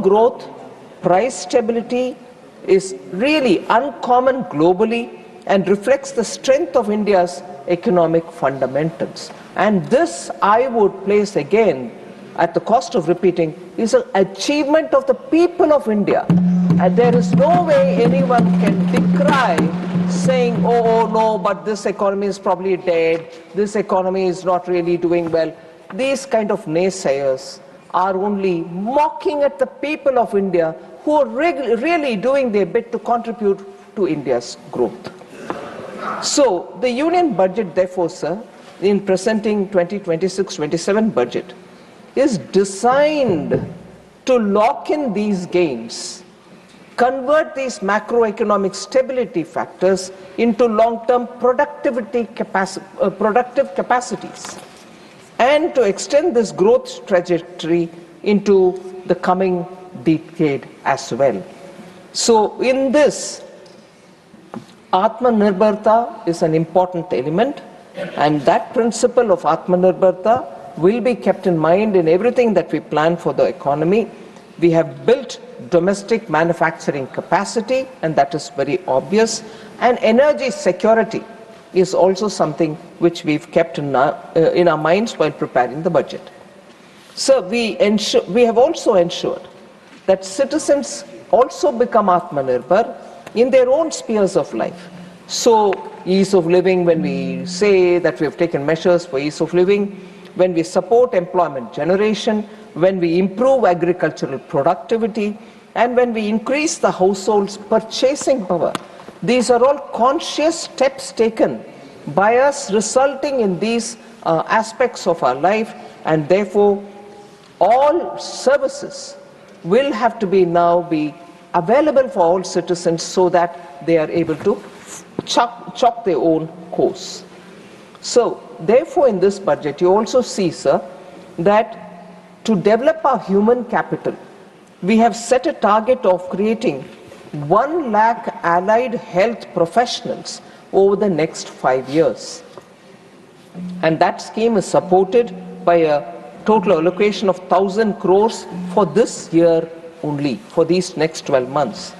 growth, price stability is really uncommon globally and reflects the strength of India's economic fundamentals. And this, I would place again, at the cost of repeating, is an achievement of the people of India. And there is no way anyone can decry saying, oh no, but this economy is probably dead, this economy is not really doing well. These kind of naysayers are only mocking at the people of India who are really doing their bit to contribute to India's growth. So the union budget, therefore, sir, in presenting 2026-27 budget, is designed to lock in these gains, convert these macroeconomic stability factors into long-term productive capacities, and to extend this growth trajectory into the coming decade as well. So in this, Atmanirbharta is an important element, and that principle of Atmanirbharta will be kept in mind in everything that we plan for the economy. We have built domestic manufacturing capacity, and that is very obvious. And energy security is also something which we've kept in our minds while preparing the budget. So we have also ensured that citizens also become Atmanirbhar in their own spheres of life. So ease of living, when we say that we have taken measures for ease of living, when we support employment generation, when we improve agricultural productivity, and when we increase the household's purchasing power, these are all conscious steps taken by us, resulting in these aspects of our life, and therefore all services will have to now be available for all citizens so that they are able to chalk their own course. So therefore in this budget you also see, sir, that to develop our human capital, we have set a target of creating 1 lakh allied health professionals over the next 5 years. And that scheme is supported by a total allocation of 1,000 crores for this year only, for these next 12 months.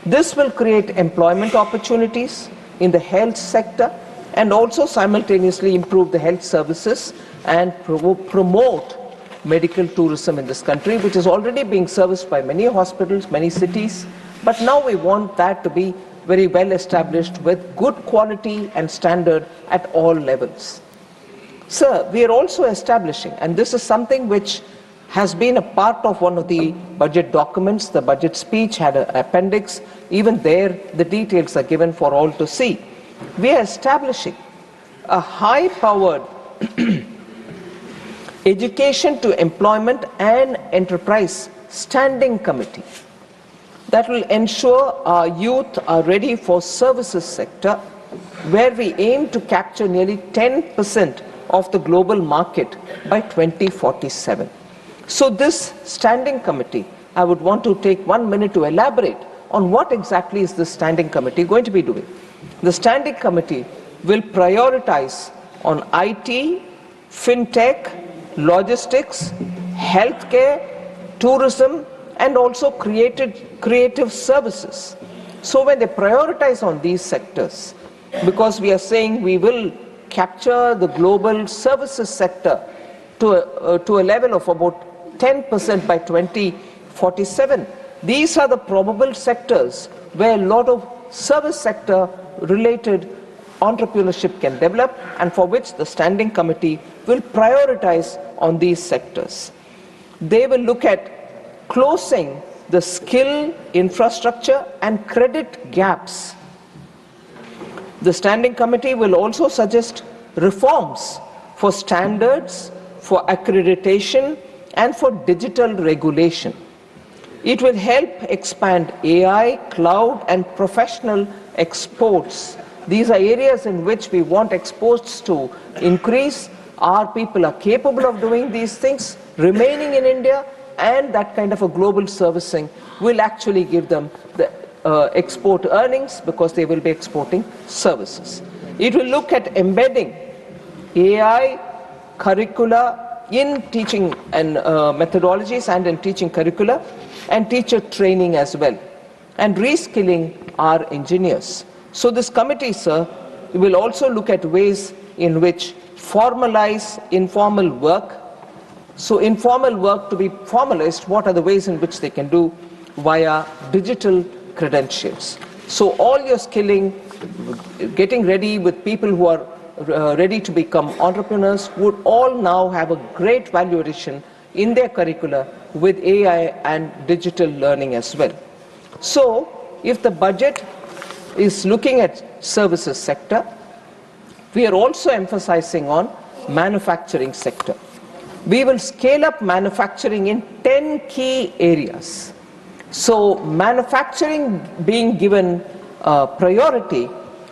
This will create employment opportunities in the health sector and also simultaneously improve the health services and promote medical tourism in this country, which is already being serviced by many hospitals, many cities. But now we want that to be very well established with good quality and standard at all levels. Sir, we are also establishing, and this is something which has been a part of one of the budget documents, the budget speech had an appendix, even there the details are given for all to see. We are establishing a high-powered education to employment and enterprise standing committee that will ensure our youth are ready for services sector, where we aim to capture nearly 10% of the global market by 2047. So this standing committee, I would want to take 1 minute to elaborate on what exactly is this standing committee going to be doing. The standing committee will prioritize on IT, fintech, logistics, healthcare, tourism, and also creative services. So when they prioritize on these sectors, because we are saying we will capture the global services sector to a level of about 10% by 2047, these are the probable sectors where a lot of service sector related entrepreneurship can develop, and for which the standing committee will prioritize on these sectors. They will look at closing the skill, infrastructure and credit gaps. The standing committee will also suggest reforms for standards, for accreditation and for digital regulation. It will help expand AI, cloud and professional exports. These are areas in which we want exports to increase. Our people are capable of doing these things, remaining in India, and that kind of a global servicing will actually give them the export earnings, because they will be exporting services. It will look at embedding AI curricula in teaching and methodologies and in teaching curricula, and teacher training as well, and reskilling our engineers. So this committee, sir, will also look at ways in which formalize informal work. So informal work to be formalized, what are the ways in which they can do via digital credentials. So all your skilling, getting ready with people who are ready to become entrepreneurs would all now have a great value addition in their curricula with AI and digital learning as well. So if the budget is looking at services sector, we are also emphasizing on manufacturing sector. We will scale up manufacturing in 10 key areas. So manufacturing being given priority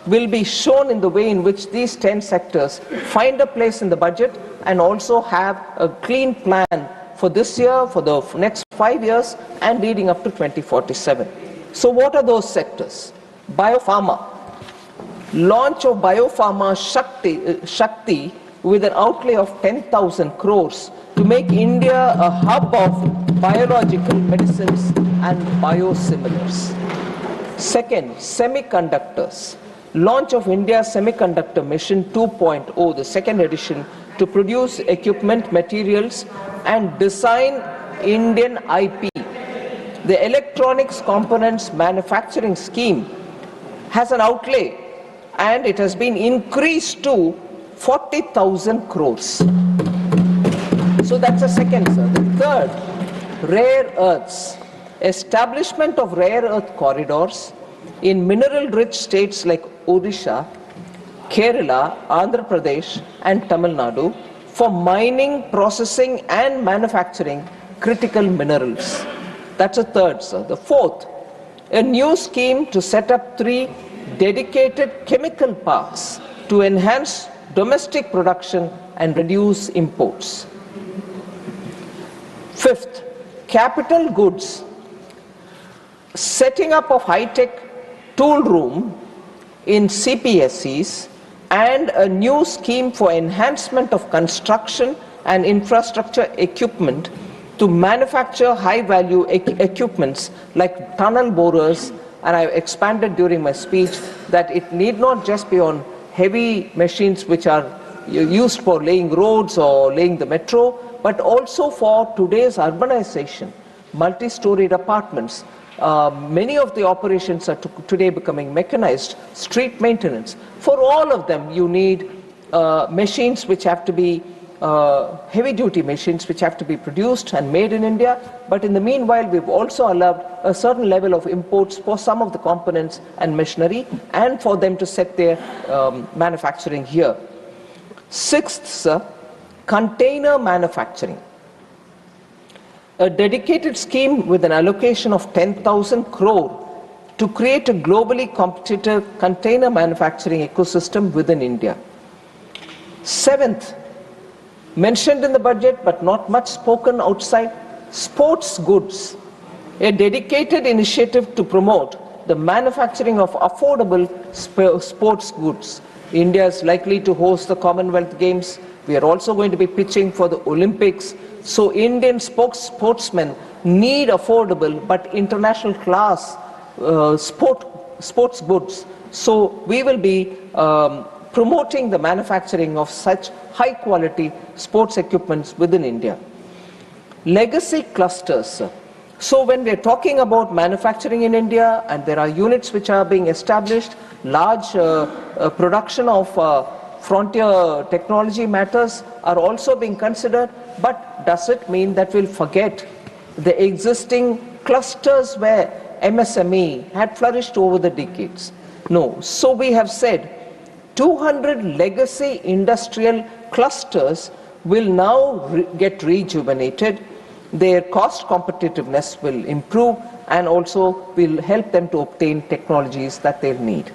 will be shown in the way in which these 10 sectors find a place in the budget and also have a clean plan for this year, for the next 5 years and leading up to 2047. So what are those sectors? Biopharma. Launch of Biopharma Shakti with an outlay of 10,000 crores to make India a hub of biological medicines and biosimilars. Second, semiconductors. Launch of India's Semiconductor Mission 2.0, the second edition, to produce equipment, materials and design Indian IP. The Electronics Components Manufacturing Scheme has an outlay and it has been increased to 40,000 crores. So that's the second, sir. The third, rare earths. Establishment of rare earth corridors in mineral-rich states like Odisha, Kerala, Andhra Pradesh and Tamil Nadu for mining, processing and manufacturing critical minerals. That's a third, sir. The fourth, a new scheme to set up 3 dedicated chemical parks to enhance domestic production and reduce imports. Fifth, capital goods. Setting up of high-tech tool room in CPSEs and a new scheme for enhancement of construction and infrastructure equipment to manufacture high-value equipments like tunnel borers, and I expanded during my speech that it need not just be on heavy machines which are used for laying roads or laying the metro, but also for today's urbanization, multi-storied apartments. Many of the operations are today becoming mechanized, street maintenance. For all of them, you need machines which have to be heavy-duty machines which have to be produced and made in India. But in the meanwhile, we've also allowed a certain level of imports for some of the components and machinery and for them to set their manufacturing here. Sixth, sir, container manufacturing. A dedicated scheme with an allocation of 10,000 crore to create a globally competitive container manufacturing ecosystem within India. Seventh, mentioned in the budget but not much spoken outside, sports goods. A dedicated initiative to promote the manufacturing of affordable sports goods. India is likely to host the Commonwealth Games. We are also going to be pitching for the Olympics. So Indian sportsmen need affordable but international class sports goods. So we will be promoting the manufacturing of such high quality sports equipments within India. Legacy clusters. So when we are talking about manufacturing in India and there are units which are being established, large production of frontier technology matters are also being considered, but does it mean that we'll forget the existing clusters where MSME had flourished over the decades? No. So we have said 200 legacy industrial clusters will now get rejuvenated. Their cost competitiveness will improve and also will help them to obtain technologies that they'll need.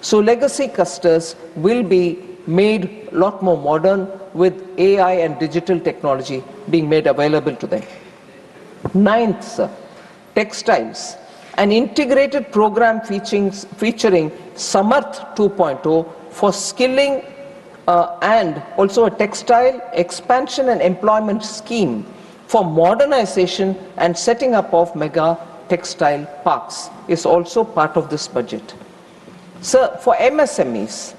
So legacy clusters will be made a lot more modern with AI and digital technology being made available to them. Ninth, textiles. An integrated program featuring Samarth 2.0 for skilling and also a textile expansion and employment scheme for modernization and setting up of mega textile parks is also part of this budget. So for MSMEs,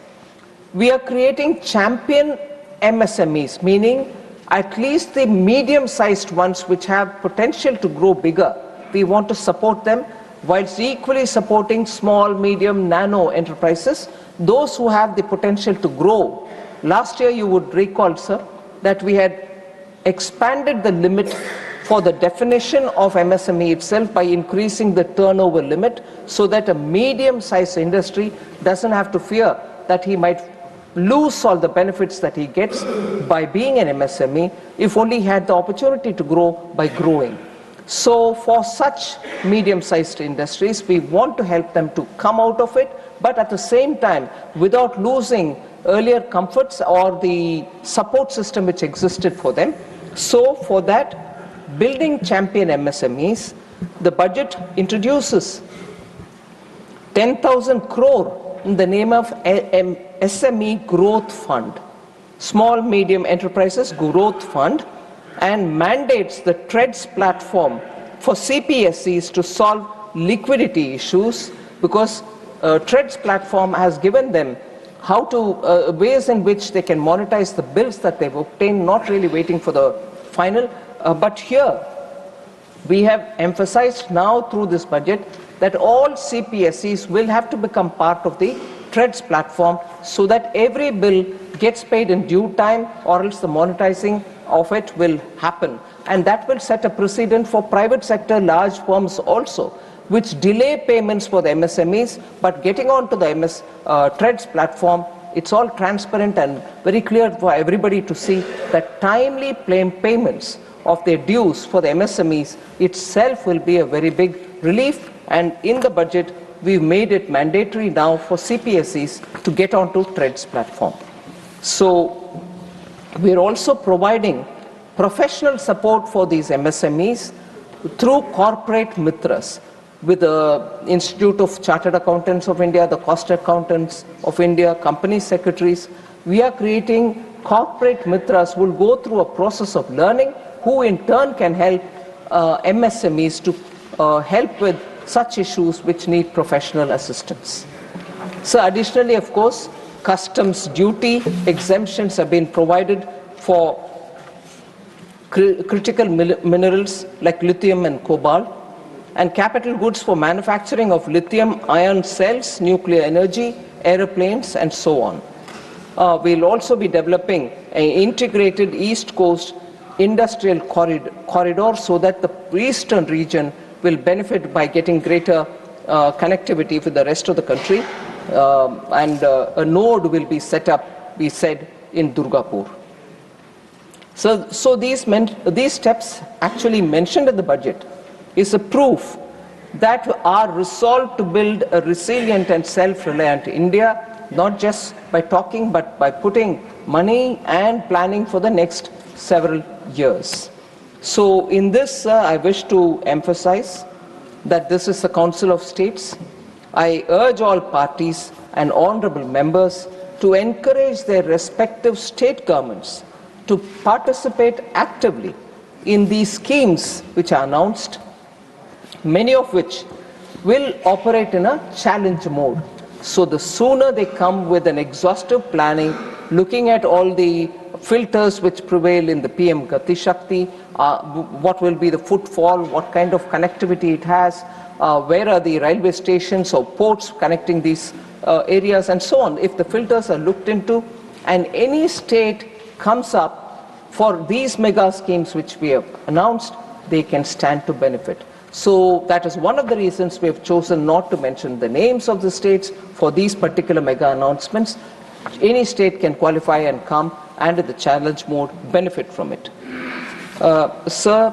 we are creating champion MSMEs, meaning at least the medium-sized ones which have potential to grow bigger. We want to support them whilst equally supporting small, medium, nano enterprises, those who have the potential to grow. Last year, you would recall, sir, that we had expanded the limit for the definition of MSME itself by increasing the turnover limit so that a medium-sized industry doesn't have to fear that he might lose all the benefits that he gets by being an MSME if only he had the opportunity to grow by growing. So for such medium-sized industries, we want to help them to come out of it, but at the same time, without losing earlier comforts or the support system which existed for them. So for that, building champion MSMEs, the budget introduces 10,000 crore in the name of SME Growth Fund, Small Medium Enterprises Growth Fund, and mandates the TREADS platform for CPSEs to solve liquidity issues, because TREADS platform has given them how to ways in which they can monetize the bills that they've obtained, not really waiting for the final. But here, we have emphasized now through this budget that all CPSEs will have to become part of the TREADS platform so that every bill gets paid in due time, or else the monetizing of it will happen. And that will set a precedent for private sector large firms also, which delay payments for the MSMEs, but getting onto the TREADS platform, it's all transparent and very clear for everybody to see that timely payments of their dues for the MSMEs itself will be a very big relief. And in the budget, we've made it mandatory now for CPSEs to get onto TREADS platform. So we're also providing professional support for these MSMEs through corporate mitras with the Institute of Chartered Accountants of India, the Cost Accountants of India, company secretaries. We are creating corporate mitras who will go through a process of learning, who in turn can help MSMEs to help with such issues which need professional assistance. So additionally, of course, customs duty exemptions have been provided for critical minerals like lithium and cobalt, and capital goods for manufacturing of lithium ion cells, nuclear energy, aeroplanes, and so on. We'll also be developing an integrated East Coast industrial corridor so that the eastern region will benefit by getting greater connectivity with the rest of the country. And a node will be set up, we said, in Durgapur. So these steps actually mentioned in the budget is a proof that our resolve to build a resilient and self-reliant India, not just by talking, but by putting money and planning for the next several years. So in this, I wish to emphasize that this is the Council of States. I urge all parties and honorable members to encourage their respective state governments to participate actively in these schemes which are announced, many of which will operate in a challenge mode. So the sooner they come with an exhaustive planning, looking at all the filters which prevail in the PM Gati Shakti, what will be the footfall, what kind of connectivity it has, where are the railway stations or ports connecting these areas, and so on. If the filters are looked into and any state comes up for these mega schemes which we have announced, they can stand to benefit. So that is one of the reasons we have chosen not to mention the names of the states for these particular mega announcements. Any state can qualify and come and in the challenge mode benefit from it. Sir,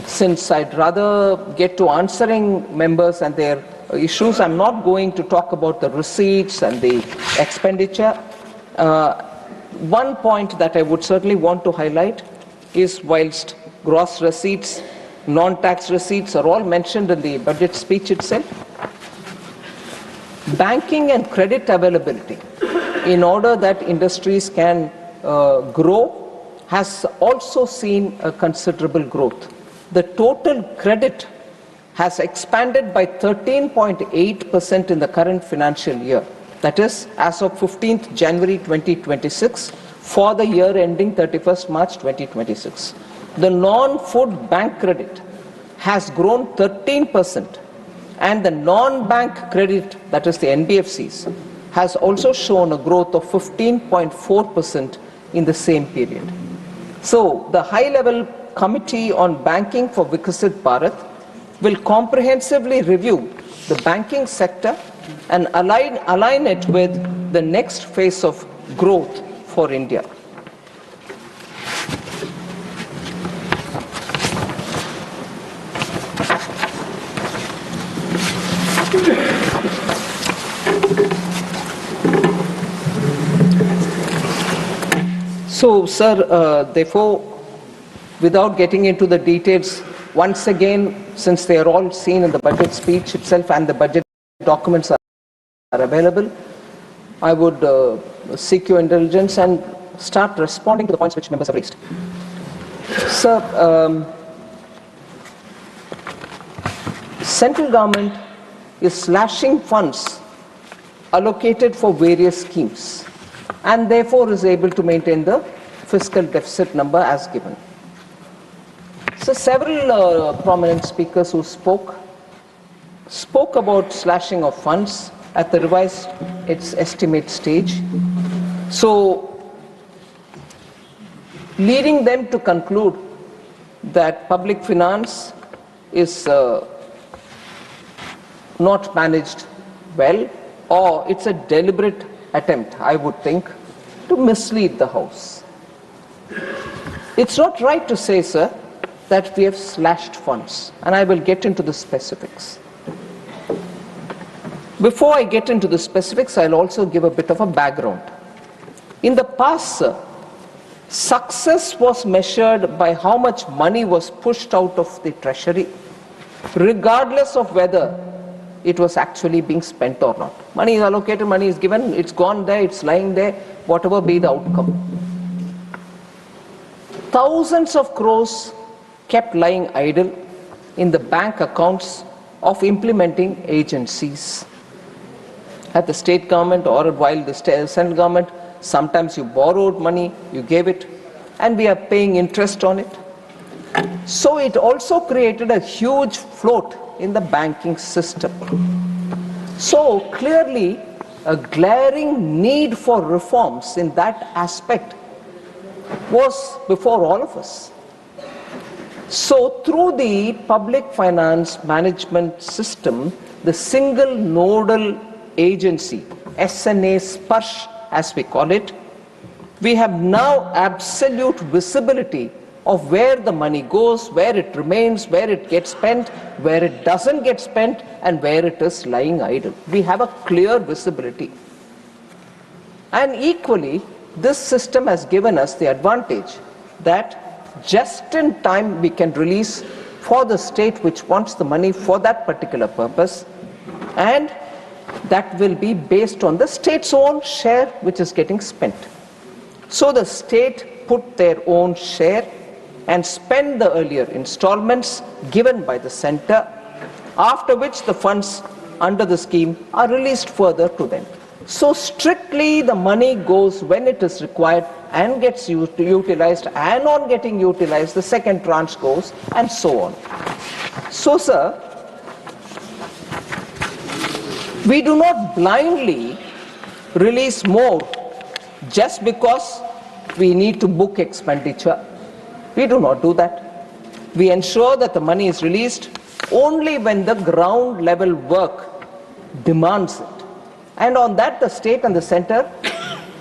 since I'd rather get to answering members and their issues, I'm not going to talk about the receipts and the expenditure. One point that I would certainly want to highlight is whilst gross receipts, non-tax receipts are all mentioned in the budget speech itself, banking and credit availability in order that industries can grow has also seen a considerable growth. The total credit has expanded by 13.8% in the current financial year. That is, as of 15th January 2026, for the year ending 31st March 2026. The non-food bank credit has grown 13%, and the non-bank credit, that is the NBFCs, has also shown a growth of 15.4% in the same period. So, the high-level Committee on Banking for Vikasit Bharat will comprehensively review the banking sector and align it with the next phase of growth for India. So, sir, therefore, without getting into the details, once again, since they are all seen in the budget speech itself and the budget documents are available, I would seek your indulgence and start responding to the points which members have raised. Sir, central government is slashing funds allocated for various schemes and therefore is able to maintain the fiscal deficit number as given. So several prominent speakers who spoke about slashing of funds at the revised its estimate stage. So leading them to conclude that public finance is not managed well, or it's a deliberate attempt, I would think, to mislead the House. It's not right to say, sir, that we have slashed funds, and I will get into the specifics. Before I get into the specifics, I'll also give a bit of a background. In the past, sir, success was measured by how much money was pushed out of the treasury, regardless of whether it was actually being spent or not. Money is allocated, money is given, it's gone there, it's lying there, whatever be the outcome. Thousands of crores kept lying idle in the bank accounts of implementing agencies. At the state government or while the central government, sometimes you borrowed money, you gave it, and we are paying interest on it. So it also created a huge float in the banking system. So clearly, a glaring need for reforms in that aspect was before all of us. So through the public finance management system, the single nodal agency, SNA Sparsh as we call it, we have now absolute visibility of where the money goes, where it remains, where it gets spent, where it doesn't get spent, and where it is lying idle. We have a clear visibility. And equally, this system has given us the advantage that just in time we can release for the state which wants the money for that particular purpose, and that will be based on the state's own share which is getting spent. So the state put their own share and spend the earlier installments given by the center, after which the funds under the scheme are released further to them. So strictly the money goes when it is required and gets utilized, and on getting utilized the second tranche goes, and so on. So sir, we do not blindly release more just because we need to book expenditure. We do not do that. We ensure that the money is released only when the ground level work demands it. And on that, the state and the center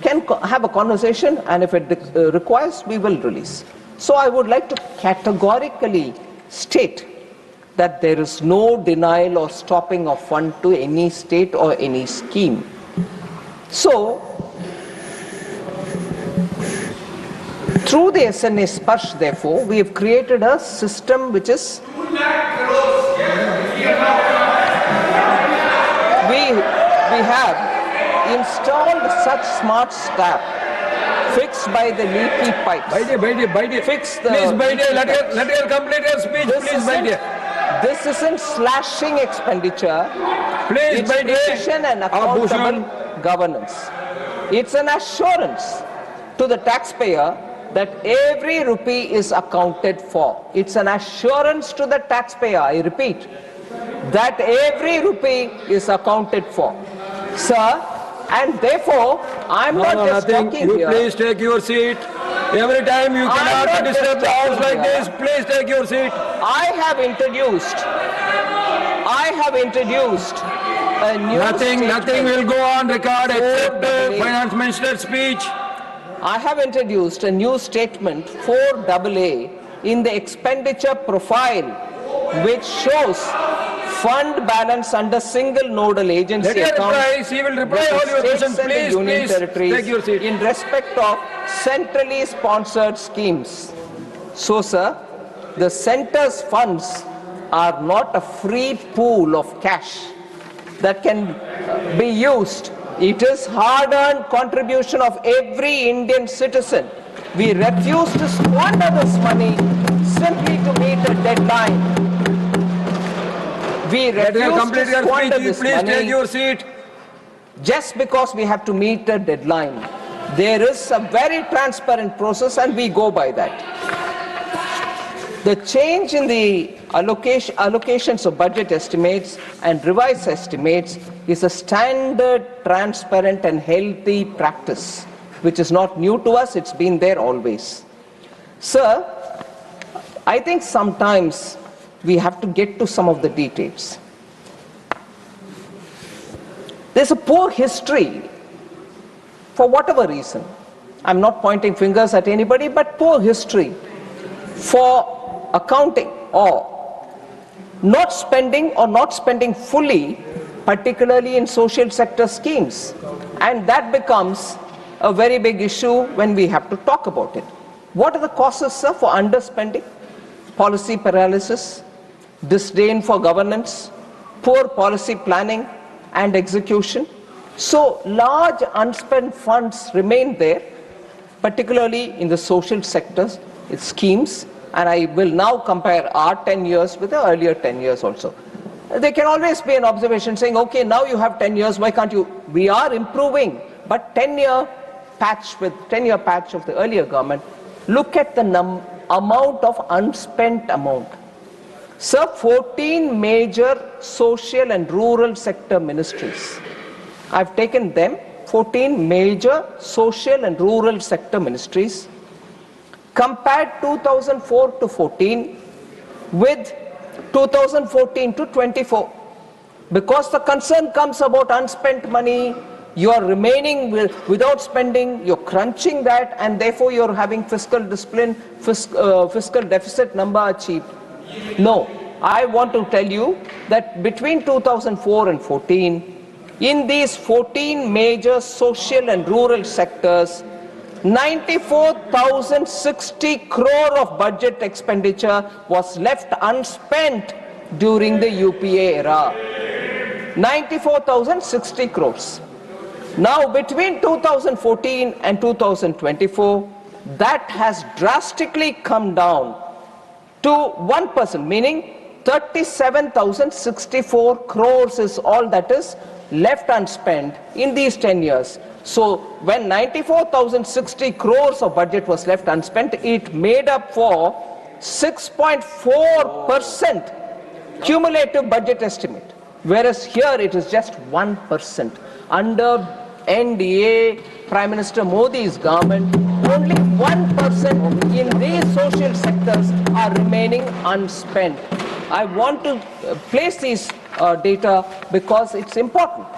can have a conversation, and if it requires, we will release. So I would like to categorically state that there is no denial or stopping of fund to any state or any scheme. So, through the SNA Sparsh, therefore, we have created a system which is we have installed such smart staff fixed by the leaky pipes. Fix the please, my dear, let her complete her speech, please, my dear. This isn't slashing expenditure. Please, it's my dear. efficient and accountable governance. It's an assurance to the taxpayer that every rupee is accounted for. It's an assurance to the taxpayer, I repeat, that every rupee is accounted for. Sir, and therefore, I'm not just talking you here. Please take your seat. Every time you cannot disturb the house like this, please take your seat. I have introduced a new Nothing will go on record except the finance minister's speech. I have introduced a new statement 4AA in the expenditure profile which shows fund balance under single nodal agency Let her accounts. reply. She will reply all your questions. Please, Union please, territories take your seat. in respect of centrally sponsored schemes. So, sir, the centre's funds are not a free pool of cash that can be used. It is hard-earned contribution of every Indian citizen. We refuse to squander this money simply to meet a deadline. We refuse to squander this Please money take your seat. just because we have to meet a deadline. There is a very transparent process and we go by that. The change in the allocations of budget estimates and revised estimates is a standard, transparent and healthy practice, which is not new to us, it's been there always. Sir, I think sometimes we have to get to some of the details. There's a poor history, for whatever reason. I'm not pointing fingers at anybody, but poor history for accounting or not spending fully, particularly in social sector schemes. And that becomes a very big issue when we have to talk about it. What are the causes, sir, for underspending? Policy paralysis, disdain for governance, poor policy planning and execution. So large unspent funds remain there, particularly in the social sectors, its schemes. And I will now compare our 10 years with the earlier 10 years also. There can always be an observation saying, okay, now you have 10 years, why can't you? We are improving, but 10-year patch of the earlier government, look at the amount of unspent amount. Sir, 14 major social and rural sector ministries. I've taken them, 14 major social and rural sector ministries, compared 2004 to 14 with 2014 to 24. Because the concern comes about unspent money, you are remaining without spending, you're crunching that, and therefore you're having fiscal discipline, fiscal deficit number achieved. No, I want to tell you that between 2004 and 14, in these 14 major social and rural sectors, 94,060 crore of budget expenditure was left unspent during the UPA era. 94,060 crores. Now, between 2014 and 2024, that has drastically come down to 1%, meaning 37,064 crores is all that is left unspent in these 10 years. So when 94,060 crores of budget was left unspent, it made up for 6.4% cumulative budget estimate, whereas here it is just 1%. Under NDA, Prime Minister Modi's government, only 1% in these social sectors are remaining unspent. I want to place these data because it's important.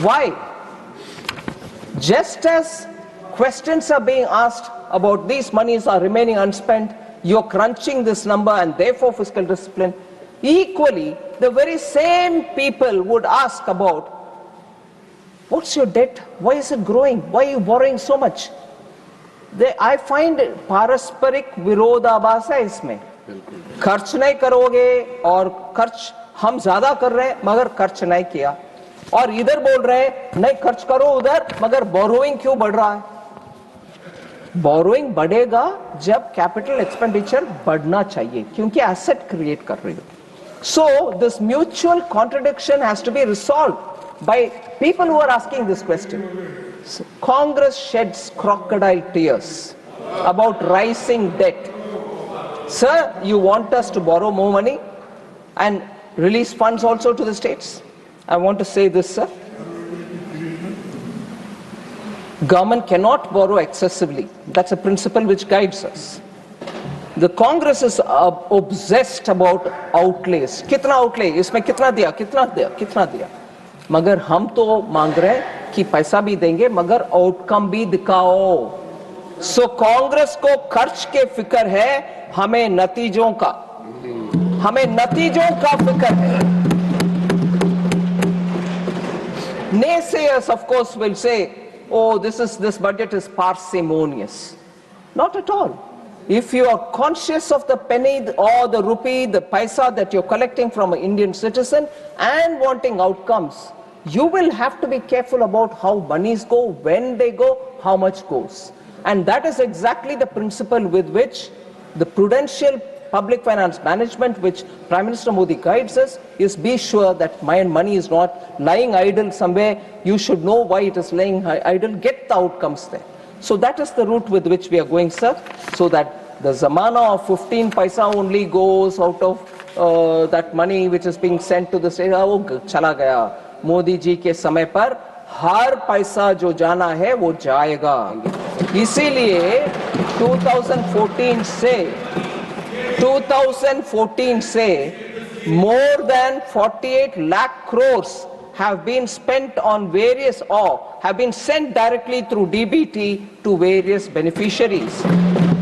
Why? Just as questions are being asked about these monies are remaining unspent, you're crunching this number and therefore fiscal discipline, equally, the very same people would ask about, what's your debt? Why is it growing? Why are you borrowing so much? I find पारस्परिक विरोधाभास है इसमें. खर्च नहीं करोगे और खर्च हम ज्यादा कर रहे हैं मगर खर्च नहीं किया, और इधर बोल रहे हैं नहीं खर्च करो उधर मगर बोरोइंग क्यों बढ़ रहा है. बोरोइंग बढ़ेगा जब कैपिटल एक्सपेंडिचर बढ़ना चाहिए, क्योंकि एसेट क्रिएट कर रही हो. So this mutual contradiction has to be resolved by people who are asking this question. So, Congress sheds crocodile tears about rising debt. Sir, you want us to borrow more money and release funds also to the states? I want to say this, sir. Government cannot borrow excessively. That's a principle which guides us. The Congress is obsessed about outlays. कितना outlay? इसमें कितना दिया? कितना दिया? कितना दिया? मगर हम तो मांग रहे हैं कि पैसा भी देंगे मगर आउटकम भी दिखाओ. सो कांग्रेस को खर्च के फिक्र है, हमें नतीजों का फिक्र है. Naysayers of course will say, oh, this budget is parsimonious. Not at all. If you are conscious of the penny or the rupee, the paisa that you're collecting from an Indian citizen and wanting outcomes, you will have to be careful about how monies go, when they go, how much goes. And that is exactly the principle with which the prudential public finance management, which Prime Minister Modi guides us, is be sure that my money is not lying idle somewhere. You should know why it is lying idle, get the outcomes there. So that is the route with which we are going, sir, so that the zamana of 15 paisa only goes out of that money which is being sent to the state. Oh, chala gaya. Modi ji ke samay par har paisa jo jana hai wo jayega. इसीलिए 2014 से more than 48 lakh crores have been spent on various or have been sent directly through DBT to various beneficiaries.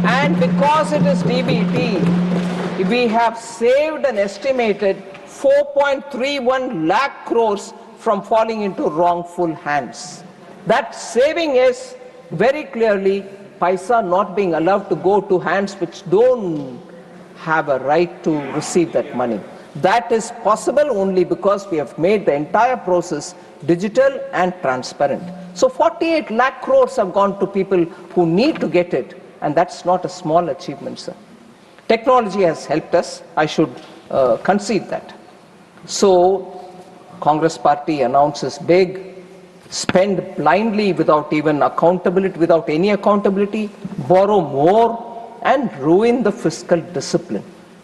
And because it is DBT, we have saved an estimated 4.31 lakh crores from falling into wrongful hands. That saving is very clearly paisa not being allowed to go to hands which don't have a right to receive that money. That is possible only because we have made the entire process digital and transparent. So 48 lakh crores have gone to people who need to get it, and that's not a small achievement, sir. Technology has helped us, I should concede that. So Congress party announces big, spend blindly without even accountability, without any accountability, borrow more and ruin the fiscal discipline,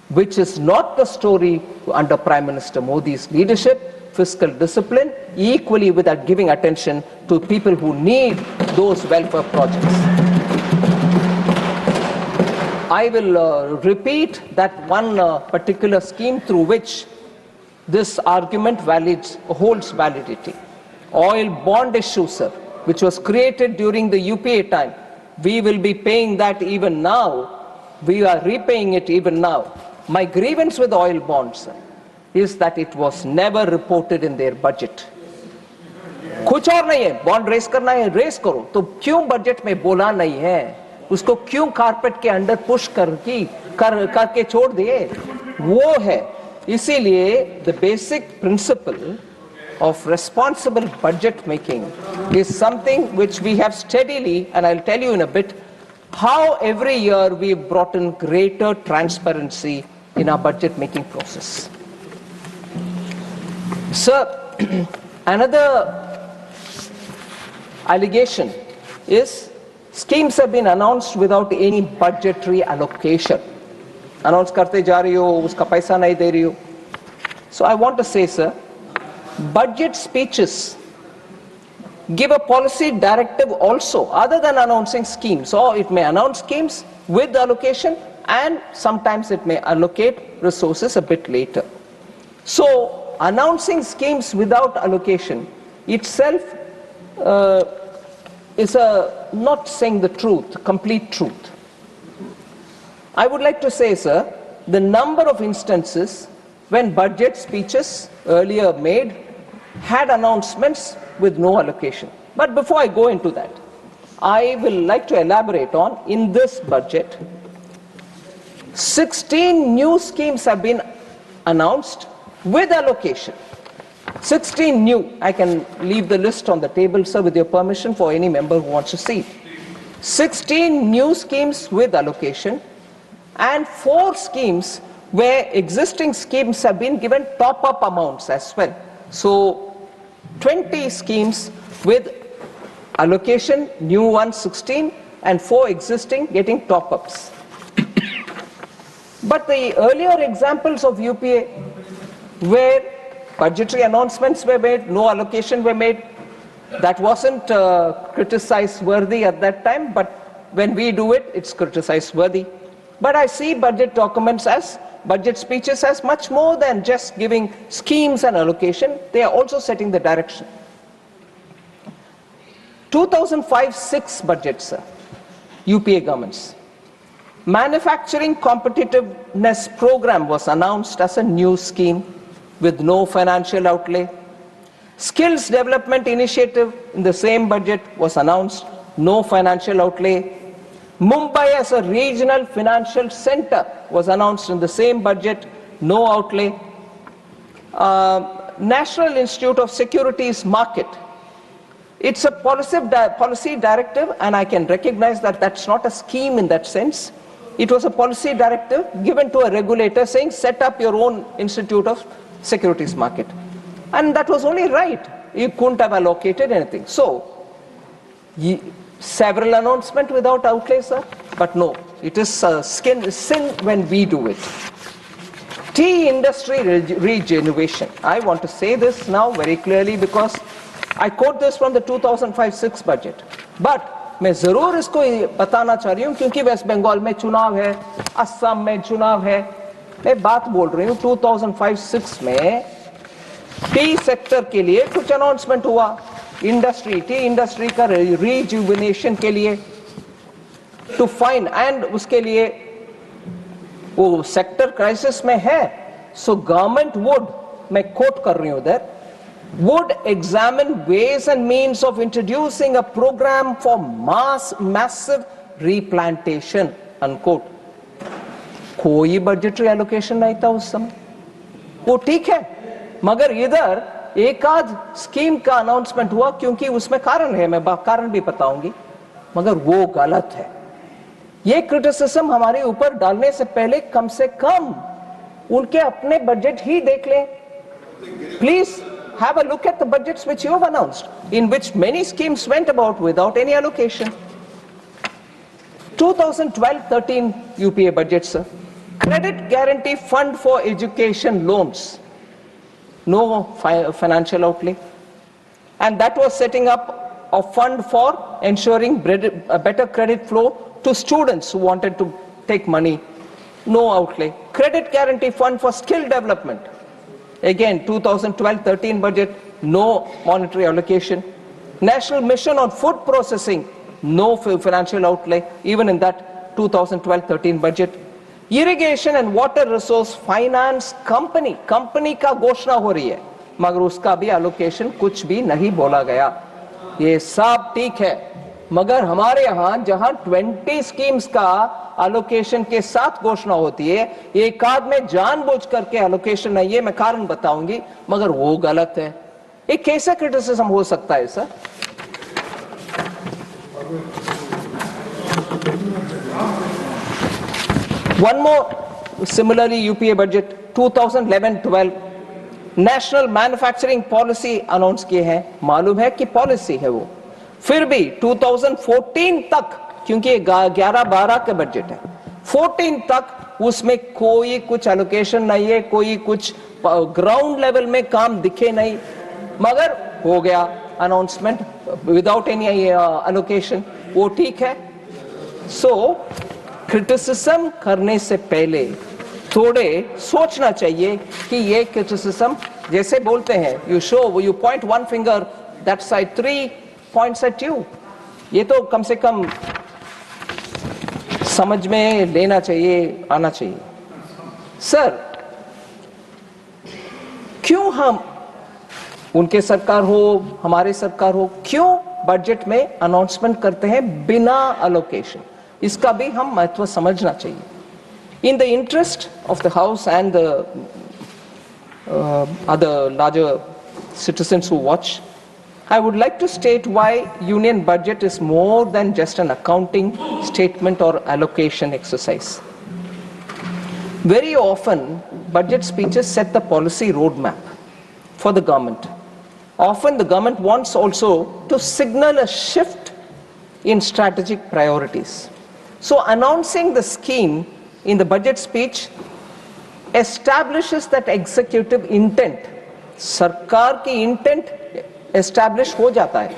which is not the story under Prime Minister Modi's leadership. Fiscal discipline equally without giving attention to people who need those welfare projects. I will repeat that one particular scheme through which this argument holds validity. Oil bond issue, sir, which was created during the UPA time. We will be paying that even now. We are repaying it even now. My grievance with oil bonds, sir, is that it was never reported in their budget. कुछ और नहीं है, bond race करना है, race करो, तो क्यों budget में बोला नहीं है? उसको क्यों कारपेट के अंडर पुश करके छोड़ दिए? वो है. इसीलिए the basic principle of responsible budget making is something which we have steadily, and I'll tell you in a bit, how every year we've brought in greater transparency in our budget making process. Sir, another allegation is schemes have been announced without any budgetary allocation. Announce karte ja rahi ho, uska paisa nahi de rahi ho. So I want to say, sir, budget speeches give a policy directive also, other than announcing schemes. Or it may announce schemes with allocation, and sometimes it may allocate resources a bit later. So announcing schemes without allocation itself is not saying the truth, complete truth. I would like to say, sir, the number of instances when budget speeches earlier made had announcements with no allocation. But before I go into that, I will like to elaborate on, in this budget, 16 new schemes have been announced with allocation. 16 new. I can leave the list on the table, sir, with your permission, for any member who wants to see. 16 new schemes with allocation, and 4 schemes where existing schemes have been given top-up amounts as well. So 20 schemes with allocation, new ones 16, and 4 existing getting top-ups. But the earlier examples of UPA, where budgetary announcements were made, no allocation were made, that wasn't criticized worthy at that time, but when we do it, it's criticized worthy. But I see budget documents as, budget speeches as much more than just giving schemes and allocation. They are also setting the direction. 2005-06 budget, sir, UPA governments. Manufacturing competitiveness program was announced as a new scheme with no financial outlay. Skills development initiative in the same budget was announced, no financial outlay. Mumbai as a regional financial center was announced in the same budget, no outlay. National Institute of Securities Market. It's a policy directive, and I can recognize that that's not a scheme in that sense. It was a policy directive given to a regulator saying, set up your own Institute of Securities Market. And that was only right. You couldn't have allocated anything. So, several announcements without outlay, sir. But no, it is sin when we do it. Tea industry regeneration. I want to say this now very clearly because I quote this from the 2005-06 budget. But मैं जरूर इसको बताना चाह रही हूँ क्योंकि waste Bengal में चुनाव है, असम में चुनाव है. मैं बात बोल रही हूँ 2005-06 में टी सेक्टर के लिए कुछ अनाउंसमेंट हुआ, टी इंडस्ट्री का रिजुविनेशन के लिए टू फाइंड, एंड उसके लिए वो सेक्टर क्राइसिस में है. सो गवर्नमेंट वुड, मैं कोट कर रही हूं उधर, would examine ways and means of introducing a program for massive replantation, unquote. कोई budgetary allocation नहीं था उस समय. वो ठीक है, मगर इधर एक आध स्कीम का अनाउंसमेंट हुआ क्योंकि उसमें कारण है, मैं कारण भी बताऊंगी, मगर वो गलत है. ये क्रिटिसिज्म हमारे ऊपर डालने से पहले कम से कम उनके अपने बजट ही देख लें. Please have a look at the budgets which you have announced, in which many schemes went about without any allocation. 2012-13 UPA budget, sir. Credit guarantee fund for education loans. No financial outlay. And that was setting up a fund for ensuring a better credit flow to students who wanted to take money. No outlay. Credit guarantee fund for skill development. Again, 2012-13 budget, no monetary allocation. National Mission on Food Processing, no financial outlay, even in that 2012-13 budget. Irrigation and Water Resource Finance Company का घोषणा हो रही है, मगर उसका भी allocation कुछ भी नहीं बोला गया. ये सब ठीक है, मगर हमारे यहाँ जहाँ 20 स्कीम्स का allocation के साथ घोषणा होती है, एक आध में जानबूझ करके allocation नहीं है, मैं कारण बताऊंगी, मगर वो गलत है. एक कैसा क्रिटिसिज्म हो सकता है sir? One more similarly UPA budget 2011-12 national manufacturing policy announce किए हैं. मालूम है कि पॉलिसी है वो, फिर भी 2014 तक, क्योंकि 11-12 के बजट है, 14 तक उसमें कोई कुछ एलोकेशन नहीं है, कोई कुछ ग्राउंड लेवल में काम दिखे नहीं, मगर हो गया अनाउंसमेंट विदाउट एनी एलोकेशन. वो ठीक है. सो क्रिटिसिज्म करने से पहले थोड़े सोचना चाहिए कि ये क्रिटिसिज्म जैसे बोलते हैं, you point one finger that side 3 points at you. ये तो कम से कम समझ में लेना चाहिए, आना चाहिए. सर, क्यों हम, उनके सरकार हो हमारे सरकार हो, क्यों बजट में अनाउंसमेंट करते हैं बिना अलोकेशन? इसका भी हम महत्व समझना चाहिए. In the interest of the House and the other larger citizens who watch, I would like to state why union budget is more than just an accounting statement or allocation exercise. Very often, budget speeches set the policy roadmap for the government. Often the government wants also to signal a shift in strategic priorities. So announcing the scheme in the budget speech establishes that executive intent. सरकार की intent establish हो जाता है.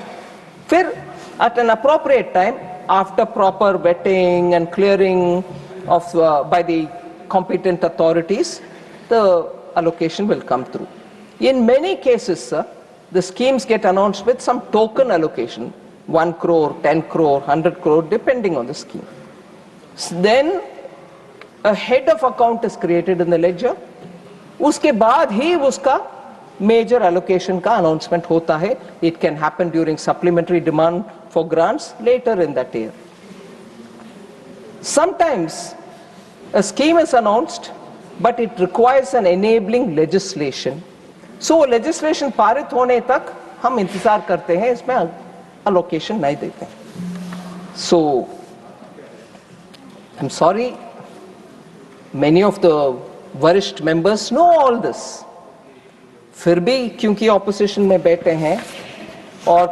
फिर at an appropriate time, after proper vetting and clearing of by the competent authorities, the allocation will come through. In many cases, sir, the schemes get announced with some token allocation, 1 crore, 10 crore, 100 crore, depending on the scheme. Then a head of account is created in the ledger. उसके बाद ही उसका major allocation का announcement होता है. It can happen during supplementary demand for grants later in that year. Sometimes a scheme is announced, but it requires an enabling legislation. So legislation पारित होने तक हम इंतजार करते हैं, इसमें allocation नहीं देते. So I'm sorry, many of the वरिष्ठ members know all this. फिर भी क्योंकि opposition में बैठे हैं और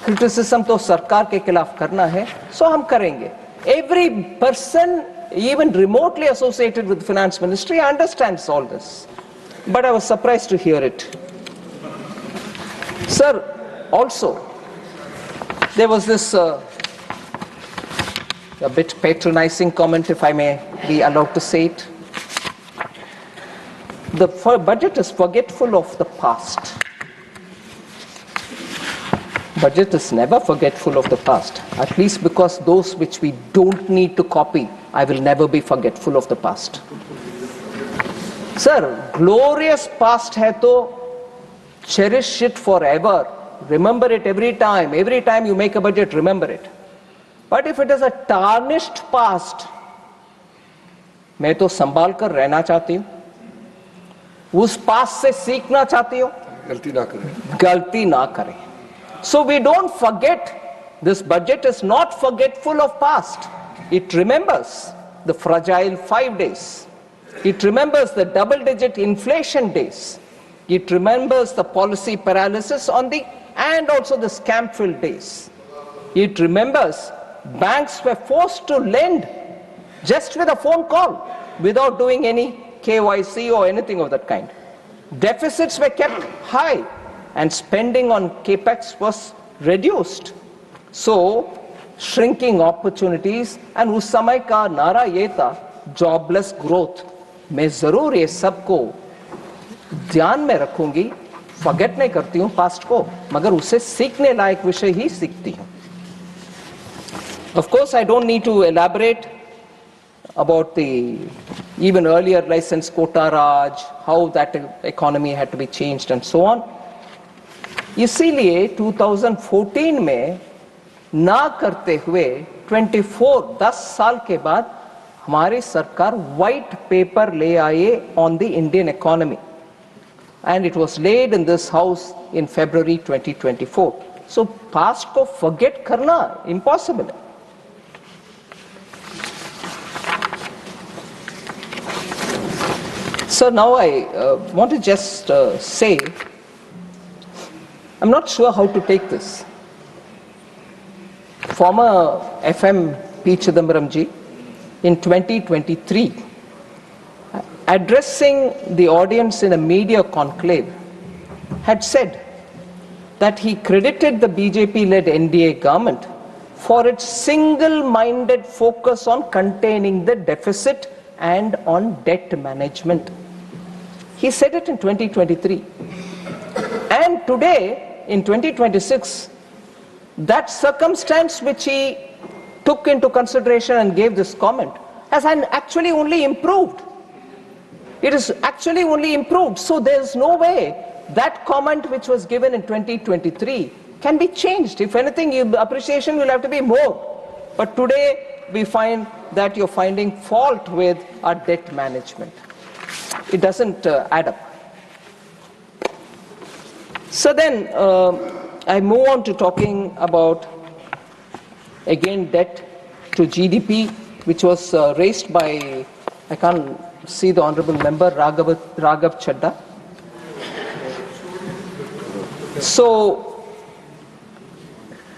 criticism तो सरकार के खिलाफ करना है, so हम करेंगे. Every person, even remotely associated with the finance ministry, understands all this. But I was surprised to hear it. Sir, also, there was this a bit patronizing comment, if I may be allowed to say it. The budget is forgetful of the past. Budget is never forgetful of the past, at least because those which we don't need to copy, I will never be forgetful of the past. Sir, glorious past hai to cherish it forever. Remember it every time. Every time you make a budget, remember it. But if it is a tarnished past, मैं तो संभाल कर रहना चाहती हूँ. उस पास से सीखना चाहती हूँ. गलती ना करें. So we don't forget. This budget is not forgetful of past. It remembers the fragile 5 days. It remembers the double-digit inflation days. It remembers the policy paralysis and also the scam-filled days. It remembers banks were forced to lend just with a phone call without doing any KYC or anything of that kind. Deficits were kept high and spending on capex was reduced. So, shrinking opportunities, and उस समय का नारा ये था jobless growth. मैं जरूर ये सबको ध्यान में रखूंगी, forget नहीं करती हूँ past को, मगर उसे सीखने लायक विषय ही सीखती हूँ. Of course, I don't need to elaborate about the even earlier license quota Raj, how that economy had to be changed and so on. इसीलिए 2014 में ना करते हुए 10 साल के बाद हमारी सरकार व्हाइट पेपर ले आए on the Indian economy, and it was laid in this house in February 2024. So past को forget करना impossible है. So now I want to just say, I'm not sure how to take this. Former FM P. Chidambaram ji, in 2023, addressing the audience in a media conclave, had said that he credited the BJP-led NDA government for its single-minded focus on containing the deficit and on debt management. He said it in 2023. And today, in 2026, that circumstance which he took into consideration and gave this comment has actually only improved. It is actually only improved. So there's no way that comment which was given in 2023 can be changed. If anything, appreciation will have to be more. But today, we find that you're finding fault with our debt management. It doesn't add up. So then, I move on to talking about, again, debt to GDP, which was raised by, I can't see the honorable member, Raghav Chadda. So,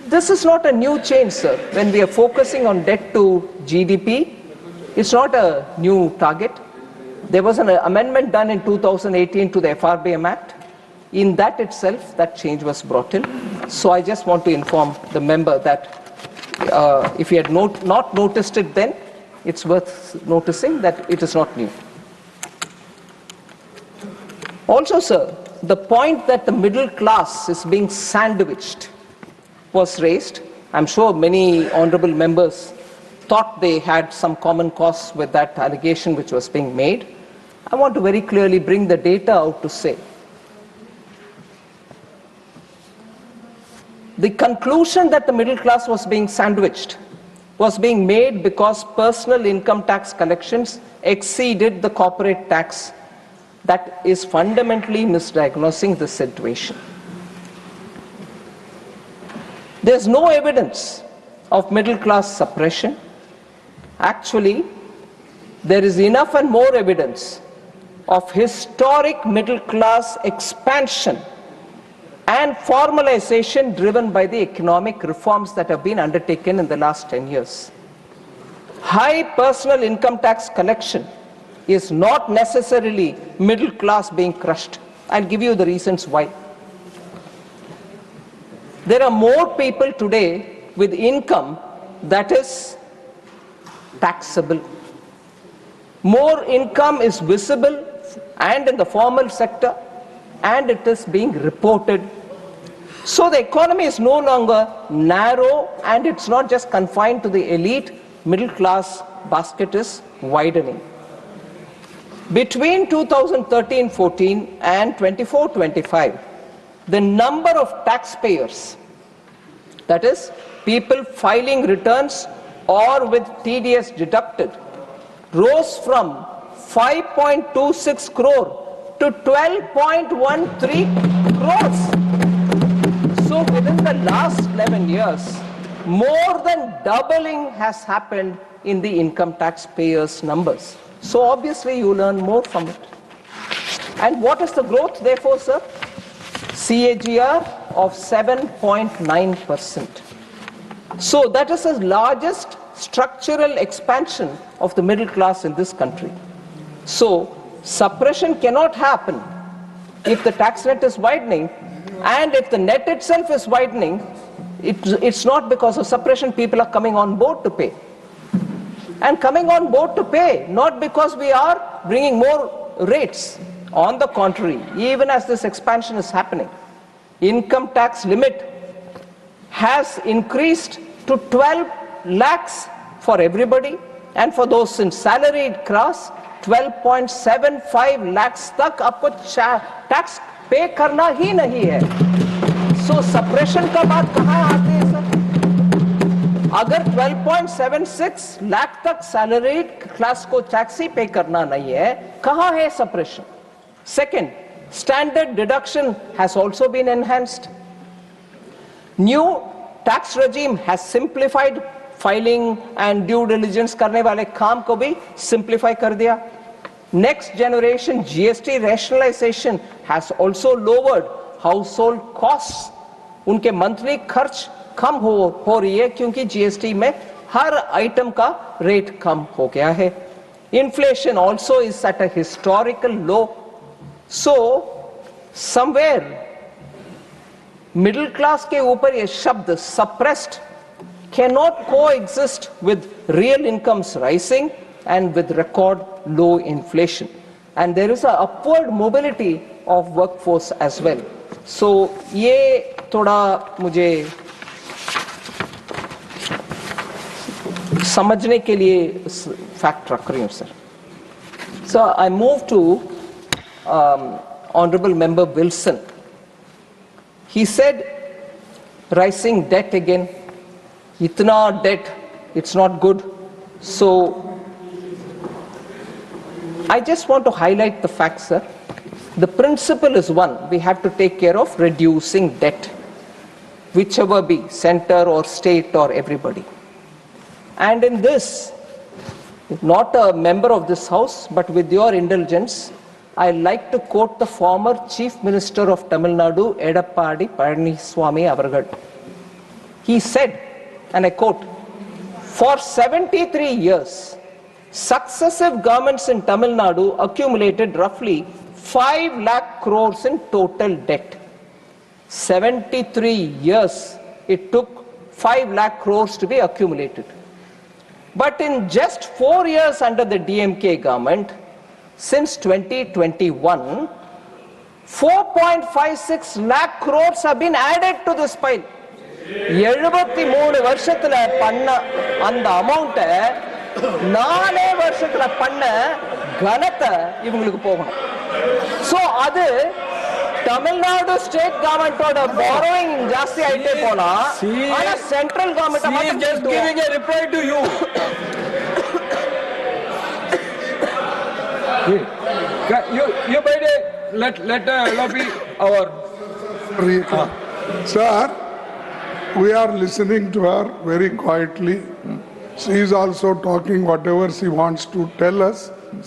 this is not a new change, sir. When we are focusing on debt to GDP, it's not a new target. There was an amendment done in 2018 to the FRBM Act. In that itself, that change was brought in. So I just want to inform the member that if he had not noticed it then, it's worth noticing that it is not new. Also, sir, the point that the middle class is being sandwiched was raised. I'm sure many honorable members thought they had some common cause with that allegation which was being made. I want to very clearly bring the data out to say the conclusion that the middle class was being sandwiched was being made because personal income tax collections exceeded the corporate tax. That is fundamentally misdiagnosing the situation. There's no evidence of middle class suppression. Actually, there is enough and more evidence of historic middle class expansion and formalization driven by the economic reforms that have been undertaken in the last 10 years. High personal income tax collection is not necessarily middle class being crushed. I'll give you the reasons why. There are more people today with income that is taxable. More income is visible and in the formal sector, and it is being reported. So the economy is no longer narrow, and it's not just confined to the elite. Middle class basket is widening. Between 2013-14 and 24-25, the number of taxpayers, that is, people filing returns or with TDS deducted, rose from 5.26 crore to 12.13 crores. So within the last 11 years, more than doubling has happened in the income taxpayers' numbers. So obviously you learn more from it. And what is the growth therefore, sir? CAGR of 7.9%. So that is the largest structural expansion of the middle class in this country. So suppression cannot happen if the tax net is widening, and if the net itself is widening, it's not because of suppression. People are coming on board to pay. And coming on board to pay, not because we are bringing more rates. On the contrary, even as this expansion is happening, income tax limit has increased to 12 lakhs for everybody, and for those in salaried class, 12.75 lakhs तक आपको tax पे करना ही नहीं है. So suppression का बात कहाँ आती है सर? अगर 12.76 लाख तक salaried class को टैक्स ही पे करना नहीं है, कहाँ है suppression? Second, standard deduction has also been enhanced. New tax regime has simplified filing and due diligence करने वाले काम को भी simplify कर दिया. Next generation GST rationalization has also lowered household costs. उनके monthly खर्च कम हो रही है क्योंकि GST में हर item का rate कम हो गया है. Inflation also is at a historical low. So somewhere middle class के ऊपर ये शब्द suppressed cannot coexist with real incomes rising and with record low inflation. And there is an upward mobility of workforce as well. So ये थोड़ा मुझे समझने के लिए fact रख रही हूँ sir. So I move to Honorable Member Wilson. He said, rising debt again. Itna debt, it's not good. So I just want to highlight the fact, sir. The principle is one, we have to take care of reducing debt. whichever be, center or state or everybody. And in this, not a member of this house, but with your indulgence, I like to quote the former Chief Minister of Tamil Nadu, Edappadi Palaniswamy Avargal. He said, and I quote, "For 73 years, successive governments in Tamil Nadu accumulated roughly 5 lakh crores in total debt." 73 years it took 5 lakh crores to be accumulated. But in just 4 years under the DMK government, since 2021, 4.56 lakh crores have been added to this pile. 73 வருஷத்துல பண்ண அந்த அமௌண்ட்டை 4 வருஷத்துல பண்ண கணத்தை இவங்களுக்கு போகணும். So அது தமிழ்நாடு ஸ்டேட் கவர்மெண்டோட borrowing ஜாஸ்தி ஆயிட்டே போனா ஆனா சென்ட்ரல் கவர்மெண்ட் மட்டும் just giving a reply to you. You by the let lobby our Sir, we are listening to her very quietly. She is also talking whatever she wants to tell us.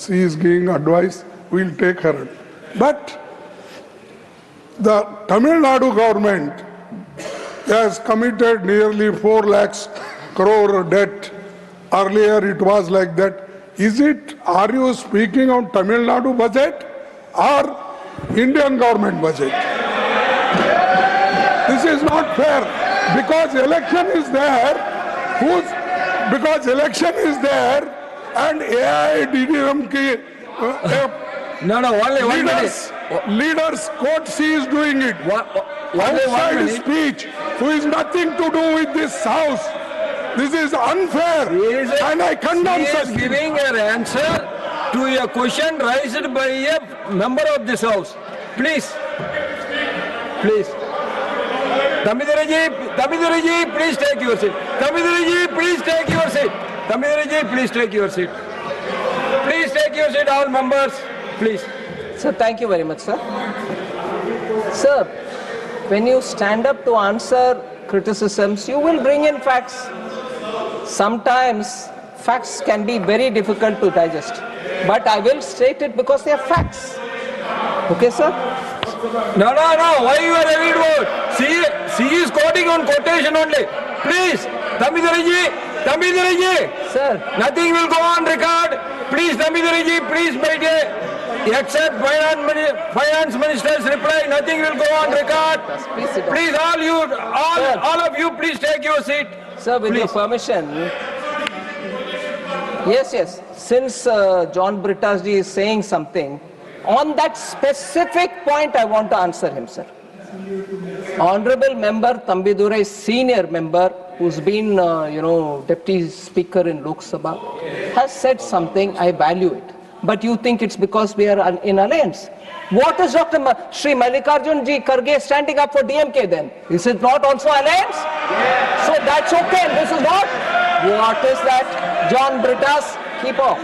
She is giving advice. We'll take her. But the Tamil Nadu government has committed nearly 4 lakhs crore debt. Earlier it was like that. Are you speaking on Tamil Nadu budget or Indian government budget? This is not fair because election is there. Because election is there and AIDDMK no, only 1 minute. Leaders quote she is doing it. Outside speech, who is nothing to do with this house. This is unfair and I condemn such. She is giving an answer to a question raised by a member of this house. Please. Tamiduraji, please take your seat. Tamiduraji, please take your seat. Tamiduraji, please take your seat. Please take your seat, all members. Please. Sir, thank you very much, sir. Sir, when you stand up to answer criticisms, you will bring in facts. Sometimes facts can be very difficult to digest, but I will state it because they are facts. Okay, sir? No. Why you are ready to vote? She is quoting on quotation only. Please, Tamiduraji. Sir. Nothing will go on record. Please, Tamiduraji, please make a except finance minister's reply. Nothing will go on record. Please, all of you, please take your seat. Sir, with your permission. Yes. Since John Britas ji is saying something, on that specific point I want to answer him, sir. Honorable member Tambidurai, senior member, who's been, deputy speaker in Lok Sabha, has said something, I value it. But you think it's because we are in alliance. What is Dr. Shri Mallikarjun ji Kharge standing up for DMK then? Is it not also alliance? Yes. So that's okay. This is not. What is that? John Britas, keep off.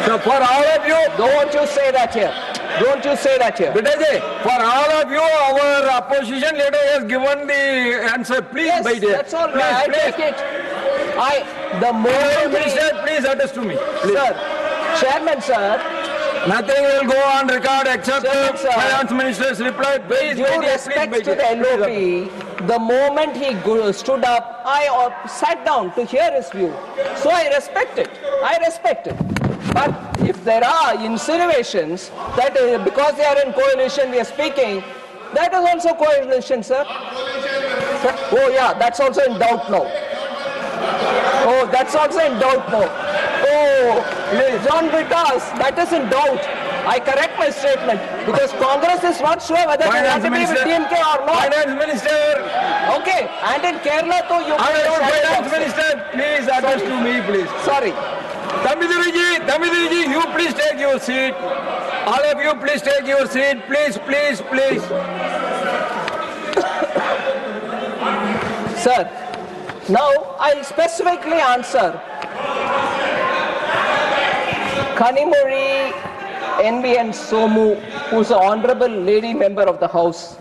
So for all of you, don't you say that here. Don't you say that here. Bitaji, for all of you, our opposition leader has given the answer. Please, yes, that's all right. I take it. The moment Minister, please address to me. Please. Sir, Chairman, sir. Nothing will go on record except the finance minister's reply. Please, due respect to the LOP, the moment he stood up, I sat down to hear his view. So I respect it. But if there are insinuations that because they are in coalition we are speaking, that is also coalition, sir. Oh yeah, that's also in doubt now. Oh, John Britas, that is in doubt. I correct my statement because Congress is not sure whether they want to be with DMK or not. Finance Minister. Okay, and in Kerala too, you. Finance Minister, please address to me, please. Sorry. Tamiduriji, you please take your seat. All of you, please take your seat. Please. Sir, now I'll specifically answer Kanimuri NVN Somu, who's an honorable lady member of the House.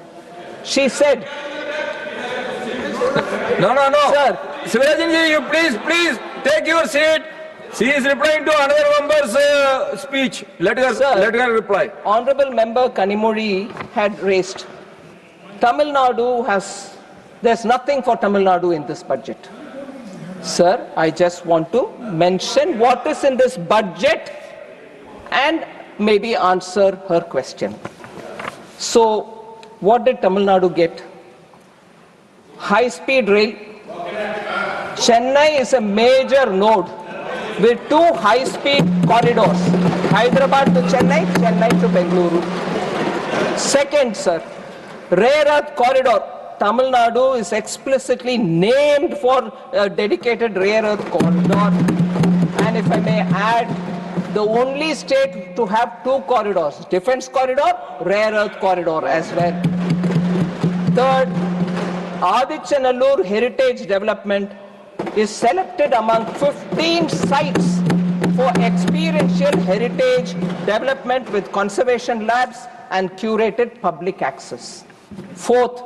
She said, No. Sir. Sivarajanji, you please take your seat. She is replying to another member's speech. Let her reply. Honorable Member Kanimuri had raised, Tamil Nadu there's nothing for Tamil Nadu in this budget. Sir, I just want to mention what is in this budget and maybe answer her question. So, what did Tamil Nadu get? High-speed rail. Chennai is a major node with 2 high-speed corridors. Hyderabad to Chennai, Chennai to Bengaluru. Second, sir, rare earth corridor. Tamil Nadu is explicitly named for a dedicated rare earth corridor. And if I may add, the only state to have 2 corridors, defense corridor, rare earth corridor as well. Third, Adichanallur Heritage Development is selected among 15 sites for experiential heritage development with conservation labs and curated public access. Fourth,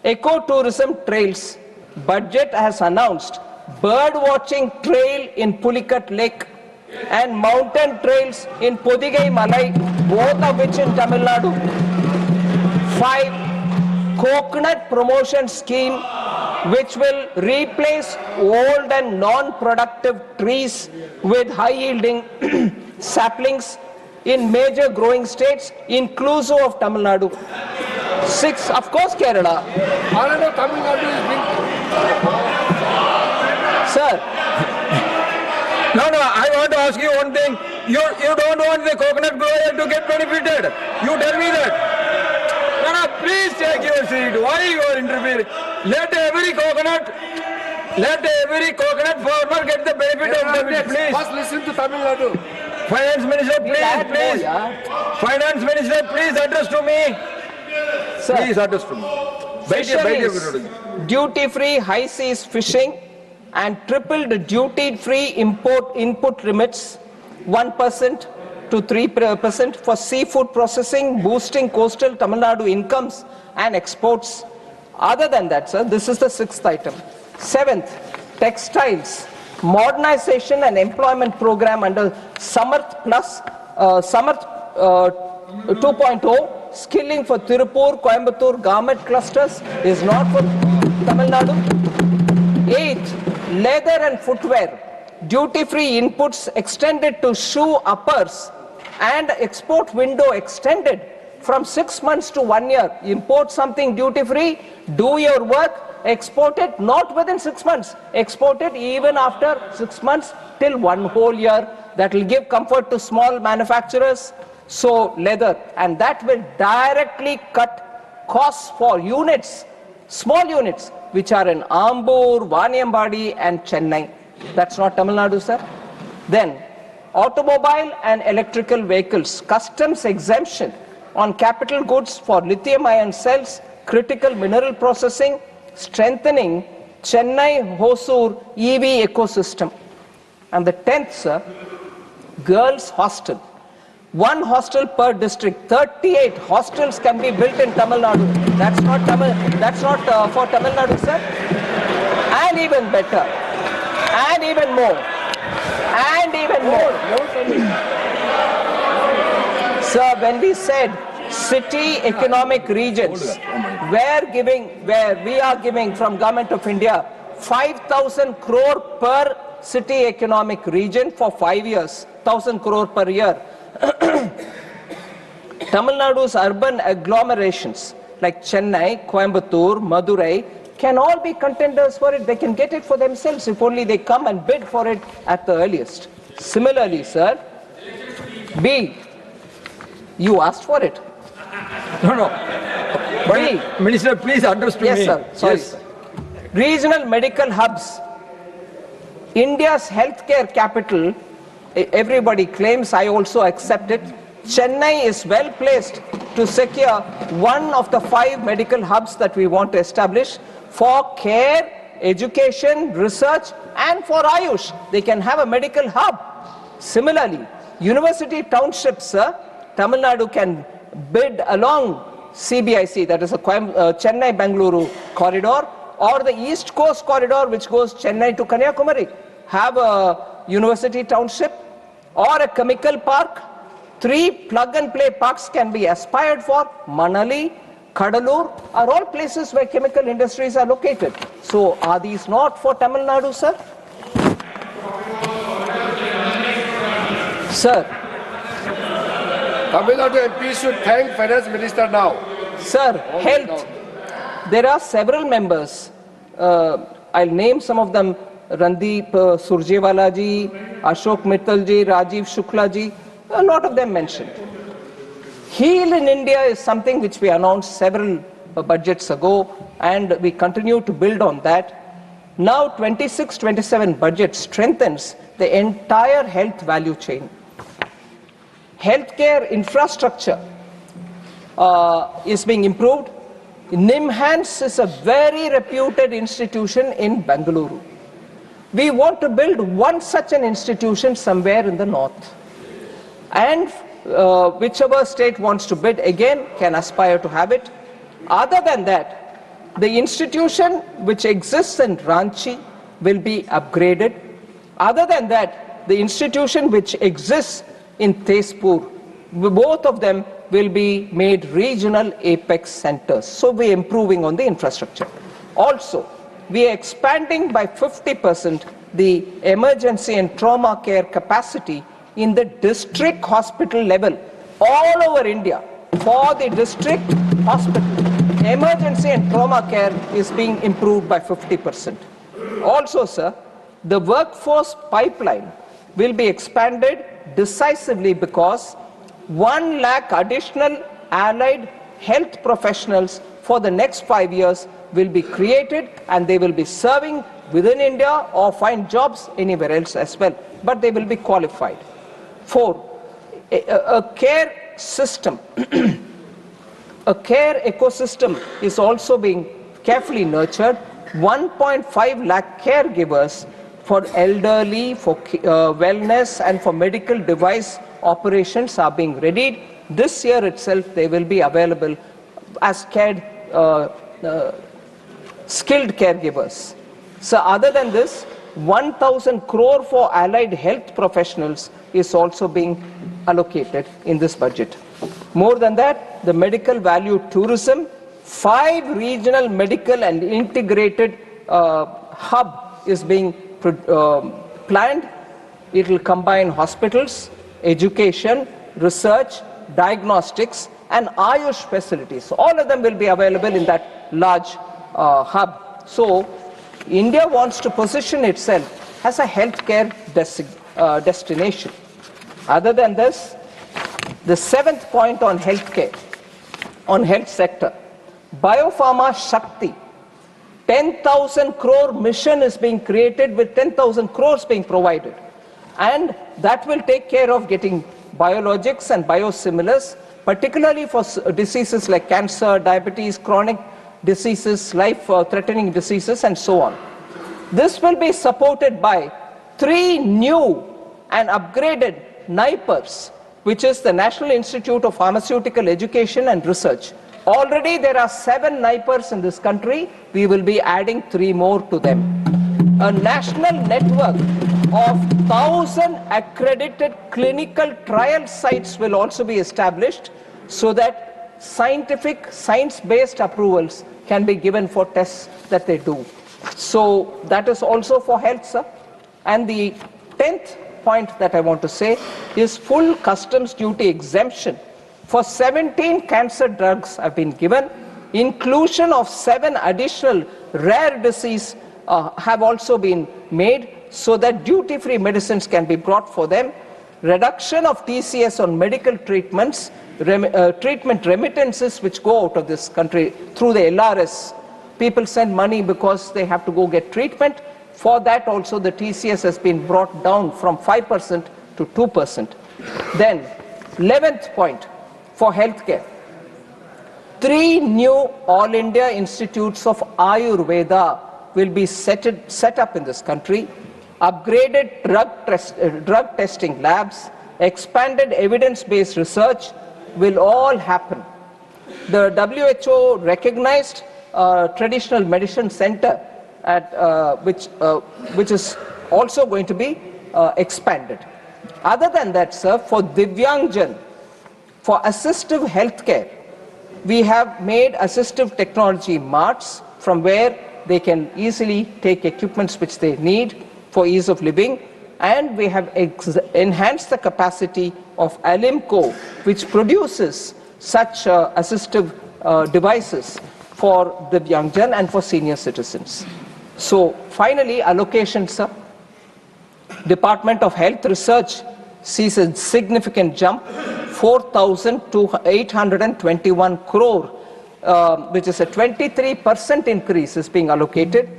ecotourism trails. Budget has announced bird watching trail in Pulikat Lake and mountain trails in Podigai Malai, both of which in Tamil Nadu. 5, coconut promotion scheme which will replace old and non-productive trees with high-yielding saplings in major growing states, inclusive of Tamil Nadu. 6, of course, Kerala. Tamil Nadu is being... Sir. No, I want to ask you one thing. You don't want the coconut grower to get benefited. You tell me that. No, please take your seat. Why you are interfering? Let every coconut farmer get the benefit of it, please. First listen to Tamil Nadu. Finance Minister, please. Finance Minister, please address to me. Sir, please address to me. Duty-free high seas fishing and tripled duty-free input limits, 1% to 3% for seafood processing, boosting coastal Tamil Nadu incomes and exports. Other than that, sir, this is the 6th item. 7th, textiles, modernization and employment program under Samarth Plus, Samarth 2.0, skilling for Tirupur, Coimbatore garment clusters is not for Tamil Nadu. 8th, leather and footwear, duty-free inputs extended to shoe uppers and export window extended from 6 months to 1 year. Import something duty-free, do your work, export it not within 6 months, export it even after 6 months till 1 whole year. That will give comfort to small manufacturers. So leather, and that will directly cut costs for units, small units, which are in Ambur, Vaniambadi and Chennai. That's not Tamil Nadu, sir. Then, automobile and electrical vehicles, customs exemption on capital goods for lithium-ion cells, critical mineral processing, strengthening Chennai-Hosur EV ecosystem. And the 10th, sir, girls' hostel. 1 hostel per district. 38 hostels can be built in Tamil Nadu. That's not for Tamil Nadu, sir. And even better. And even more. And even more. Sir, when we said city economic regions, where we are giving from Government of India 5,000 crore per city economic region for 5 years, 1,000 crore per year. Tamil Nadu's urban agglomerations like Chennai, Coimbatore, Madurai can all be contenders for it. They can get it for themselves if only they come and bid for it at the earliest. Similarly, sir, B, you asked for it. No. B, Minister, please address to me. yes, sir. Sorry, sir. Regional medical hubs. India's healthcare capital, everybody claims, I also accept it. Chennai is well placed to secure one of the 5 medical hubs that we want to establish for care, education, research, and for Ayush. They can have a medical hub. Similarly, university townships, sir, Tamil Nadu can bid along CBIC, that is a Chennai-Bangalore corridor, or the East Coast corridor, which goes Chennai to Kanyakumari, have a university township or a chemical park. 3 plug-and-play parks can be aspired for. Manali, Kadalur are all places where chemical industries are located. So are these not for Tamil Nadu, sir? Sir. Tamil Nadu MP should thank Finance Minister now. Sir, health. There are several members. I'll name some of them. Randeep Surjewala ji, Ashok Mittal ji, Rajiv Shukla ji, a lot of them mentioned. Heal in India is something which we announced several budgets ago, and we continue to build on that. Now 26-27 budget strengthens the entire health value chain. Healthcare infrastructure is being improved. NIMHANS is a very reputed institution in Bengaluru. We want to build one such an institution somewhere in the north. And whichever state wants to bid again can aspire to have it. Other than that, the institution which exists in Ranchi will be upgraded. Other than that, the institution which exists in Tezpur, both of them will be made regional apex centers. So we are improving on the infrastructure. Also, we are expanding by 50% the emergency and trauma care capacity in the district hospital level all over India. For the district hospital, emergency and trauma care is being improved by 50%. Also, sir, the workforce pipeline will be expanded decisively because 1 lakh additional allied health professionals for the next 5 years will be created, and they will be serving within India or find jobs anywhere else as well, but they will be qualified. 4, a care system, a care ecosystem is also being carefully nurtured. 1.5 lakh caregivers for elderly, for wellness and for medical device operations are being readied. This year itself they will be available as skilled caregivers. So other than this, 1,000 crore for allied health professionals is also being allocated in this budget. More than that, the medical value tourism, 5 regional medical and integrated hub is being planned. It will combine hospitals, education, research, diagnostics and Ayush facilities. All of them will be available in that large hub. So India wants to position itself as a healthcare destination. Other than this, the 7th point on healthcare, on health sector, Biopharma Shakti, 10,000 crore mission is being created with 10,000 crores being provided. And that will take care of getting biologics and biosimilars, particularly for diseases like cancer, diabetes, chronic diseases, life-threatening diseases, and so on. This will be supported by 3 new and upgraded NIPERs, which is the National Institute of Pharmaceutical Education and Research. Already there are 7 NIPERs in this country. We will be adding 3 more to them. A national network of 1,000 accredited clinical trial sites will also be established so that science-based approvals can be given for tests that they do. So that is also for health, sir. And the 10th point that I want to say is full customs duty exemption for 17 cancer drugs have been given. Inclusion of 7 additional rare disease have also been made so that duty-free medicines can be brought for them. Reduction of TCS on medical treatments, treatment remittances which go out of this country through the LRS. People send money because they have to go get treatment. For that also the TCS has been brought down from 5% to 2%. Then 11th point for healthcare. 3 new All India Institutes of Ayurveda will be set up in this country. Upgraded drug testing labs, expanded evidence-based research will all happen. The WHO recognized traditional medicine center which is also going to be expanded. Other than that, sir, for Divyangjan, for assistive healthcare, we have made assistive technology marts from where they can easily take equipments which they need for ease of living, and we have enhanced the capacity of Alimco, which produces such assistive devices for Divyangjan and for senior citizens. So finally, allocation, sir. Department of Health Research sees a significant jump, 4,821 crore, which is a 23% increase is being allocated.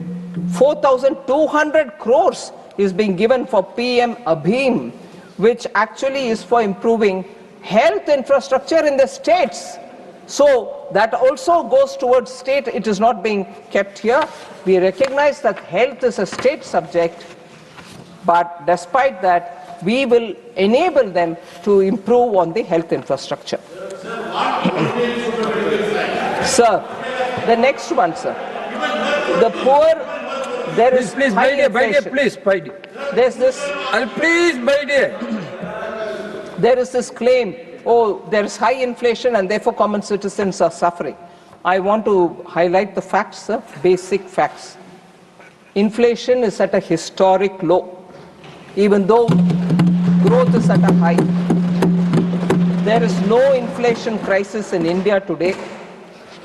4,200 crores is being given for PM Abhim, which actually is for improving health infrastructure in the states. So that also goes towards state. It is not being kept here. We recognize that health is a state subject, but despite that, we will enable them to improve on the health infrastructure. Sir, the next one, sir. The poor, there is high inflation. There's this. There is this claim, oh, there is high inflation and therefore common citizens are suffering. I want to highlight the facts, sir, basic facts. Inflation is at a historic low, even though growth is at a high. There is no inflation crisis in India today.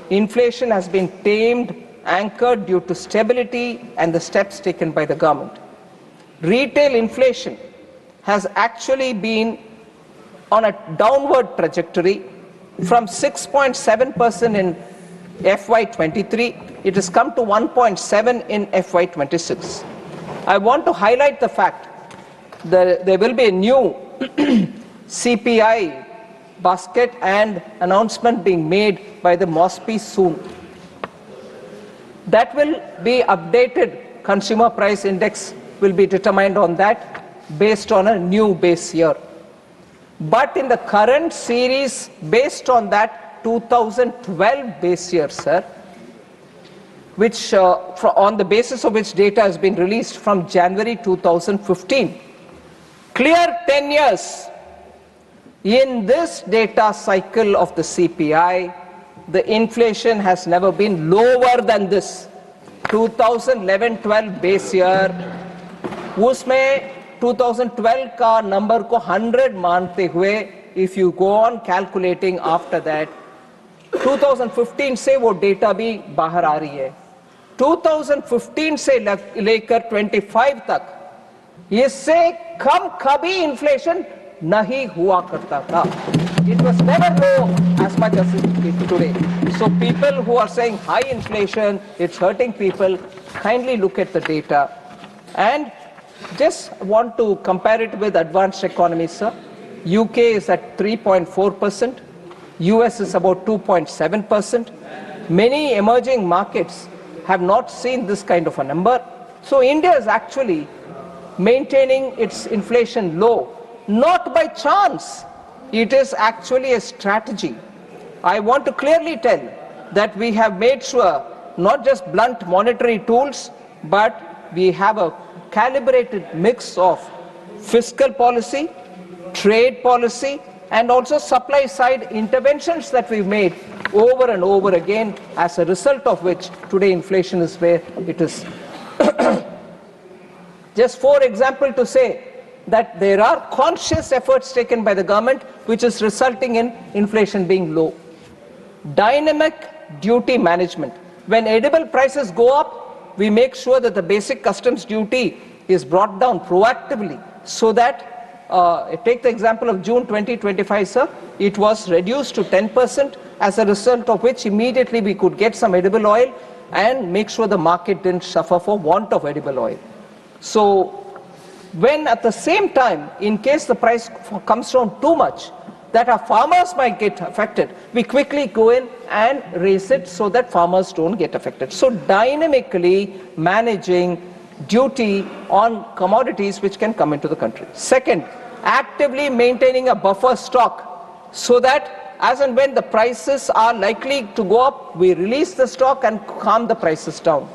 Inflation has been tamed, anchored due to stability and the steps taken by the government. Retail inflation has actually been on a downward trajectory from 6.7% in FY23. It has come to 1.7 in FY26. I want to highlight the fact that there will be a new CPI basket and announcement being made by the MOSPI soon. That will be updated. Consumer price index will be determined on that based on a new base year. But in the current series, based on that 2012 base year, sir, which on the basis of which data has been released from January 2015, clear 10 years, in this data cycle of the CPI, the inflation has never been lower than this. 2011-12 base year, उसमें 2012 का number को 100 मानते हुए, if you go on calculating after that, 2015 से वो data भी बाहर आ रही है. 2015 से लेकर 25 तक, इससे कम कभी inflation नहीं हुआ करता था. It was never low as much as it is today. So people who are saying high inflation, it's hurting people, kindly look at the data. And just want to compare it with advanced economies, sir. UK is at 3.4%, US is about 2.7%. Many emerging markets have not seen this kind of a number. So India is actually maintaining its inflation low, not by chance. It is actually a strategy. I want to clearly tell that we have made sure not just blunt monetary tools, but we have a calibrated mix of fiscal policy, trade policy, and also supply side interventions that we've made over and over again, as a result of which today inflation is where it is. Just for example to say that there are conscious efforts taken by the government which is resulting in inflation being low. Dynamic duty management. When edible prices go up, we make sure that the basic customs duty is brought down proactively, so that, take the example of June 2025, sir, it was reduced to 10%, as a result of which immediately we could get some edible oil and make sure the market didn't suffer for want of edible oil. So when at the same time, in case the price comes down too much, that our farmers might get affected, we quickly go in and raise it so that farmers don't get affected. So dynamically managing duty on commodities which can come into the country. Second, actively maintaining a buffer stock so that as and when the prices are likely to go up, we release the stock and calm the prices down.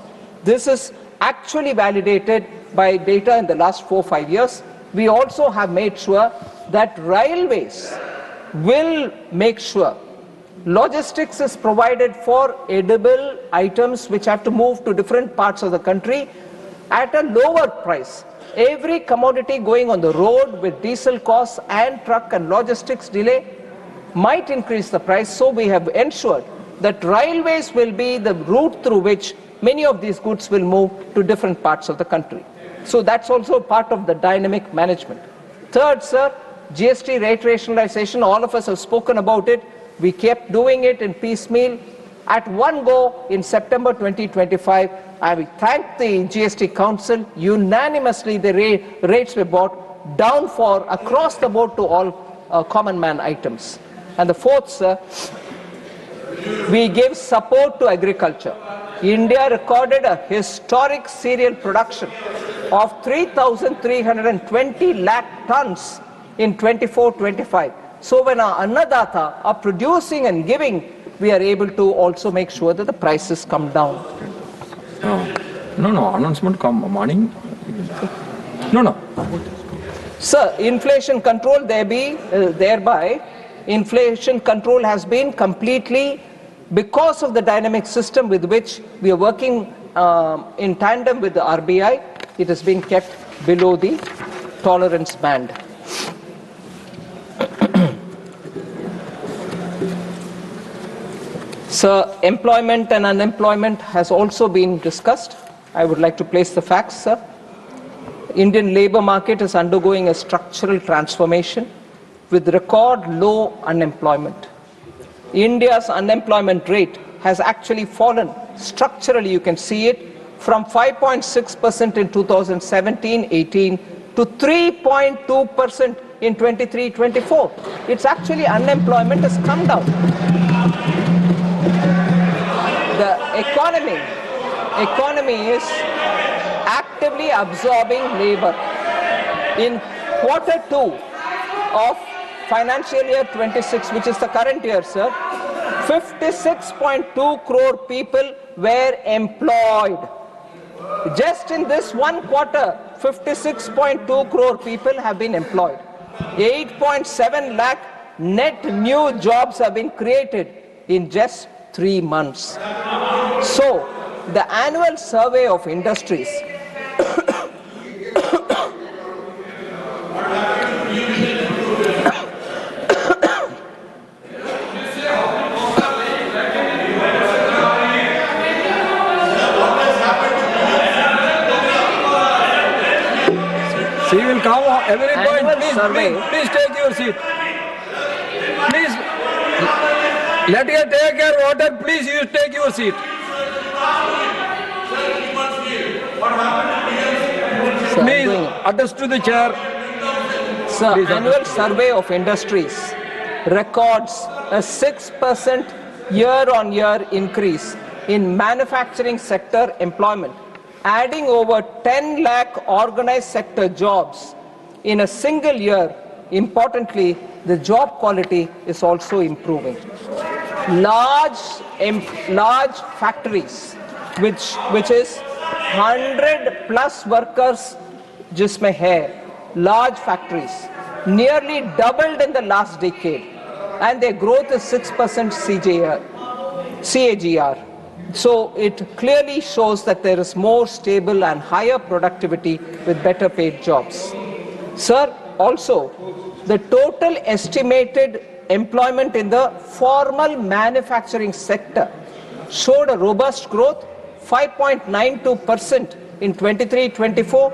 This is actually validated by data in the last 4 or 5 years. We also have made sure that railways will make sure logistics is provided for edible items which have to move to different parts of the country at a lower price. Every commodity going on the road with diesel costs and truck and logistics delay might increase the price, so we have ensured that railways will be the route through which many of these goods will move to different parts of the country. So that's also part of the dynamic management. Third, sir, GST rate rationalization, all of us have spoken about it. We kept doing it in piecemeal. At one go in September 2025, I will thank the GST Council. Unanimously, the rates were brought down for across the board to all common man items. And the fourth, sir, we give support to agriculture. India recorded a historic cereal production of 3,320 lakh tons in 24-25. So when our annadata are producing and giving, we are able to also make sure that the prices come down. No, announcement come morning. No. Sir, inflation control, thereby, inflation control has been completely, because of the dynamic system with which we are working in tandem with the RBI, it has been kept below the tolerance band. Sir, employment and unemployment has also been discussed. I would like to place the facts, sir. Indian labor market is undergoing a structural transformation with record low unemployment. India's unemployment rate has actually fallen structurally, you can see it, from 5.6% in 2017-18 to 3.2% in 23-24. It's actually unemployment has come down. The economy is actively absorbing labor. In Q2 of financial year 26, which is the current year, sir, 56.2 crore people were employed. Just in this one quarter, 56.2 crore people have been employed. 8.7 lakh net new jobs have been created in just 3 months. So, the annual survey of industries She will come every point. Please take your seat. Please, let her take your water. Please, you take your seat. Please, attest to the chair. Sir, annual survey of industries records a 6% year-on-year increase in manufacturing sector employment, adding over 10 lakh organized sector jobs in a single year. Importantly, the job quality is also improving. Large factories, which is 100 plus workers, jisme hai, large factories, nearly doubled in the last decade, and their growth is 6% CAGR. So it clearly shows that there is more stable and higher productivity with better paid jobs. Sir, also, the total estimated employment in the formal manufacturing sector showed a robust growth, 5.92% in 23-24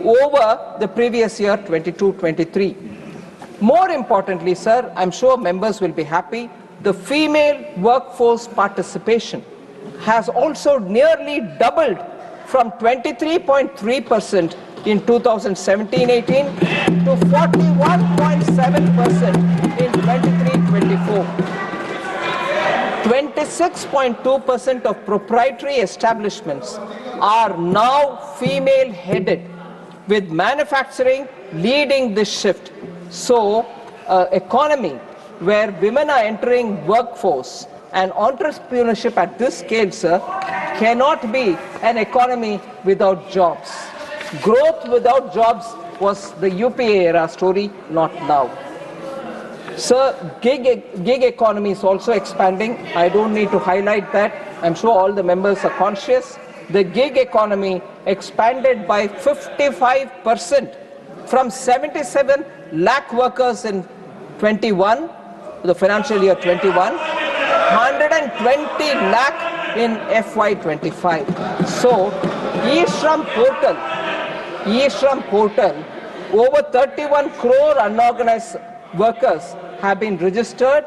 over the previous year, 22-23. More importantly, sir, I'm sure members will be happy, the female workforce participation has also nearly doubled from 23.3% in 2017-18 to 41.7% in 23-24. 26.2% of proprietary establishments are now female-headed, with manufacturing leading this shift. So, economy where women are entering workforce and entrepreneurship at this scale, sir, cannot be an economy without jobs. Growth without jobs was the UPA era story, not now. Sir, gig economy is also expanding. I don't need to highlight that. I'm sure all the members are conscious. The gig economy expanded by 55% from 77 lakh workers in 21, the financial year 21, 120 lakh in FY25. So, e-Shram portal, over 31 crore unorganized workers have been registered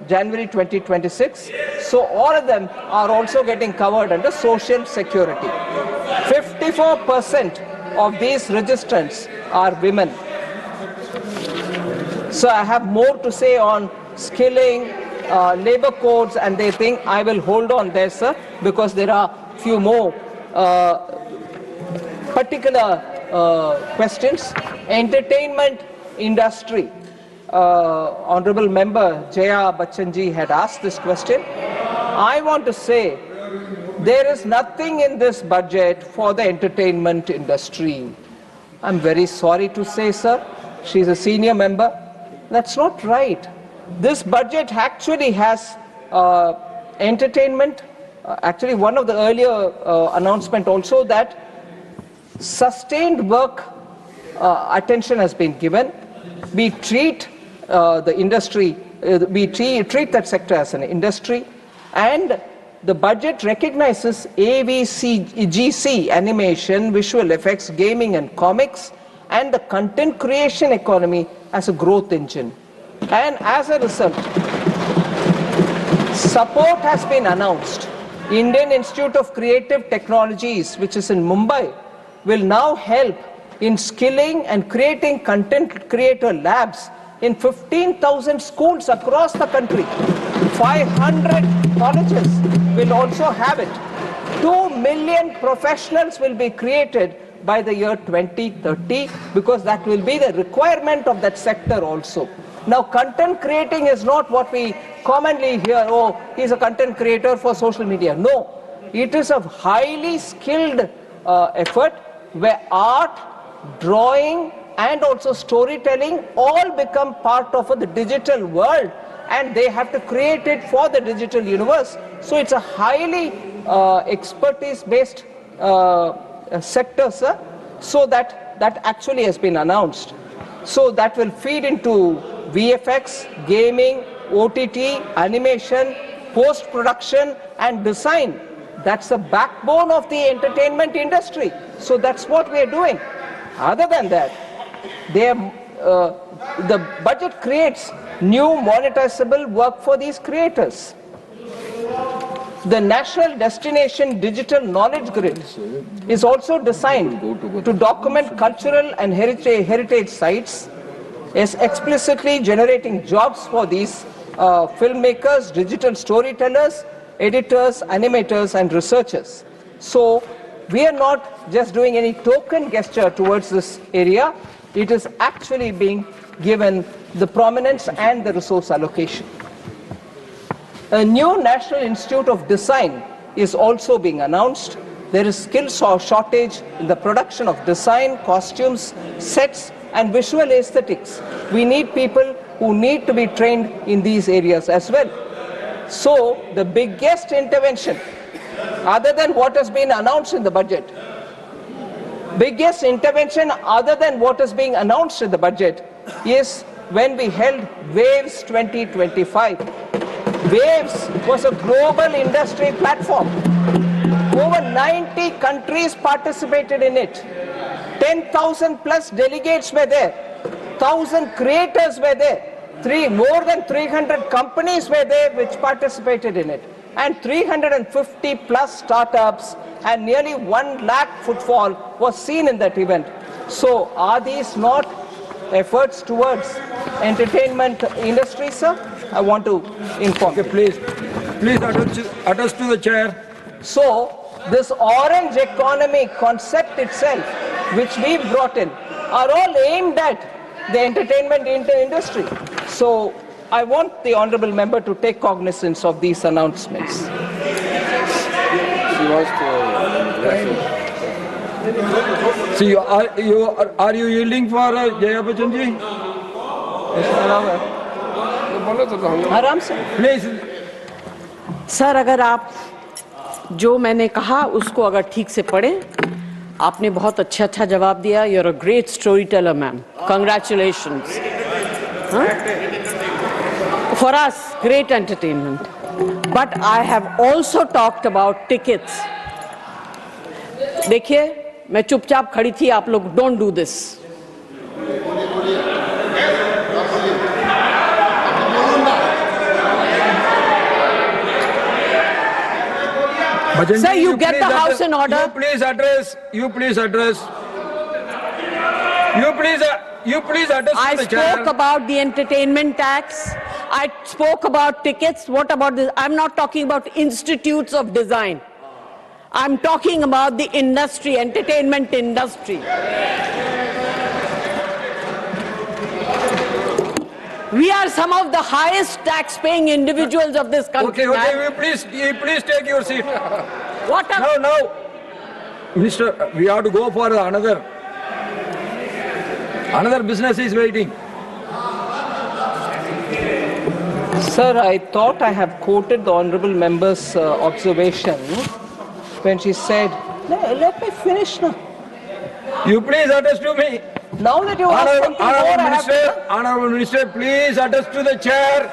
January 2026. So all of them are also getting covered under Social Security. 54% of these registrants are women. So I have more to say on skilling, labor codes and they think I will hold on there, sir, because there are few more particular questions. Entertainment industry. Honorable Member Jaya Bachchanji had asked this question. I want to say there is nothing in this budget for the entertainment industry. I'm very sorry to say, sir, she's a senior member. That's not right. This budget actually has entertainment. Actually, one of the earlier announcement also that sustained work attention has been given. We treat the industry, we treat that sector as an industry, and the budget recognizes AVGC, animation, visual effects, gaming and comics, and the content creation economy as a growth engine. And as a result, support has been announced. Indian Institute of Creative Technologies, which is in Mumbai, will now help in skilling and creating content creator labs in 15,000 schools across the country. 500 colleges will also have it. 2 million professionals will be created by the year 2030 because that will be the requirement of that sector also. Now, content creating is not what we commonly hear, oh, he's a content creator for social media. No, it is a highly skilled effort where art, drawing and also storytelling all become part of the digital world and they have to create it for the digital universe. So it's a highly expertise based sector, sir. So that actually has been announced. So that will feed into VFX, gaming, OTT, animation, post-production and design. That's the backbone of the entertainment industry. So that's what we are doing. Other than that, the budget creates new monetizable work for these creators. The National Destination Digital Knowledge Grid is also designed to document cultural and heritage sites, is explicitly generating jobs for these filmmakers, digital storytellers, editors, animators and researchers. So we are not just doing any token gesture towards this area, it is actually being given the prominence and the resource allocation. A new National Institute of Design is also being announced. There is skill shortage in the production of design, costumes, sets and visual aesthetics. We need people who need to be trained in these areas as well. So the biggest intervention, other than what has been announced in the budget, biggest intervention other than what is being announced in the budget is when we held Waves 2025. Waves was a global industry platform. Over 90 countries participated in it. 10,000 plus delegates were there. 1,000 creators were there. More than 300 companies were there which participated in it. And 350 plus startups and nearly 1 lakh footfall was seen in that event. So are these not efforts towards entertainment industry, sir? I want to inform. Okay, please address to the chair. So this orange economy concept itself, which we brought in, are all aimed at the entertainment industry. So I want the honourable member to take cognizance of these announcements. See, are you yielding for Jaya Bachchan ji? आराम से. Please. Sir, अगर आप जो मैंने कहा उसको अगर ठीक से पढ़ें, आपने बहुत अच्छा जवाब दिया. You're a great storyteller, ma'am. Congratulations. For us, great entertainment. But I have also talked about tickets. देखिए, मैं चुपचाप खड़ी थी, आप लोग don't do this. Sir, you get the house in order. You please address. You please address I to the chair. spoke about the entertainment tax. I spoke about tickets. What about this? I'm not talking about institutes of design. I'm talking about the industry, entertainment industry. We are some of the highest tax-paying individuals of this country. Okay, you please take your seat. What a... No. Minister, we have to go for another business is waiting. Sir, I thought I have quoted the honourable member's observation when she said, let me finish now. You please address to me. Now that you asked something more, I have to... Honourable Minister, please address to the chair.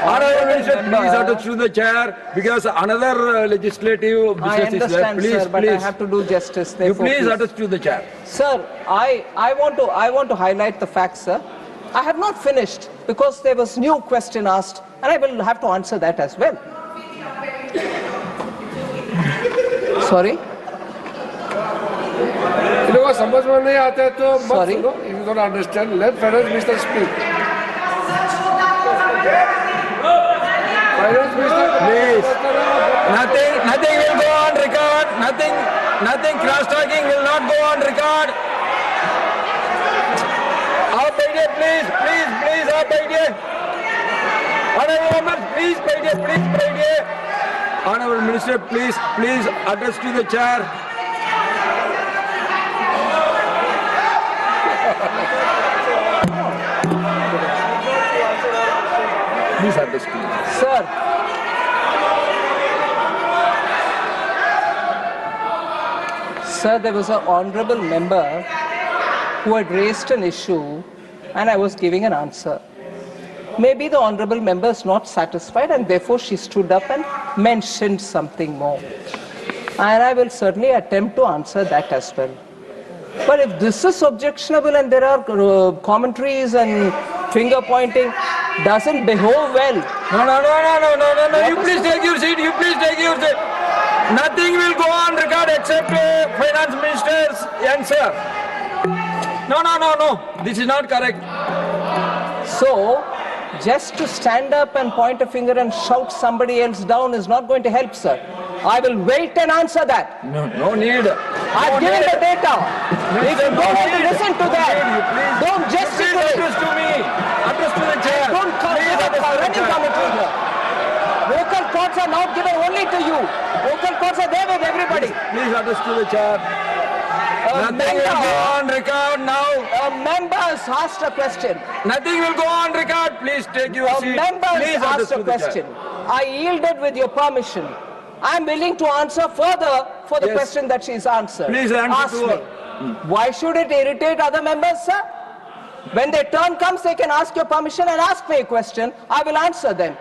Honourable Minister, please address to the chair because another legislative business is there. I understand, Please, sir, but please. I have to do justice. You Therefore, please address to the chair. Sir, I want to highlight the fact, sir. I have not finished because there was new question asked, and I will have to answer that as well. Sorry? समझ में नहीं आते तो मत Sorry? सुनो. If you don't understand, let Finance Minister speak. Finance Minister, Please. Nothing will go on record. Nothing cross-talking will not go on record. आप बैठिए, please, आप बैठिए. Honourable members, please बैठिए. Honourable Minister, please address to the chair. Please address to me. Sir, there was an honourable member who had raised an issue and I was giving an answer. Maybe the honourable member is not satisfied and therefore she stood up and mentioned something more. And I will certainly attempt to answer that as well. But if this is objectionable and there are commentaries and finger pointing, doesn't behove well. No. You please take your seat. Nothing will go on record except Finance Minister's answer. No. This is not correct. So, just to stand up and point a finger and shout somebody else down is not going to help, sir. I will wait and answer that. No need. I've given the data. If you don't want to listen to that, don't gesticulate. Address to me. Address to the chair. Don't give up running commentary here. Vocal cords are not given only to you. Vocal cords are there with everybody. Please address to the chair. Nothing will go on record now. A member has asked a question. Nothing will go on record. Please take your A seat. member Please has address asked a to the question. chair. I yielded with your permission. I'm willing to answer further for the Yes. question that she's answered. Please answer Ask to me. her. Why should it irritate other members, sir? When their turn comes, they can ask your permission and ask me a question. I will answer them.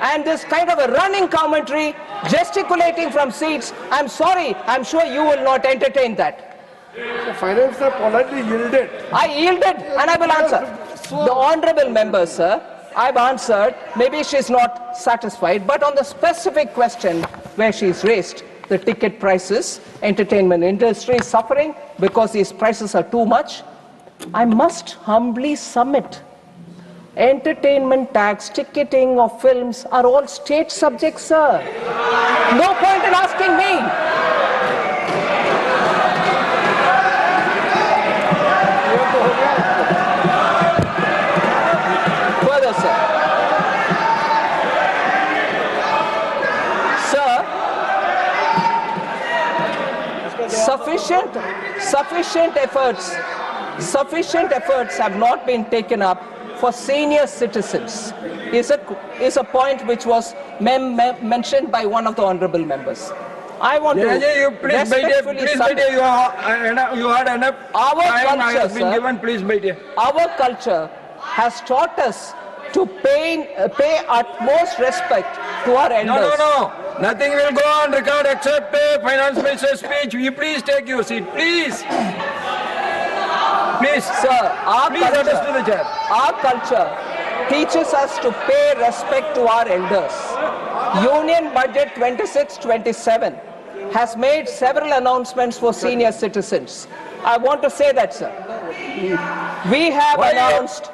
And this kind of a running commentary, gesticulating from seats, I'm sorry, I'm sure you will not entertain that. the Finance Minister politely yielded. I yielded and I will answer. The honorable member, sir, I've answered. Maybe she's not satisfied, but on the specific question where she's raised, the ticket prices, entertainment industry is suffering because these prices are too much, I must humbly submit. Entertainment tax, ticketing of films are all state subjects, sir. No point in asking me. sufficient efforts have not been taken up for senior citizens is a point which was mentioned by one of the honorable members. I want to respectfully submit. You had enough Our time culture, has been sir, given, please, my dear. Our culture has taught us to pay utmost respect to our elders. No. Nothing will go on record except finance minister's speech. You please take your seat, please. Please, Sir, please address to the chair. our culture teaches us to pay respect to our elders. Union Budget 26-27 has made several announcements for senior citizens. I want to say that, sir. We have announced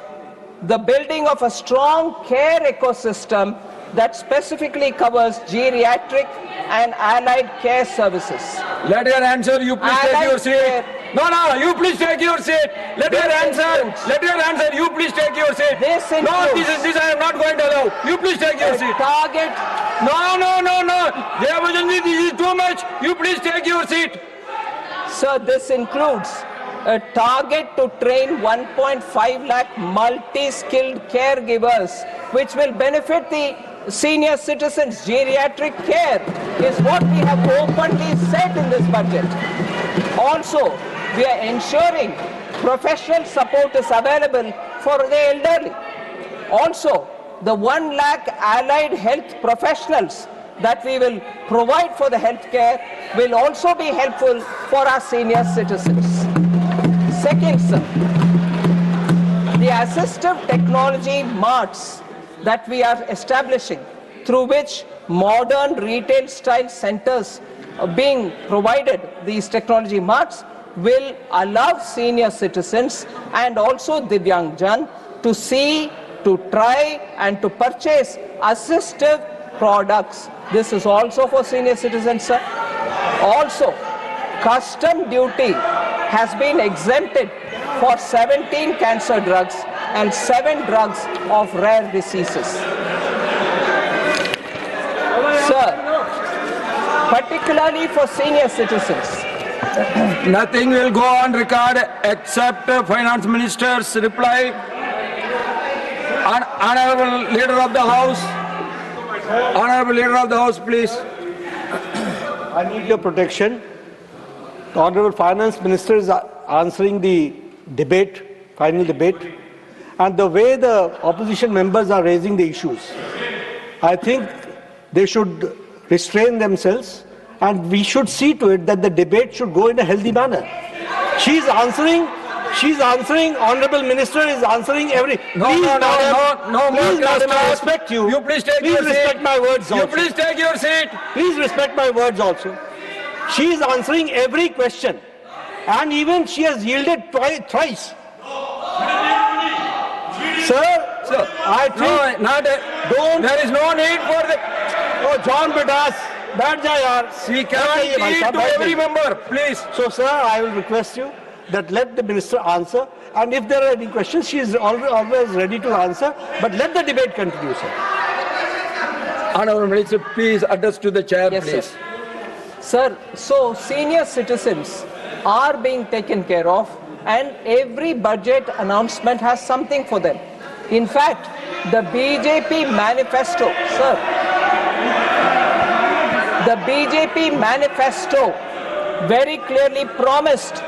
the building of a strong care ecosystem that specifically covers geriatric and allied care services. Let her answer, you please take your seat. No, you please take your seat. Let her answer, you please take your seat. This No, includes this I am not going to allow. You please take your seat. target. No. This is too much. You please take your seat. Sir, this includes a target to train 1.5 lakh multi-skilled caregivers, which will benefit the senior citizens. Geriatric care is what we have openly said in this budget. Also, we are ensuring professional support is available for the elderly. Also, the 1 lakh allied health professionals that we will provide for the healthcare will also be helpful for our senior citizens. Second, sir, the assistive technology marts that we are establishing, through which modern retail style centers are being provided, these technology marts will allow senior citizens and also Divyangjan to see, to try and to purchase assistive products. This is also for senior citizens, sir. Also, custom duty has been exempted for 17 cancer drugs and 7 drugs of rare diseases. Sir, particularly for senior citizens, Nothing will go on record except finance minister's reply. Honorable leader of the house, please. I need your protection. The Honorable Finance Minister is answering the debate, final debate, and the way the opposition members are raising the issues, I think they should restrain themselves, and we should see to it that the debate should go in a healthy manner. She's answering, Honorable Minister is answering every... No, Please, madam, I respect you. You please take Please your seat. respect my words also. You please take your seat. Please respect my words also. She is answering every question, and even she has yielded thrice. Sir, I think there is no need for the... Oh, John Bidas, बैठ जा यार. She cannot lead to every member, please. So, sir, I will request you that let the minister answer, and if there are any questions, she is always ready to answer. But let the debate continue, sir. Honorable Minister, please address to the chair, yes, please. Sir, so senior citizens are being taken care of, and every budget announcement has something for them. In fact, the BJP manifesto, sir, the BJP manifesto very clearly promised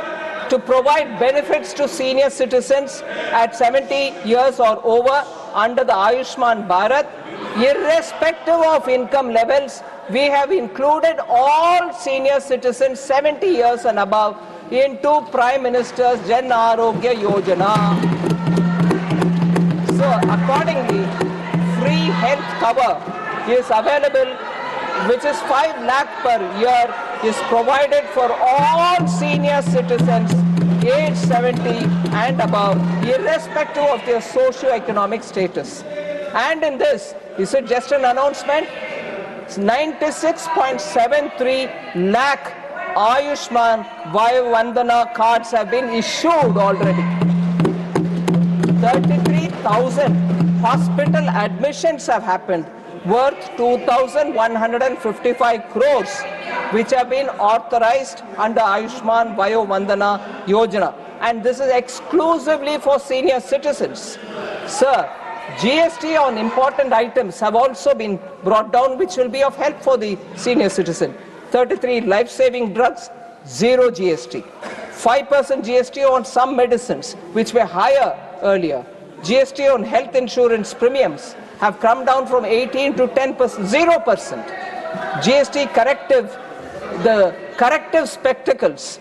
to provide benefits to senior citizens at 70 years or over under the Ayushman Bharat. Irrespective of income levels, we have included all senior citizens 70 years and above into Prime Minister's Jan Arogya Yojana. So accordingly, free health cover is available, which is 5 lakh per year, is provided for all senior citizens aged 70 and above, irrespective of their socio-economic status. And in this, is it just an announcement? 96.73 lakh Ayushman Vaya Vandana cards have been issued already. 33,000 hospital admissions have happened. worth 2,155 crores, which have been authorized under Ayushman Vayo Vandana Yojana. And this is exclusively for senior citizens. Sir, GST on important items have also been brought down, which will be of help for the senior citizen. 33 life-saving drugs, 0 GST. 5% GST on some medicines, which were higher earlier. GST on health insurance premiums have come down from 18 to 10%, 0%. GST corrective, the corrective spectacles,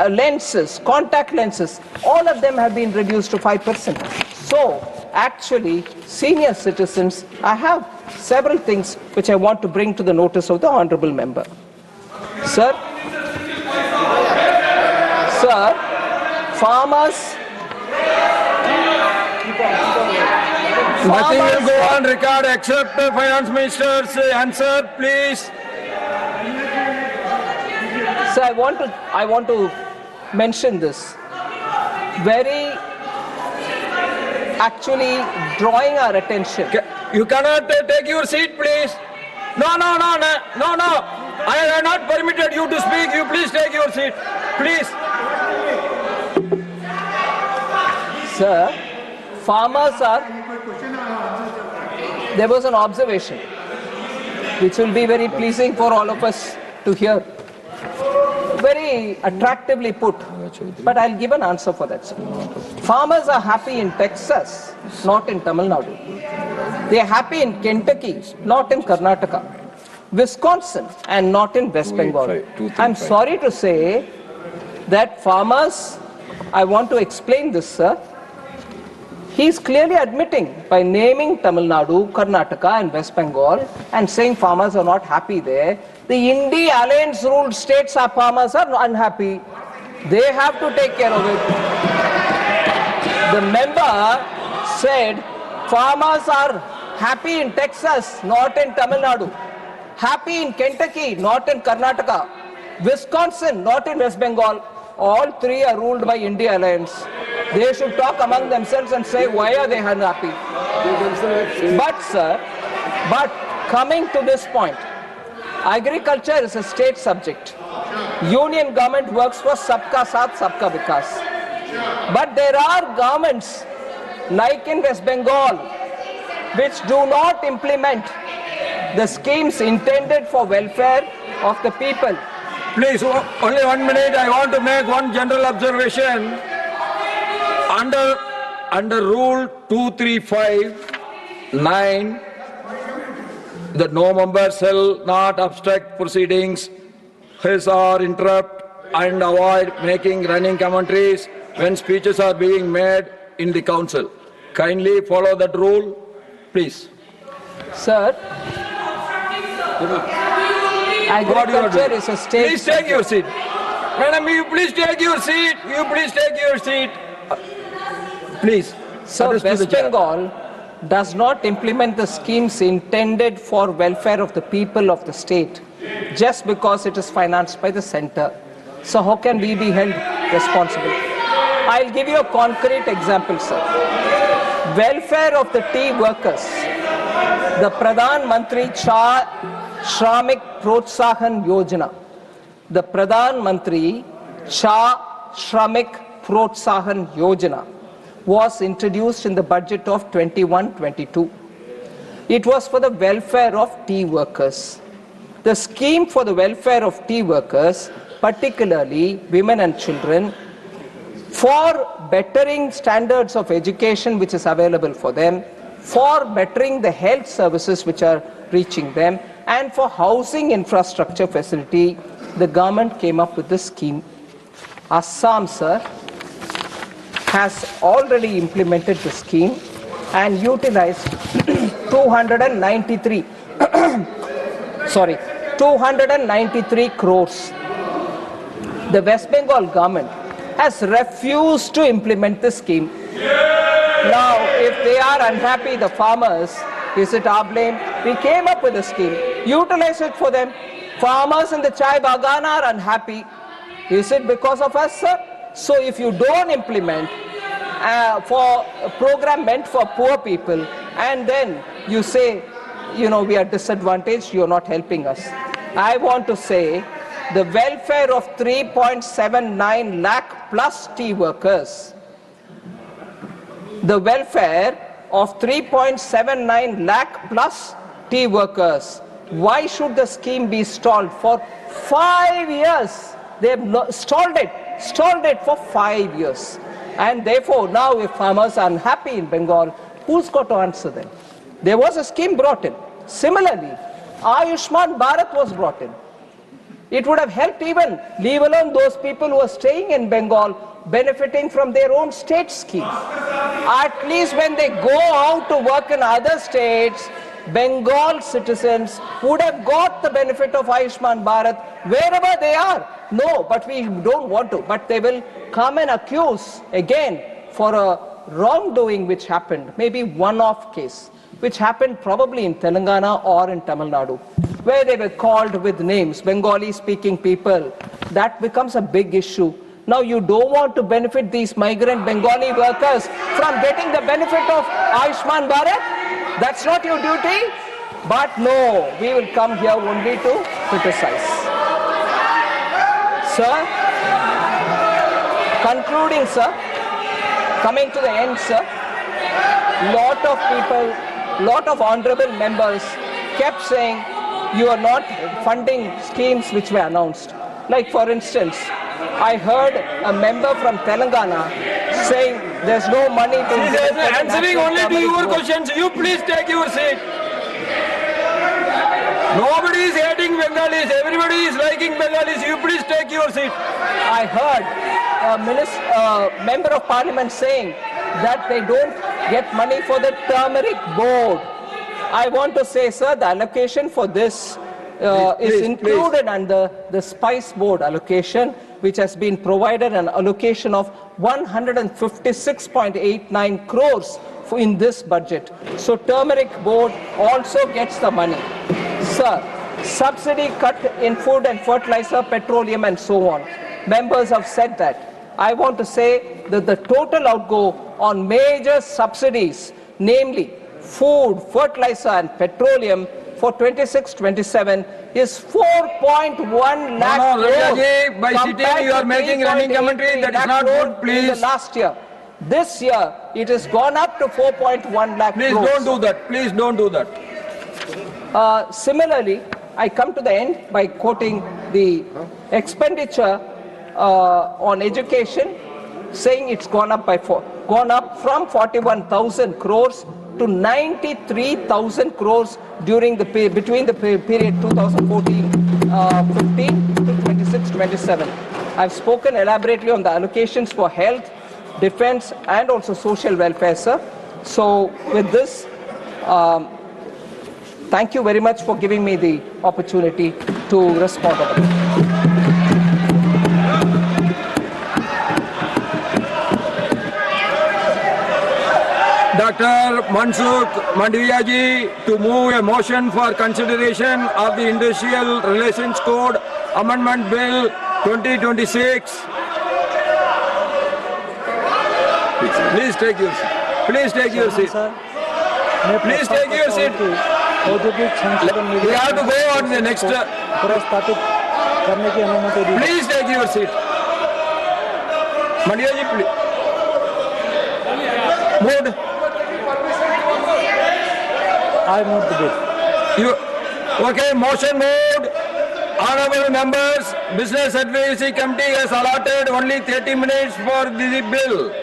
lenses, contact lenses, all of them have been reduced to 5%. So, actually, senior citizens, I have several things which I want to bring to the notice of the honorable member. Sir, farmers, Nothing will go on record except the finance minister's answer, please. So I want to mention this. Very actually drawing our attention. You cannot take your seat, please. No. I have not permitted you to speak. You please take your seat. Please. Sir, farmers are... There was an observation which will be very pleasing for all of us to hear. Very attractively put, but I'll give an answer for that, sir. Farmers are happy in Texas, not in Tamil Nadu. They are happy in Kentucky, not in Karnataka. Wisconsin, and not in West Bengal. I'm sorry to say that farmers, I want to explain this, sir. He is clearly admitting by naming Tamil Nadu, Karnataka and West Bengal and saying farmers are not happy there. The India alliance ruled states our farmers are unhappy. They have to take care of it. The member said farmers are happy in Texas, not in Tamil Nadu. Happy in Kentucky, not in Karnataka. Wisconsin, not in West Bengal. All three are ruled by India alliance. They should talk among themselves and say why are they unhappy. But sir, coming to this point, agriculture is a state subject. Union government works for Sabka Saath, Sabka Vikas. But there are governments, like in West Bengal, which do not implement the schemes intended for welfare of the people. Please, only 1 minute. I want to make one general observation. Under Rule 235(9), that no member shall not obstruct proceedings, hiss or interrupt, and avoid making running commentaries when speeches are being made in the council. Kindly follow that rule, please. Sir, agriculture is a state. Please take your seat. Madam, you please take your seat. You please take your seat. Please. So West Bengal does not implement the schemes intended for welfare of the people of the state just because it is financed by the center. So how can we be held responsible? I'll give you a concrete example, sir. Welfare of the tea workers. The Pradhan Mantri Shramik Protsahan Yojana. The Pradhan Mantri Shramik Protsahan Yojana was introduced in the budget of 21-22. It was for the welfare of tea workers. The scheme for the welfare of tea workers, particularly women and children, for bettering standards of education which is available for them, for bettering the health services which are reaching them, and for housing infrastructure facility, the government came up with this scheme. Assam, sir, has already implemented the scheme and utilized 293 crores. The West Bengal government has refused to implement the scheme. Now, if they are unhappy, the farmers, is it our blame? We came up with a scheme, utilize it for them. Farmers in the chai bagan are unhappy. Is it because of us, sir? So if you don't implement for a program meant for poor people, and then you say we are disadvantaged, you're not helping us. I want to say the welfare of 3.79 lakh plus tea workers, the welfare of 3.79 lakh plus tea workers, why should the scheme be stalled for 5 years? They have stalled it for 5 years. And therefore, now if farmers are unhappy in Bengal, who's got to answer them? There was a scheme brought in. Similarly, Ayushman Bharat was brought in. It would have helped even, leave alone those people who are staying in Bengal, benefiting from their own state scheme. At least when they go out to work in other states, Bengal citizens would have got the benefit of Ayushman Bharat wherever they are. No, but we don't want to. But they will come and accuse again for a wrongdoing which happened, maybe one-off case, which happened probably in Telangana or in Tamil Nadu, where they were called with names, Bengali-speaking people. That becomes a big issue. Now you don't want to benefit these migrant Bengali workers from getting the benefit of Ayushman Bharat? That's not your duty? But no, we will come here only to criticize. Sir, concluding, sir, coming to the end, sir, lot of people, lot of honorable members kept saying you are not funding schemes which were announced. Like for instance, I heard a member from Telangana saying there's no money to... Answering only to your questions, you please take your seat. Nobody is hating Bengalis, everybody is liking Bengalis, you please take your seat. I heard a member of parliament saying that they don't get money for the turmeric board. I want to say, sir, the allocation for this is included under the spice board allocation, which has been provided an allocation of 156.89 crores in this budget. So turmeric board also gets the money. Sir, subsidy cut in food and fertilizer, petroleum and so on. Members have said that. I want to say that the total outgo on major subsidies, namely food, fertilizer and petroleum for 26-27 is 4.1 lakh crores. By sitting you are making running commentary, that is not good, please. In the last year. This year, it has gone up to 4.1 lakh crores. Please don't do that, please don't do that. Similarly, I come to the end by quoting the expenditure on education, saying it's gone up from 41,000 crores to 93,000 crores during the between the period 2014-15 to 26-27. I've spoken elaborately on the allocations for health, defense, and also social welfare, sir. So with this, thank you very much for giving me the opportunity to respond. Dr. Mansukh Mandaviya to move a motion for consideration of the Industrial Relations Code Amendment Bill 2026. Please take your seat. Please take your seat. Please take your seat. We have to go on the next. Please take your seat. Mandaviya, please. Moved. I move the bill. Okay, motion moved. Honorable members, Business Advisory Committee has allotted only 30 minutes for the bill.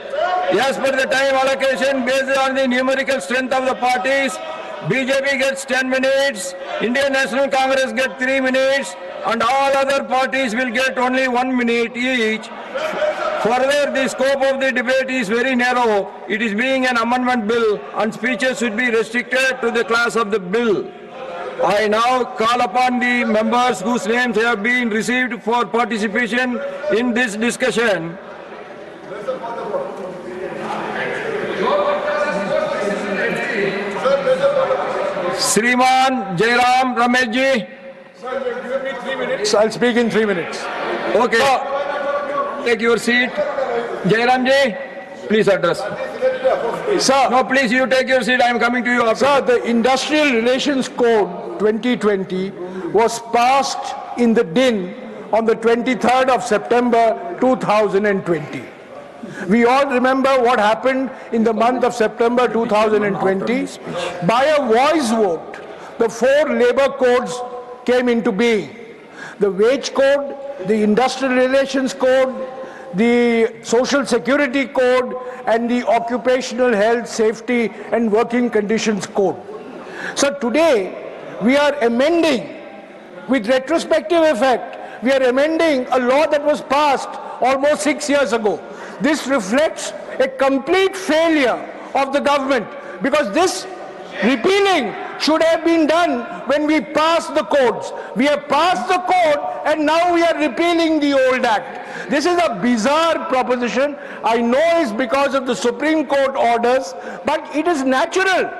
As per the time allocation based on the numerical strength of the parties, BJP gets 10 minutes, Indian National Congress gets 3 minutes, and all other parties will get only 1 minute each. Further, the scope of the debate is very narrow. It is being an amendment bill and speeches should be restricted to the class of the bill. I now call upon the members whose names have been received for participation in this discussion. Sriman Jairam Rameshji. Sir, you have given me 3 minutes. So I'll speak in 3 minutes. Okay. Take your seat. Jairam ji, please address. Sir, No, please, you take your seat. I am coming to you after. sir, the Industrial Relations Code 2020 was passed in the DIN on the 23rd of September 2020. We all remember what happened in the month of September 2020. By a voice vote, the 4 labor codes came into being. The Wage Code, the Industrial Relations Code, the Social Security Code, and the Occupational Health, Safety and Working Conditions Code. So today, we are amending, with retrospective effect, we are amending a law that was passed almost 6 years ago. This reflects a complete failure of the government, because this repealing should have been done when we passed the codes. We have passed the code and now we are repealing the old act. This is a bizarre proposition. I know it's because of the Supreme Court orders, but it is natural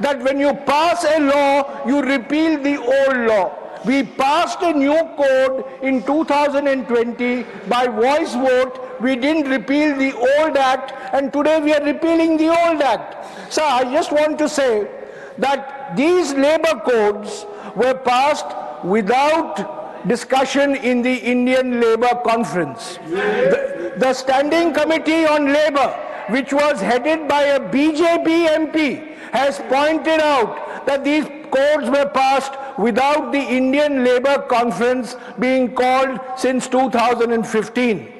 that when you pass a law, you repeal the old law. We passed a new code in 2020 by voice vote. We didn't repeal the old act, and today we are repealing the old act. So I just want to say that these labor codes were passed without discussion in the Indian Labour Conference. The Standing Committee on Labour, which was headed by a BJP MP, has pointed out that these codes were passed without the Indian Labour Conference being called since 2015.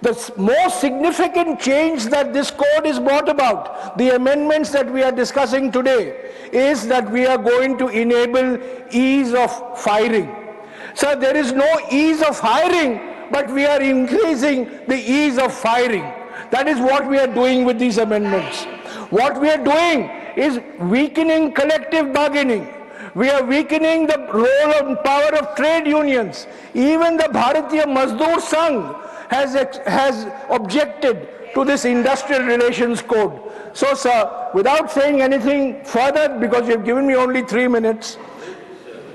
The most significant change that this code is brought about, the amendments that we are discussing today, is that we are going to enable ease of firing. So there is no ease of hiring, but we are increasing the ease of firing. That is what we are doing with these amendments. What we are doing is weakening collective bargaining. We are weakening the role and power of trade unions. Even the Bharatiya Mazdoor Sangh has objected to this industrial relations code. So, sir, without saying anything further, because you have given me only 3 minutes,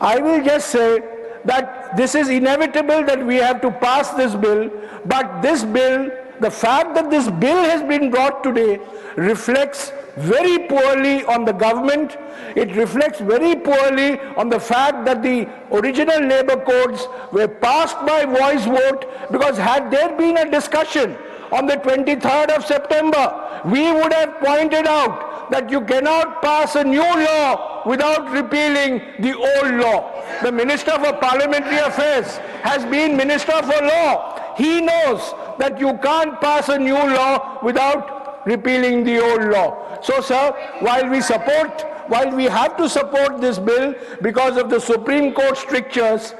I will just say that this is inevitable that we have to pass this bill, but this bill, the fact that this bill has been brought today reflects very poorly on the government. It reflects very poorly on the fact that the original labor codes were passed by voice vote, because had there been a discussion on the 23rd of September, we would have pointed out that you cannot pass a new law without repealing the old law. The Minister for Parliamentary Affairs has been Minister for Law. He knows that you can't pass a new law without repealing the old law. So, sir, while we have to support this bill because of the Supreme Court strictures,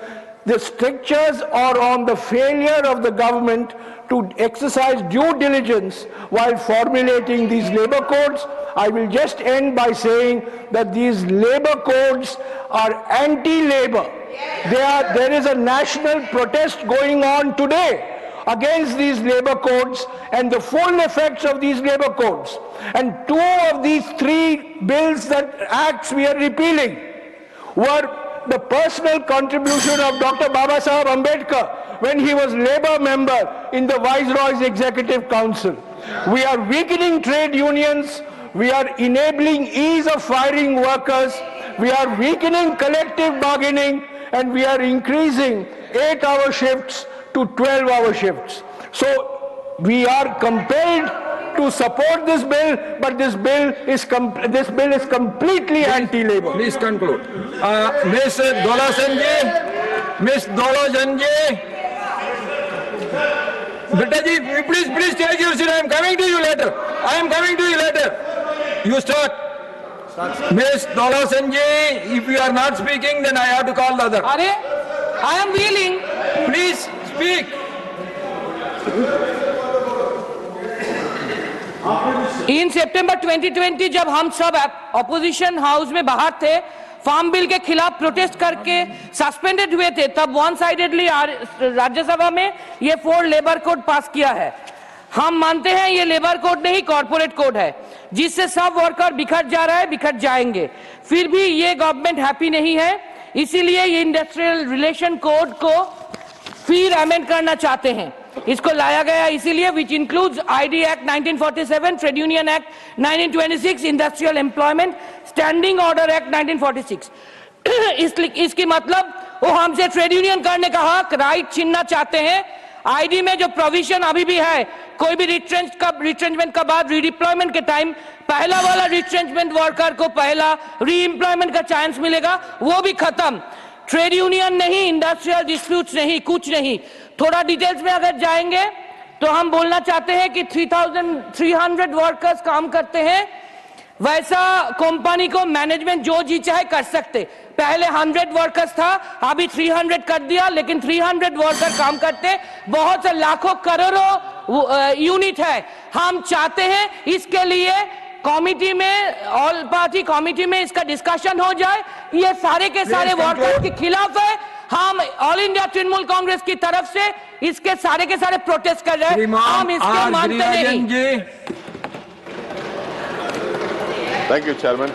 the strictures are on the failure of the government to exercise due diligence while formulating these labor codes. I will just end by saying that these labor codes are anti-labor. There is a national protest going on today against these labor codes and the full effects of these labor codes. And 2 of these 3 bills acts we are repealing were the personal contribution of Dr. Baba Saheb Ambedkar when he was labor member in the Viceroy's Executive Council. We are weakening trade unions, we are enabling ease of firing workers, we are weakening collective bargaining, and we are increasing 8-hour shifts to 12-hour shifts. So we are compelled to support this bill, but this bill is completely anti-labor. Please conclude. Ms. Dola Sanjay, Ms. Dola Sanjay. Betaji, please take your seat. I am coming to you later. You start. Ms. Dola Sanjay, if you are not speaking, then I have to call the other. I am willing. Please speak. इन सितंबर 2020 जब हम सब opposition house में बाहर थे, farm bill के खिलाफ protest करके suspended हुए थे, तब वन साइडेडली राज्यसभा में ये 4 लेबर कोड पास किया है। हम मानते हैं ये लेबर कोड नहीं, कॉर्पोरेट कोड है, जिससे सब वर्कर बिखर जा रहा है, बिखर जाएंगे। फिर भी ये गवर्नमेंट हैप्पी नहीं है, इसीलिए ये इंडस्ट्रियल रिलेशन कोड को फिर अमेंड करना चाहते हैं। इसको लाया गया इसीलिए, which includes ID Act 1947, Trade Union Act 1926, Industrial Employment Standing Order Act 1946. इसकी मतलब वो हमसे ट्रेड यूनियन करने का हक, राइट छीनना चाहते हैं। आईडी में जो प्रोविजन अभी भी है, कोई भी रिट्रेंचमेंट का बाद रीडिप्लॉयमेंट के टाइम पहला वाला रिट्रेंचमेंट वर्कर को पहला रीएम्प्लॉयमेंट का चांस मिलेगा, वो भी खत्म। ट्रेड यूनियन नहीं, इंडस्ट्रियल डिस्प्यूट्स नहीं, कुछ नहीं। थोड़ा डिटेल्स में अगर जाएंगे तो हम बोलना चाहते हैं कि 3,300 वर्कर्स काम करते हैं, वैसा कंपनी को मैनेजमेंट जो जी चाहे कर सकते। पहले 100 वर्कर्स था, अभी 300 कर दिया, लेकिन 300 वर्कर काम करते, बहुत से लाखों करोड़ों यूनिट है। हम चाहते हैं इसके लिए कमेटी में, ऑल पार्टी कमेटी में इसका डिस्कशन हो जाए। ये सारे के सारे वर्कर्स के खिलाफ है। हम ऑल इंडिया तृणमूल कांग्रेस की तरफ से इसके सारे प्रोटेस्ट कर रहे हैं। हम इसके मानते नहीं। Thank you, Chairman.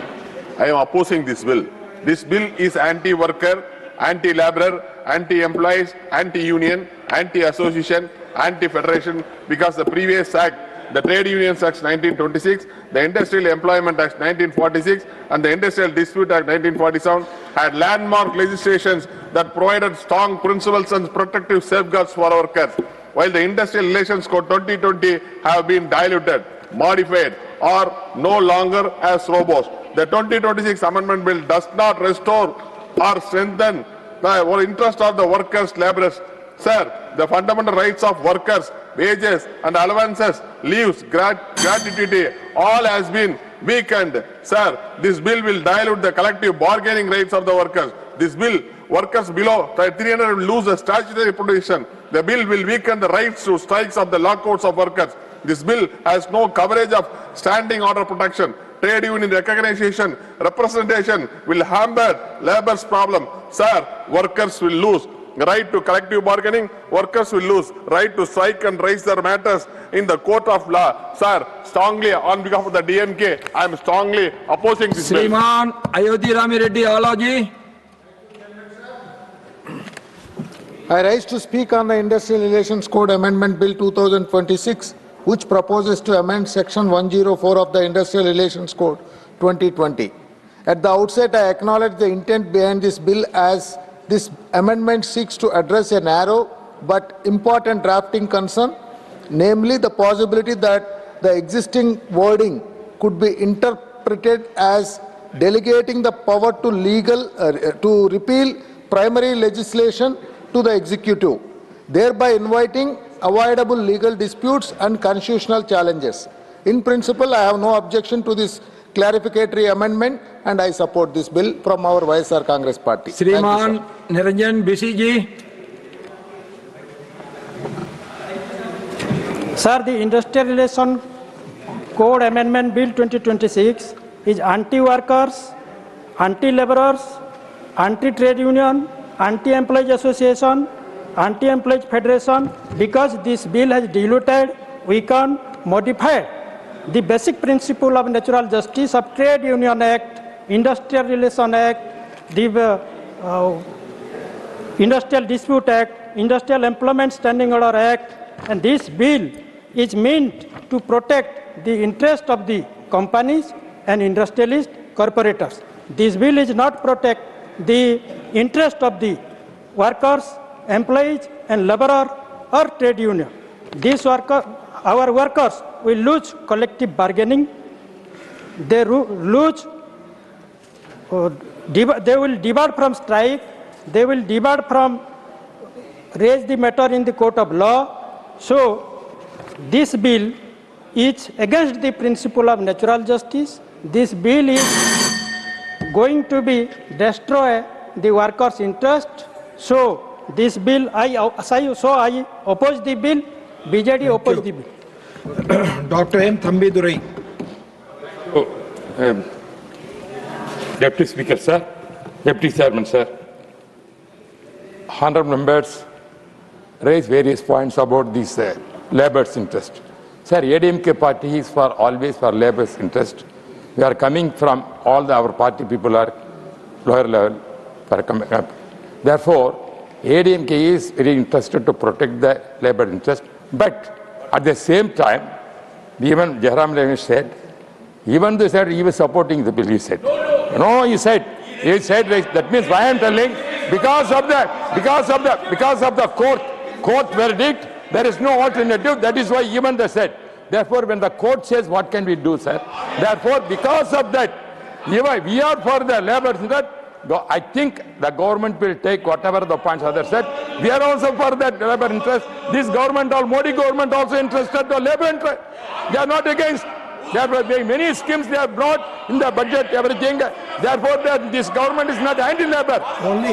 I am opposing this bill. This bill is anti-worker, anti-laborer, anti-employees, anti-union, anti-association, anti-federation, because the previous act, the Trade Unions Act 1926, the Industrial Employment Act 1946, and the Industrial Dispute Act 1947 had landmark legislations that provided strong principles and protective safeguards for workers, while the Industrial Relations Code 2020 have been diluted, modified, or no longer as robust. The 2026 Amendment Bill does not restore or strengthen the interest of the workers, laborers. Sir, the fundamental rights of workers, wages and allowances, leaves, gratuity, all has been weakened. Sir, this bill will dilute the collective bargaining rights of the workers. This bill, workers below 300 will lose the statutory protection. The bill will weaken the rights to strikes of the lockouts of workers. This bill has no coverage of standing order protection. Trade union recognition, representation will hamper labor's problem. Sir, workers will lose right to collective bargaining. Workers will lose right to strike and raise their matters in the court of law. Sir, strongly on behalf of the DMK, I am strongly opposing this bill. Sriman Ayodhi Rami Reddy Alaji. I rise to speak on the Industrial Relations Code Amendment Bill 2026, which proposes to amend Section 104 of the Industrial Relations Code 2020. At the outset, I acknowledge the intent behind this bill, as this amendment seeks to address a narrow but important drafting concern, namely the possibility that the existing wording could be interpreted as delegating the power to repeal primary legislation to the executive, thereby inviting avoidable legal disputes and constitutional challenges. In principle, I have no objection to this clarificatory amendment, and I support this bill from our YSR Congress Party. Sriman Niranjan BCG. Sir, the Industrial Relations Code Amendment Bill 2026 is anti-workers, anti-laborers, anti-trade union, anti-employees association, anti-employees federation, because this bill has diluted, weakened, modified the basic principle of natural justice of Trade Union Act, Industrial Relation Act, the Industrial Dispute Act, Industrial Employment Standing Order Act, and this bill is meant to protect the interest of the companies and industrialist corporators. This bill is not protect the interest of the workers, employees and laborer or trade union. Our workers will lose collective bargaining. They lose. They will depart from strike. They will depart from raise the matter in the court of law. So this bill is against the principle of natural justice. This bill is going to be destroy the workers' interest. So this bill, I oppose the bill. BJD oppose the bill. Dr. M. Thambidurai. Deputy Speaker, sir. Deputy Chairman, sir. Honorable members raise various points about this labor's interest. Sir, ADMK party is always for labor's interest. We are coming from our party people are lower level. Therefore, ADMK is very interested to protect the labor interest. But at the same time, even Jairam Ramesh said, even though he said he was supporting the bill, he said. No, he said, that means why I am telling, because of the court verdict, there is no alternative. That is why even they said. Therefore, when the court says, what can we do, sir? Therefore, because of that, we are for the labor interest. I think the government will take whatever the points others said. We are also for that labor interest. This government, Modi government also interested the labor interest. They are not against. There are many schemes they have brought in the budget, everything. Therefore, this government is not anti-labor.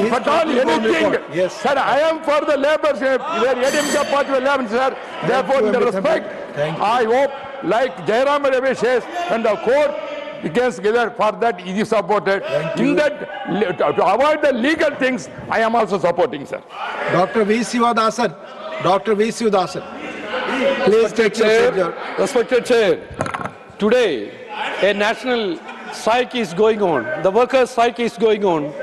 But all anything. Yes. Sir, I am for the labor. Where ADMK party will have, sir. Therefore, in the respect, I hope, like Jairam Ramesh says, and the court against together for that he is supported. In that, to avoid the legal things, I am also supporting, sir. Dr. V. Sivadasan. Dr. V. Sivadasan. Please take your seat. Respected Chair, today a national strike is going on. The workers' strike is going on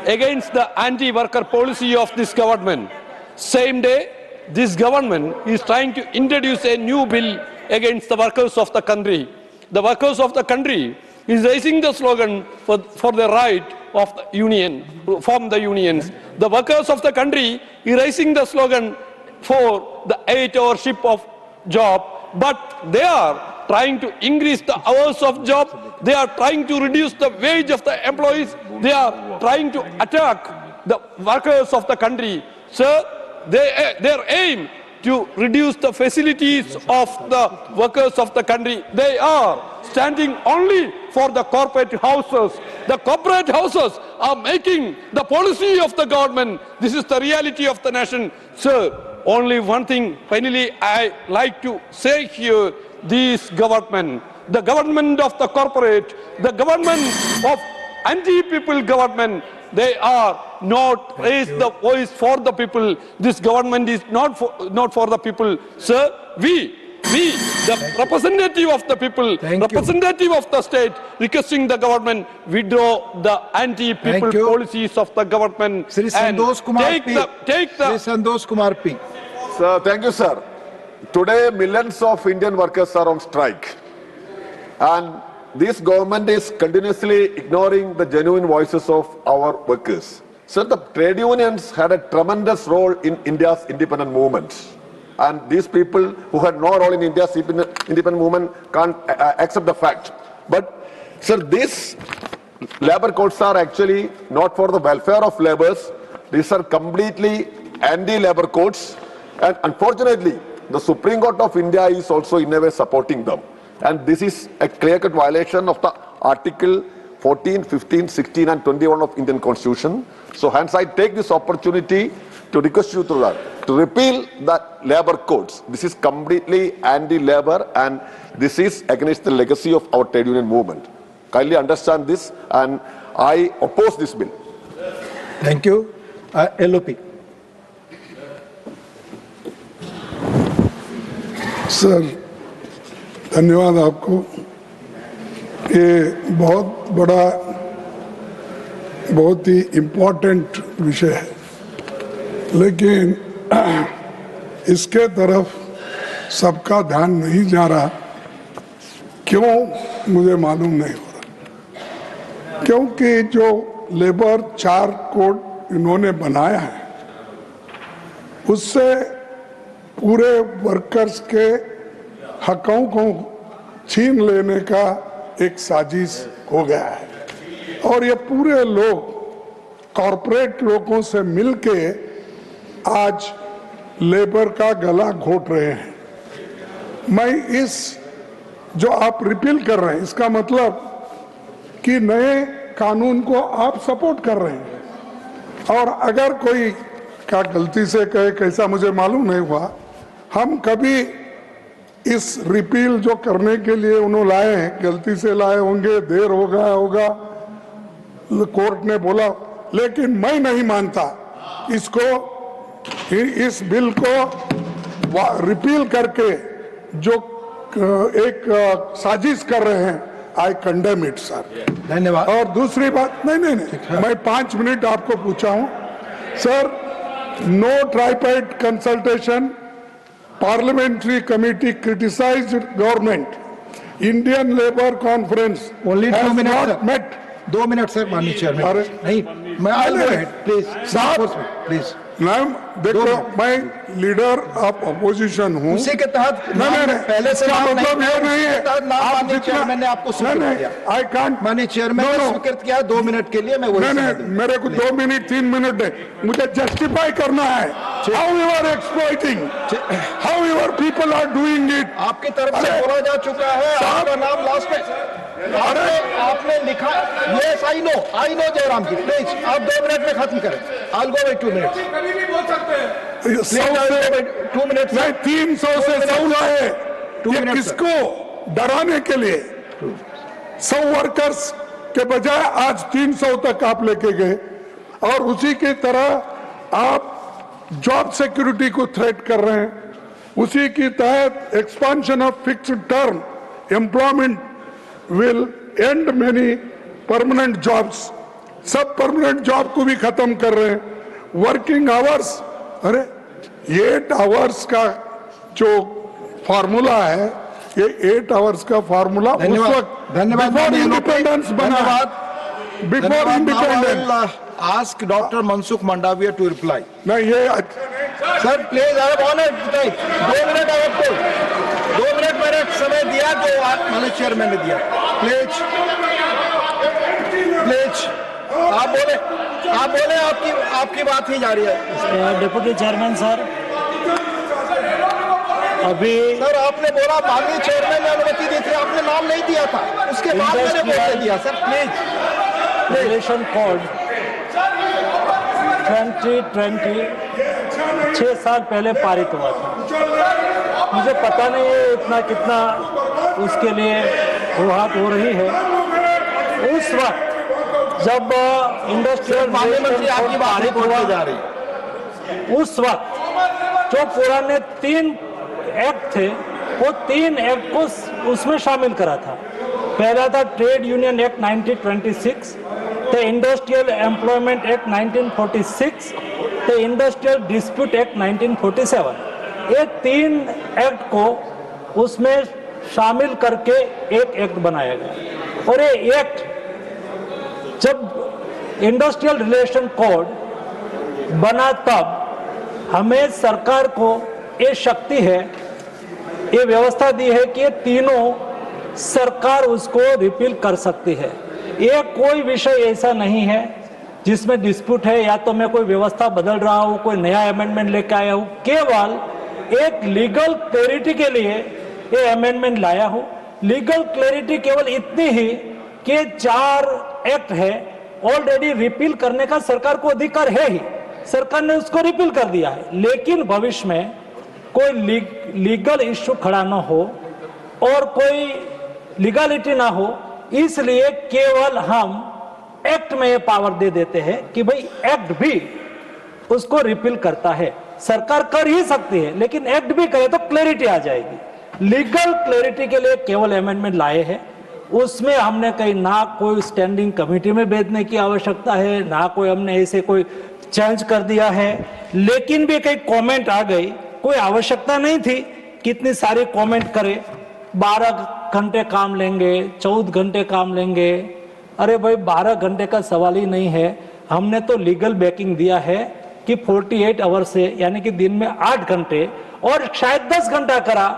against the anti-worker policy of this government. Same day, this government is trying to introduce a new bill against the workers of the country. The workers of the country is raising the slogan for the right of the union, from the unions. The workers of the country is raising the slogan for the 8-hour shift of job, but they are trying to increase the hours of job. They are trying to reduce the wage of the employees. They are trying to attack the workers of the country. Sir, their aim to reduce the facilities of the workers of the country. They are standing only for the corporate houses. The corporate houses are making the policy of the government. This is the reality of the nation. Sir, only one thing finally I like to say here, this government, the government of the corporate, the government of anti-people government, they are not raised the voice for the people. This government is not for the people. Sir, we, the representative of the people, representative of the state, requesting the government withdraw the anti-people policies of the government. Sri Santosh Kumar P. Sir, thank you, sir. Today, millions of Indian workers are on strike. And this government is continuously ignoring the genuine voices of our workers. Sir, the trade unions had a tremendous role in India's independent movement. And these people who had no role in India's independent movement can't accept the fact. But, sir, these labor codes are actually not for the welfare of laborers. These are completely anti-labor codes. And unfortunately, the Supreme Court of India is also in a way supporting them. And this is a clear-cut violation of the Article 14, 15, 16 and 21 of Indian Constitution. So hence I take this opportunity to request you to repeal the labor codes. This is completely anti-labor and this is against the legacy of our trade union movement. Kindly understand this and I oppose this bill. Thank you. LOP. Sir धन्यवाद आपको। ये बहुत बड़ा बहुत ही important विषय है, लेकिन इसके तरफ सबका ध्यान नहीं जा रहा। क्यों मुझे मालूम नहीं हो रहा, क्योंकि जो लेबर 4 कोड इन्होंने बनाया है उससे पूरे वर्कर्स के हकों को छीन लेने का एक साजिश हो गया है और ये पूरे लोग कॉरपोरेट लोगों से मिलके आज लेबर का गला घोट रहे हैं। मैं इस जो आप रिपील कर रहे हैं इसका मतलब कि नए कानून को आप सपोर्ट कर रहे हैं और अगर कोई का गलती से कहे कैसा मुझे मालूम नहीं हुआ, हम कभी इस रिपील जो करने के लिए उन्होंने लाए हैं गलती से लाए होंगे, देर हो गया होगा, कोर्ट ने बोला, लेकिन मैं नहीं मानता इसको, इस बिल को रिपील करके जो एक साजिश कर रहे हैं, आई कंडेम इट सर। धन्यवाद। और दूसरी बात, नहीं, मैं 5 मिनट आपको पूछा हूं sir, no tripartite consultation parliamentary committee criticized government. Indian Labour Conference Only 2 has minutes, not sir. met. 2 minutes sir, माननीय चेयरमैन. नहीं, मैं I'll go ahead, please. Please. देखो, मैं लीडर ऑफ अपोजिशन हूँ. उसी के तहत पहले से नाम मतलब ये नहीं है. माननीय चेयरमैन ने आपको स्वीकृत किया. I can't. माननीय चेयरमैन ने स्वीकृत किया 2 मिनट के लिए. मैं वही नहीं, मेरे को 2 मिनट 3 मिनट है. मुझे जस्टिफाई करना है. How you are exploiting, how your people are doing it. आपकी तरफ से बोला जा चुका है. आपका नाम लास्ट में आपने लिखा. Yes, I know Jairam ji. Please आप 2 मिनट में खत्म करें. I'll go with 2 minutes. 2 minute नहीं, 300 से 100 है. ये किसको डराने के लिए? 100 वर्कर्स के बजाय आज 300 तक आप लेके गए. और उसी की तरह आप जॉब सिक्योरिटी को थ्रेट कर रहे हैं. उसी के तहत expansion of fixed term employment will end many permanent jobs. सब परमानेंट जॉब को भी खत्म कर रहे हैं. वर्किंग आवर्स, अरे 8 आवर्स का जो फार्मूला है, ये 8 आवर्स का फार्मूला उस वक्त बिफोर इंडिपेंडेंस बना. Before independence. Ask doctor Mansukh Mandaviya to reply. नहीं, ये sir please, I have honoured time. 2 minute I have told. 2 minute मैंने समय दिया जो माननीय चेयरमैन ने दिया. प्लीज आप बोले आपकी बात ही जारी है. डिप्टी चेयरमैन सर, अभी सर आपने बोला माननीय चेयरमैन ने अनुमति दी थी. आपने नाम नहीं दिया था. उसके बाद मैंने बोल दिया. Sir please. रेगुलेशन कोड 2020 6 साल पहले पारित हुआ था. मुझे पता नहीं है इतना कितना उसके लिए हुआत हो रही है. उस वक्त जब इंडस्ट्रियल पारित हुआ जा रही, उस वक्त जो पुराने 3 एक्ट थे, वो 3 एक्ट को उसमें शामिल करा था. पहला था trade union act 1926, the industrial employment act 1946, the industrial dispute act 1947. ये 3 एक्ट को उसमें शामिल करके एक एक्ट बनाया गया. और ये एक्ट जब इंडस्ट्रियल रिलेशन कोड बना तब हमें सरकार को ये शक्ति है, ये व्यवस्था दी है कि ये तीनों सरकार उसको रिपील कर सकती है. ये कोई विषय ऐसा नहीं है जिसमें डिस्प्यूट है या तो मैं कोई व्यवस्था बदल रहा हूँ, कोई नया अमेंडमेंट लेके आया हूँ. केवल एक लीगल क्लैरिटी के लिए ये अमेंडमेंट लाया हूँ. लीगल क्लैरिटी केवल इतनी ही कि 4 एक्ट है ऑलरेडी रिपील करने का सरकार को अधिकार है ही. सरकार ने उसको रिपील कर दिया है. लेकिन भविष्य में कोई लीगल इश्यू खड़ा ना हो और कोई लीगलिटी ना हो, इसलिए केवल हम एक्ट में ये पावर दे देते हैं कि भाई एक्ट भी उसको रिपील करता है. सरकार कर ही सकती है, लेकिन एक्ट भी करे तो क्लैरिटी आ जाएगी. लीगल क्लैरिटी के लिए केवल अमेंडमेंट लाए हैं. उसमें हमने कहीं ना कोई स्टैंडिंग कमेटी में भेजने की आवश्यकता है, ना कोई हमने ऐसे कोई चेंज कर दिया है. लेकिन भी कई कमेंट आ गई, कोई आवश्यकता नहीं थी कितनी सारी कमेंट करे. 12 घंटे काम लेंगे, 14 घंटे काम लेंगे. अरे भाई 12 घंटे का सवाल ही नहीं है. हमने तो लीगल बैकिंग दिया है कि 48 आवर से, यानी कि दिन में 8 घंटे और शायद 10 घंटा करा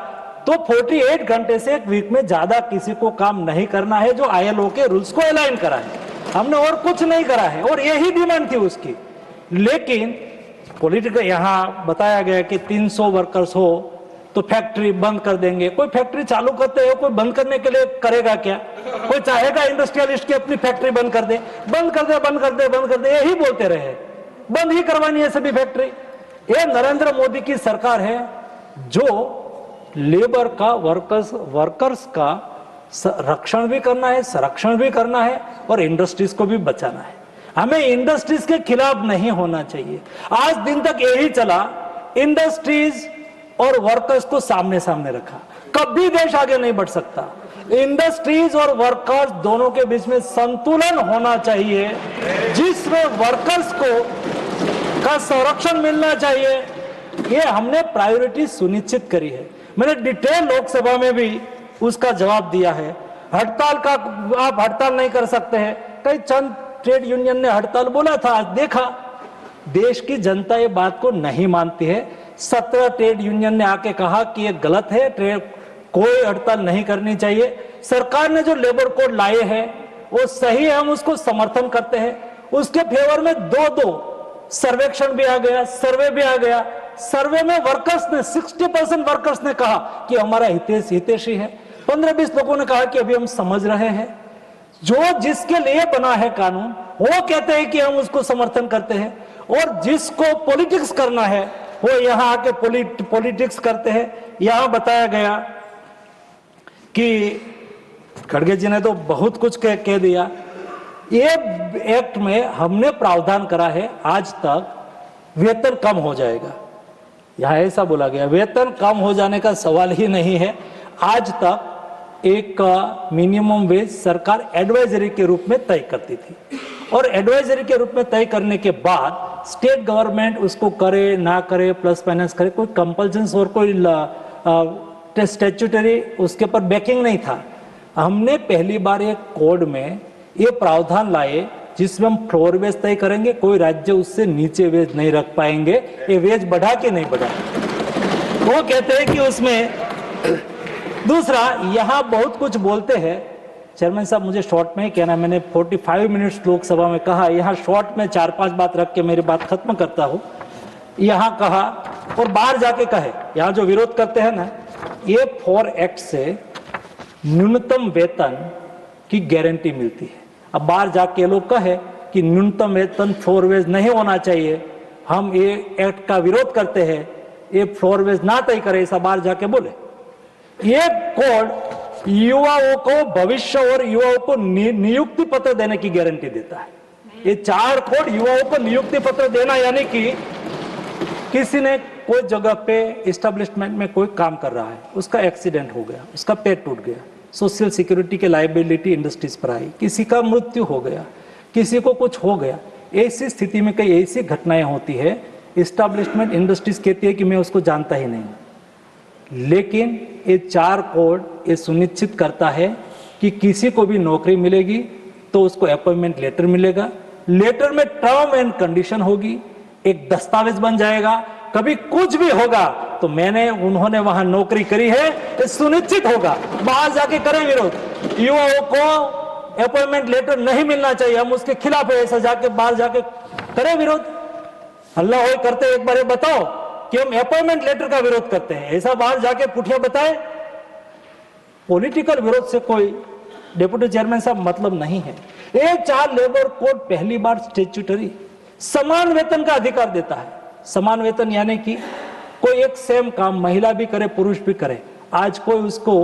तो 48 घंटे से एक वीक में ज्यादा किसी को काम नहीं करना है, जो ILO के रूल्स को अलाइन करा है. हमने और कुछ नहीं करा है और यही डिमांड थी उसकी. लेकिन पॉलिटिकल यहाँ बताया गया कि 300 वर्कर्स हो तो फैक्ट्री बंद कर देंगे. कोई फैक्ट्री चालू करते हो, कोई बंद करने के लिए करेगा क्या? कोई चाहेगा इंडस्ट्रियलिस्ट की अपनी फैक्ट्री बंद कर दे? बंद कर दे, बंद कर दे, बंद कर दे, यही बोलते रहे. बंद ही करवानी है सभी फैक्ट्री. ये नरेंद्र मोदी की सरकार है जो लेबर का, वर्कर्स का रक्षण भी करना है, संरक्षण भी करना है और इंडस्ट्रीज को भी बचाना है. हमें इंडस्ट्रीज के खिलाफ नहीं होना चाहिए. आज दिन तक यही चला, इंडस्ट्रीज और वर्कर्स को सामने सामने रखा. कभी देश आगे नहीं बढ़ सकता. इंडस्ट्रीज और वर्कर्स दोनों के बीच में संतुलन होना चाहिए, जिसमें वर्कर्स को का संरक्षण मिलना चाहिए ये हमने प्रायोरिटी सुनिश्चित करी है। मैंने डिटेल लोकसभा में भी उसका जवाब दिया है। हड़ताल का आप हड़ताल नहीं कर सकते हैं, कई चंद ट्रेड यूनियन ने हड़ताल बोला था, आज देखा देश की जनता ये बात को नहीं मानती है। 17 ट्रेड यूनियन ने आके कहा कि ये गलत है, कोई हड़ताल नहीं करनी चाहिए। सरकार ने जो लेबर कोड लाए हैं वो सही है, हम उसको समर्थन करते हैं। उसके फेवर में दो सर्वेक्षण भी आ गया, सर्वे भी आ गया। सर्वे में वर्कर्स ने 60% वर्कर्स ने कहा कि हमारा हितैषी है। 15-20 लोगों ने कहा कि अभी हम समझ रहे हैं। जो जिसके लिए बना है कानून वो कहते हैं कि हम उसको समर्थन करते हैं, और जिसको पॉलिटिक्स करना है वो यहां आके पॉलिटिक्स करते हैं। यहां बताया गया कि खड़गे जी ने तो बहुत कुछ कह दिया। ये एक्ट में हमने प्रावधान करा है आज तक वेतन कम हो जाएगा, यहां ऐसा बोला गया वेतन कम हो जाने का सवाल ही नहीं है। आज तक एक मिनिमम वेज सरकार एडवाइजरी के रूप में तय करती थी, और एडवाइजरी के रूप में तय करने के बाद स्टेट गवर्नमेंट उसको करे ना करे, प्लस माइनस करे, कोई कंपल्शन और कोई स्टैट्यूटरी उसके ऊपर बैकिंग नहीं था। हमने पहली बार एक कोड में ये प्रावधान लाए जिसमें हम फ्लोर वेज तय करेंगे, कोई राज्य उससे नीचे वेज नहीं रख पाएंगे। ये वेज बढ़ा के नहीं बढ़ा, वो कहते हैं कि उसमें। दूसरा, यहां बहुत कुछ बोलते हैं चेयरमैन साहब, मुझे शॉर्ट में ही कहना, मैंने 45 मिनट्स लोकसभा में कहा, यहां शॉर्ट में 4-5 बात रख के मेरी बात खत्म करता हूं। यहां कहा और बाहर जाके कहे, यहां जो विरोध करते हैं ना, ये 4 एक्ट से न्यूनतम वेतन की गारंटी मिलती है। अब बाहर जाके लोग कहे कि न्यूनतम वेतन फ्लोर वेज नहीं होना चाहिए, हम ये एक्ट का विरोध करते हैं, ये फ्लोर वेज ना तय करे, ऐसा बाहर जाके बोले। ये कोड युवाओं को भविष्य और युवाओं को नियुक्ति पत्र देने की गारंटी देता है। ये 4 कोड युवाओं को नियुक्ति पत्र देना, यानी कि किसी ने कोई जगह पे एस्टेब्लिशमेंट में कोई काम कर रहा है, उसका एक्सीडेंट हो गया, उसका पेट टूट गया, सोशल सिक्योरिटी के लायबिलिटी इंडस्ट्रीज पर आई, किसी का मृत्यु हो गया, किसी को कुछ हो गया, ऐसी स्थिति में कई ऐसी घटनाएं होती है, एस्टेब्लिशमेंट इंडस्ट्रीज कहती है कि मैं उसको जानता ही नहीं। लेकिन ये 4 कोड ये सुनिश्चित करता है कि किसी को भी नौकरी मिलेगी तो उसको अपॉइंटमेंट लेटर मिलेगा, लेटर में टर्म एंड कंडीशन होगी, एक दस्तावेज बन जाएगा, कभी कुछ भी होगा तो उन्होंने वहां नौकरी करी है, ये सुनिश्चित होगा। बाहर जाके करें विरोध, युवाओं को अपॉइंटमेंट लेटर नहीं मिलना चाहिए, हम उसके खिलाफ है, ऐसा जाके बाहर जाके करें विरोध। अल्लाह हो करते एक बार ये बताओ कि हम अपॉइंटमेंट लेटर का विरोध करते हैं, ऐसा बाहर जाके पुठिया बताए। पॉलिटिकल विरोध से कोई डिप्टी चेयरमैन साहब मतलब नहीं है। ये 4 लेबर कोड पहली बार स्टैट्यूटरी समान वेतन का अधिकार देता है। समान वेतन यानी कि कोई एक सेम काम महिला भी करे पुरुष भी करे, आज कोई उसको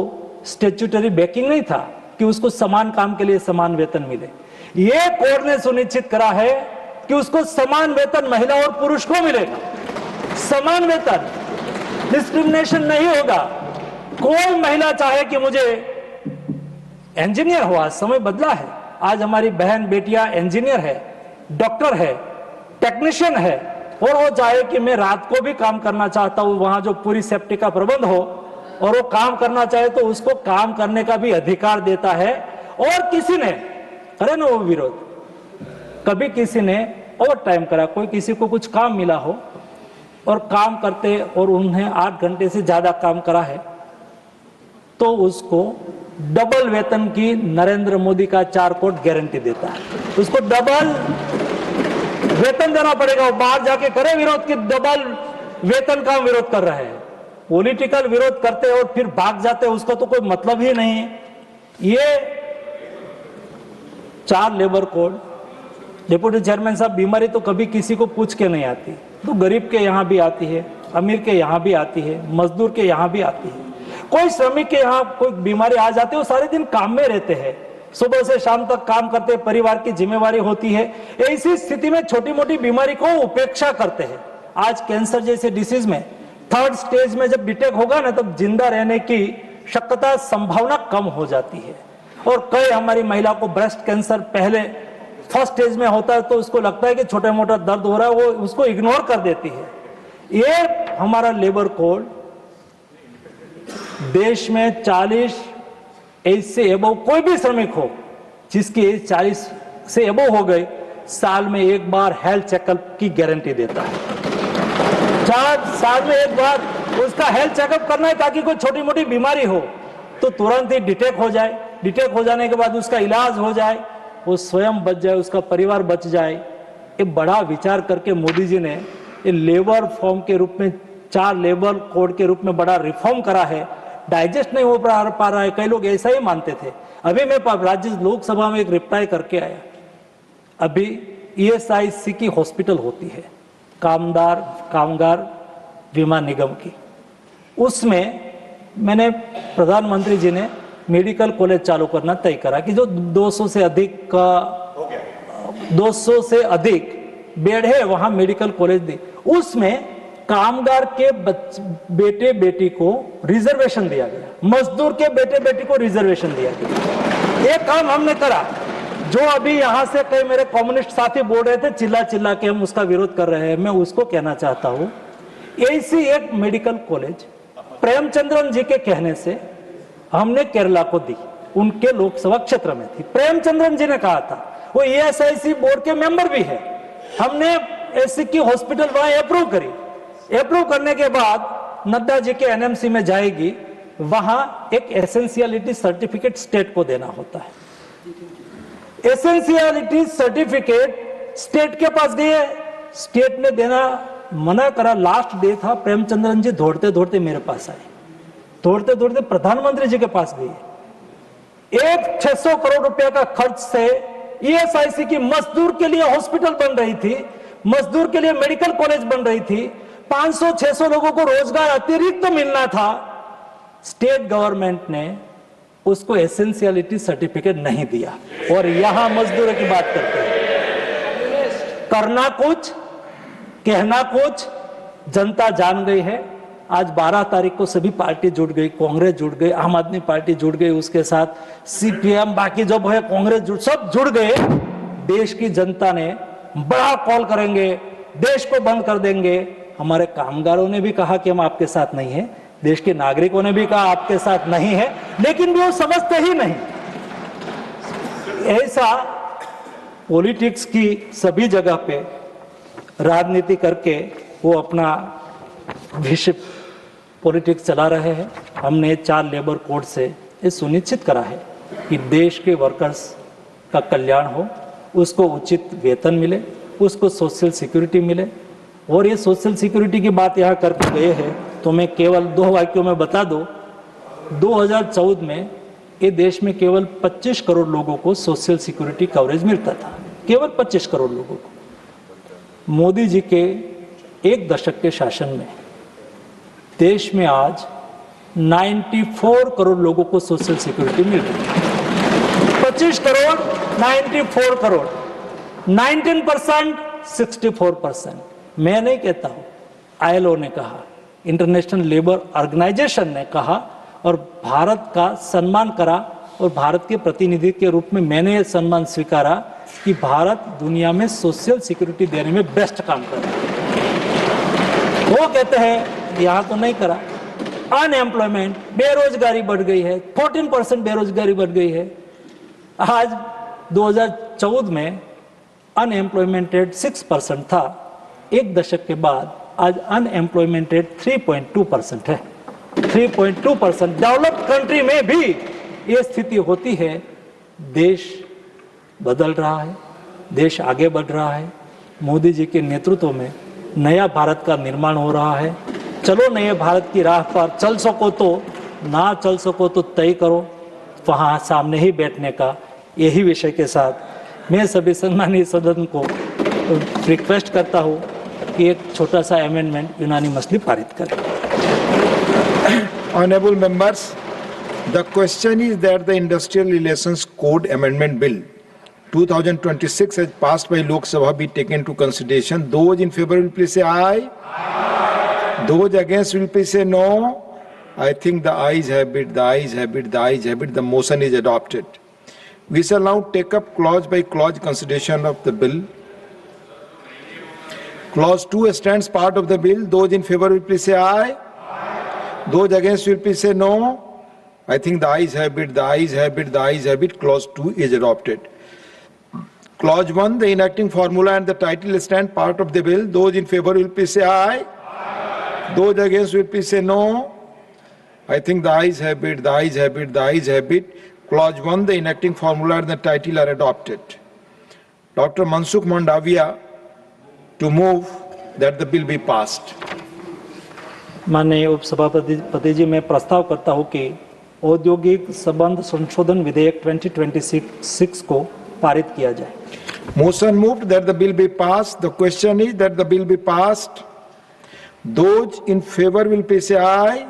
स्टैट्यूटरी बैकिंग नहीं था कि उसको समान काम के लिए समान वेतन मिले। ये कोड ने सुनिश्चित करा है कि उसको समान वेतन महिला और पुरुष को मिलेगा, समान वेतन, डिस्क्रिमिनेशन नहीं होगा। कोई महिला चाहे कि मुझे इंजीनियर हो, आज समय बदला है, आज हमारी बहन बेटियां इंजीनियर है, डॉक्टर है, टेक्नीशियन है, और वो चाहे कि मैं रात को भी काम करना चाहता हूं, वहां जो पूरी सेफ्टी का प्रबंध हो, और वो काम करना चाहे तो उसको काम करने का भी अधिकार देता है। और किसी ने करे ना वो विरोध, कभी किसी ने ओवर टाइम करा, कोई किसी को कुछ काम मिला हो और काम करते और उन्हें 8 घंटे से ज्यादा काम करा है, तो उसको डबल वेतन की नरेंद्र मोदी का 4 कोड गारंटी देता है, उसको डबल वेतन देना पड़ेगा। बाहर जाके करे विरोध कि डबल वेतन का विरोध कर रहे हैं। पॉलिटिकल विरोध करते और फिर भाग जाते, उसका तो कोई मतलब ही नहीं है। ये 4 लेबर कोड, डिप्टी चेयरमैन साहब, बीमारी तो कभी किसी को पूछ के नहीं आती, तो गरीब के यहां भी आती है, अमीर के यहां भी आती है, मजदूर के यहां भी आती है। कोई श्रमिक के यहां कोई बीमारी आ जाती है, वो सारे दिन काम में रहते हैं, सुबह से शाम तक काम करते, परिवार की जिम्मेवारी होती है। ऐसी स्थिति में छोटी मोटी बीमारी को उपेक्षा करते हैं। आज कैंसर जैसे डिसीज में 3rd स्टेज में जब डिटेक्ट होगा ना, तब जिंदा रहने की शक्यता संभावना कम हो जाती है। और कई हमारी महिला को ब्रेस्ट कैंसर पहले 1st स्टेज में होता है, तो उसको लगता है कि छोटा मोटा दर्द हो रहा है, वो उसको इग्नोर कर देती है। ये हमारा लेबर कोड देश में 40 एज से एबव कोई भी श्रमिक हो जिसकी एज 40 से एबव हो गई, साल में एक बार हेल्थ चेकअप की गारंटी देता है। 4 साल में एक बार उसका हेल्थ चेकअप करना है ताकि कोई छोटी मोटी बीमारी हो तो तुरंत ही डिटेक्ट हो जाए। डिटेक्ट हो जाने के बाद उसका इलाज हो जाए, वो स्वयं बच जाए, उसका परिवार बच जाए। ये बड़ा विचार करके मोदी जी ने ये लेबर फॉर्म के रूप में 4 लेबर कोड के रूप में बड़ा रिफॉर्म करा है। डाइजेस्ट नहीं हो पा रहा है, कई लोग ऐसा ही मानते थे। अभी मैं राज्य लोकसभा में एक रिप्लाई करके आया। अभी ESIC की हॉस्पिटल होती है, कामगार बीमा निगम की, उसमें मैंने प्रधानमंत्री जी ने मेडिकल कॉलेज चालू करना तय करा कि जो 200 से अधिक बेड है वहां मेडिकल कॉलेज दी। उसमें कामगार के बेटे बेटी को रिजर्वेशन दिया गया, मजदूर के बेटे बेटी को रिजर्वेशन दिया गया। एक काम हमने करा जो अभी यहां से कई मेरे कम्युनिस्ट साथी बोल रहे थे, चिल्ला चिल्ला के हम उसका विरोध कर रहे हैं, मैं उसको कहना चाहता हूं, ऐसी एक मेडिकल कॉलेज प्रेमचंद्रन जी के कहने से हमने केरला को दी, उनके लोकसभा क्षेत्र में थी। प्रेमचंद्रन जी ने कहा था, वो ESIC बोर्ड के मेंबर भी है। हमने ऐसी की हॉस्पिटल वहां अप्रूव करी। अप्रूव करने के बाद नड्डा जी के NMC में जाएगी, वहां एक एसेंशियलिटी सर्टिफिकेट स्टेट को देना होता है। एसेंशियलिटी सर्टिफिकेट स्टेट के पास गए, स्टेट ने देना मना करा। लास्ट डे था, प्रेमचंद्रन जी दौड़ते दौड़ते मेरे पास आए, दौड़ते दौड़ते प्रधानमंत्री जी के पास गए। 600 करोड़ रुपए का खर्च से ESIC की मजदूर के लिए हॉस्पिटल बन रही थी, मजदूर के लिए मेडिकल कॉलेज बन रही थी, 500-600 लोगों को रोजगार अतिरिक्त मिलना था। स्टेट गवर्नमेंट ने उसको एसेंशियलिटी सर्टिफिकेट नहीं दिया और यहां मजदूरों की बात करते हैं। करना कुछ, कहना कुछ, जनता जान गई है। आज 12 तारीख को सभी पार्टी जुड़ गई, कांग्रेस जुड़ गई, आम आदमी पार्टी जुड़ गई, उसके साथ CPM, बाकी जो है कांग्रेस सब जुड़ गए। देश की जनता ने बड़ा कॉल करेंगे, देश को बंद कर देंगे। हमारे कामगारों ने भी कहा कि हम आपके साथ नहीं है, देश के नागरिकों ने भी कहा आपके साथ नहीं है, लेकिन भी वो समझते ही नहीं। ऐसा पॉलिटिक्स की सभी जगह पे राजनीति करके वो अपना विषय पॉलिटिक्स चला रहे हैं। हमने 4 लेबर कोड से ये सुनिश्चित करा है कि देश के वर्कर्स का कल्याण हो, उसको उचित वेतन मिले, उसको सोशल सिक्योरिटी मिले। और ये सोशल सिक्योरिटी की बात यहाँ करके गए हैं तो मैं केवल 2 वाक्यों में बता दूं, 2014 में ये देश में केवल 25 करोड़ लोगों को सोशल सिक्योरिटी कवरेज मिलता था, केवल 25 करोड़ लोगों को। मोदी जी के 1 दशक के शासन में देश में आज 94 करोड़ लोगों को सोशल सिक्योरिटी मिल रही है। 25 करोड़, 94 करोड़, 19%, 64%। मैं नहीं कहता हूं, ILO ने कहा, इंटरनेशनल लेबर ऑर्गेनाइजेशन ने कहा और भारत का सम्मान करा। और भारत के प्रतिनिधि के रूप में मैंने ये सम्मान स्वीकारा कि भारत दुनिया में सोशल सिक्योरिटी देने में बेस्ट काम कर रहा है। वो कहते हैं यहां तो नहीं करा। अनएम्प्लॉयमेंट, बेरोजगारी बढ़ गई है, 14% बेरोजगारी बढ़ गई है। आज 2014 में अनएम्प्लॉयमेंट रेट 6% था, 1 दशक के बाद आज अनएम्प्लॉयमेंट रेट 3.2% है। 3.2%। डेवलप्ड कंट्री में भी ये स्थिति होती है। देश बदल रहा है, देश आगे बढ़ रहा है। मोदी जी के नेतृत्व में नया भारत का निर्माण हो रहा है। चलो नए भारत की राह पर, चल सको तो, ना चल सको तो तय करो, वहां सामने ही बैठने का। यही विषय के साथ मैं सभी सम्मानीय सदन को रिक्वेस्ट करता हूं कि एक छोटा सा अमेंडमेंट यूनानिमसली पारित करें। Honorable members, the question is that the Industrial Relations Code Amendment Bill 2026 as passed by Lok Sabha be taken into consideration. Those in favor will please say aye. Aye. Those against will please say no. I think the ayes have it, the ayes have it, the ayes have it. The motion is adopted. We shall now take up clause by clause consideration of the bill. Clause 2 stands part of the bill. Those in favor will please say aye. Those against will please say no. I think the ayes have it, the ayes have it, the ayes have it. Clause 2 is adopted. Clause 1, the enacting formula and the title stand part of the bill. Those in favor will please say aye. Those against will please say no. I think the ayes have it, the ayes have it, the ayes have it. Clause 1, the enacting formula and the title are adopted. Dr. Mansukh Mandavia to move that the bill be passed. माननीय उपसभापति जी, मैं प्रस्ताव करता हूं कि औद्योगिक संबंध संशोधन विधेयक 2026 को पारित किया जाए. Motion moved that the bill be passed. The question is that the bill be passed. Those in favor will please say aye.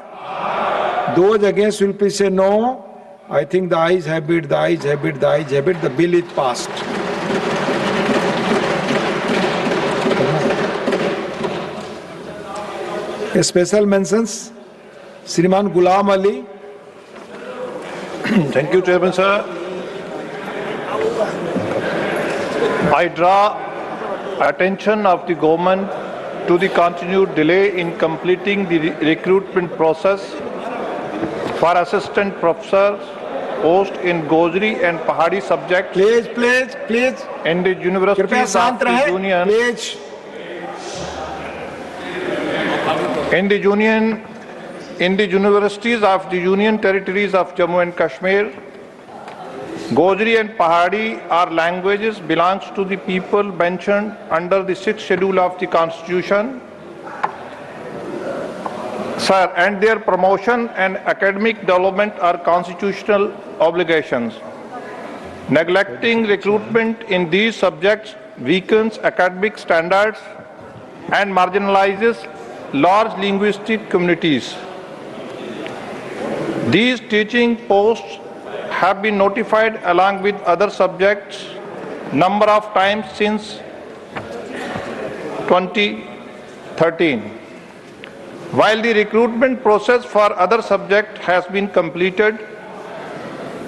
Those against will please say no. I think the ayes have it, the ayes have it, the ayes have it. The bill is passed. Special mentions, Shriman Ghulam Ali. Thank you, Chairman, sir. I draw attention of the government to the continued delay in completing the recruitment process for assistant professors post in Gojri and Pahadi subjects. Please. In the universities of the union. Please. In the universities of the Union Territories of Jammu and Kashmir, Gojri and Pahadi are languages belongs to the people mentioned under the 6th schedule of the Constitution. Sir, and their promotion and academic development are constitutional obligations. Neglecting recruitment in these subjects weakens academic standards and marginalizes large linguistic communities. These teaching posts have been notified along with other subjects number of times since 2013. While the recruitment process for other subjects has been completed,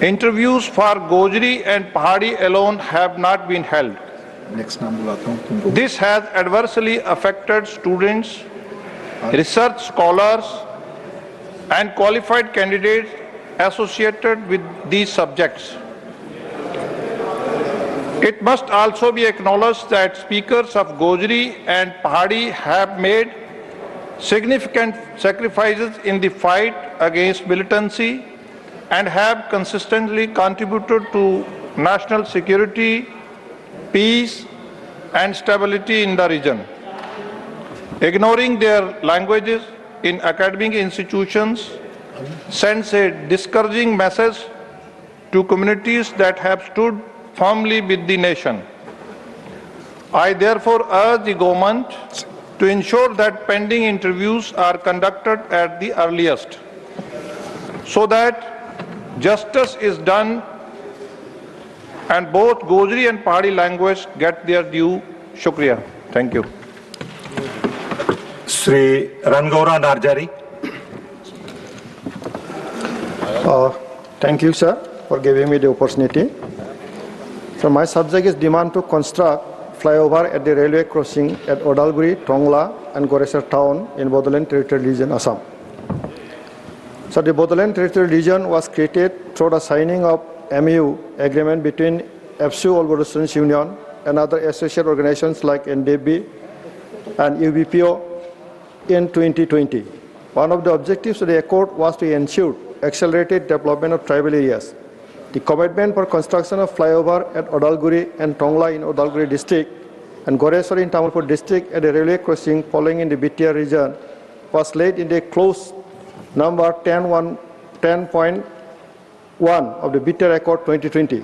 interviews for Gojri and Pahadi alone have not been held. This has adversely affected students, research scholars, and qualified candidates associated with these subjects. It must also be acknowledged that speakers of Gojri and Pahadi have made significant sacrifices in the fight against militancy and have consistently contributed to national security, peace, and stability in the region. Ignoring their languages in academic institutions sends a discouraging message to communities that have stood firmly with the nation. I therefore urge the government to ensure that pending interviews are conducted at the earliest, so that justice is done and both Gojri and Pahadi language get their due. Shukriya. Thank you. Sri Rangaura Narjari. Thank you, sir, for giving me the opportunity. So my subject is demand to construct flyover at the railway crossing at Odalguri, Tongla and Goresar town in Bodoland Territorial Region, Assam. So the Bodoland Territorial Region was created through the signing of MU agreement between FSU All Bodo Students Union and other associate organizations like NDB and UBPO in 2020. One of the objectives of the accord was to ensure accelerated development of tribal areas. The commitment for construction of flyover at Odalguri and Tongla in Odalguri district and Goresar in Tamilpur district at a railway crossing falling in the BTR region was laid in the clause number 10.1 of the BTR Accord 2020.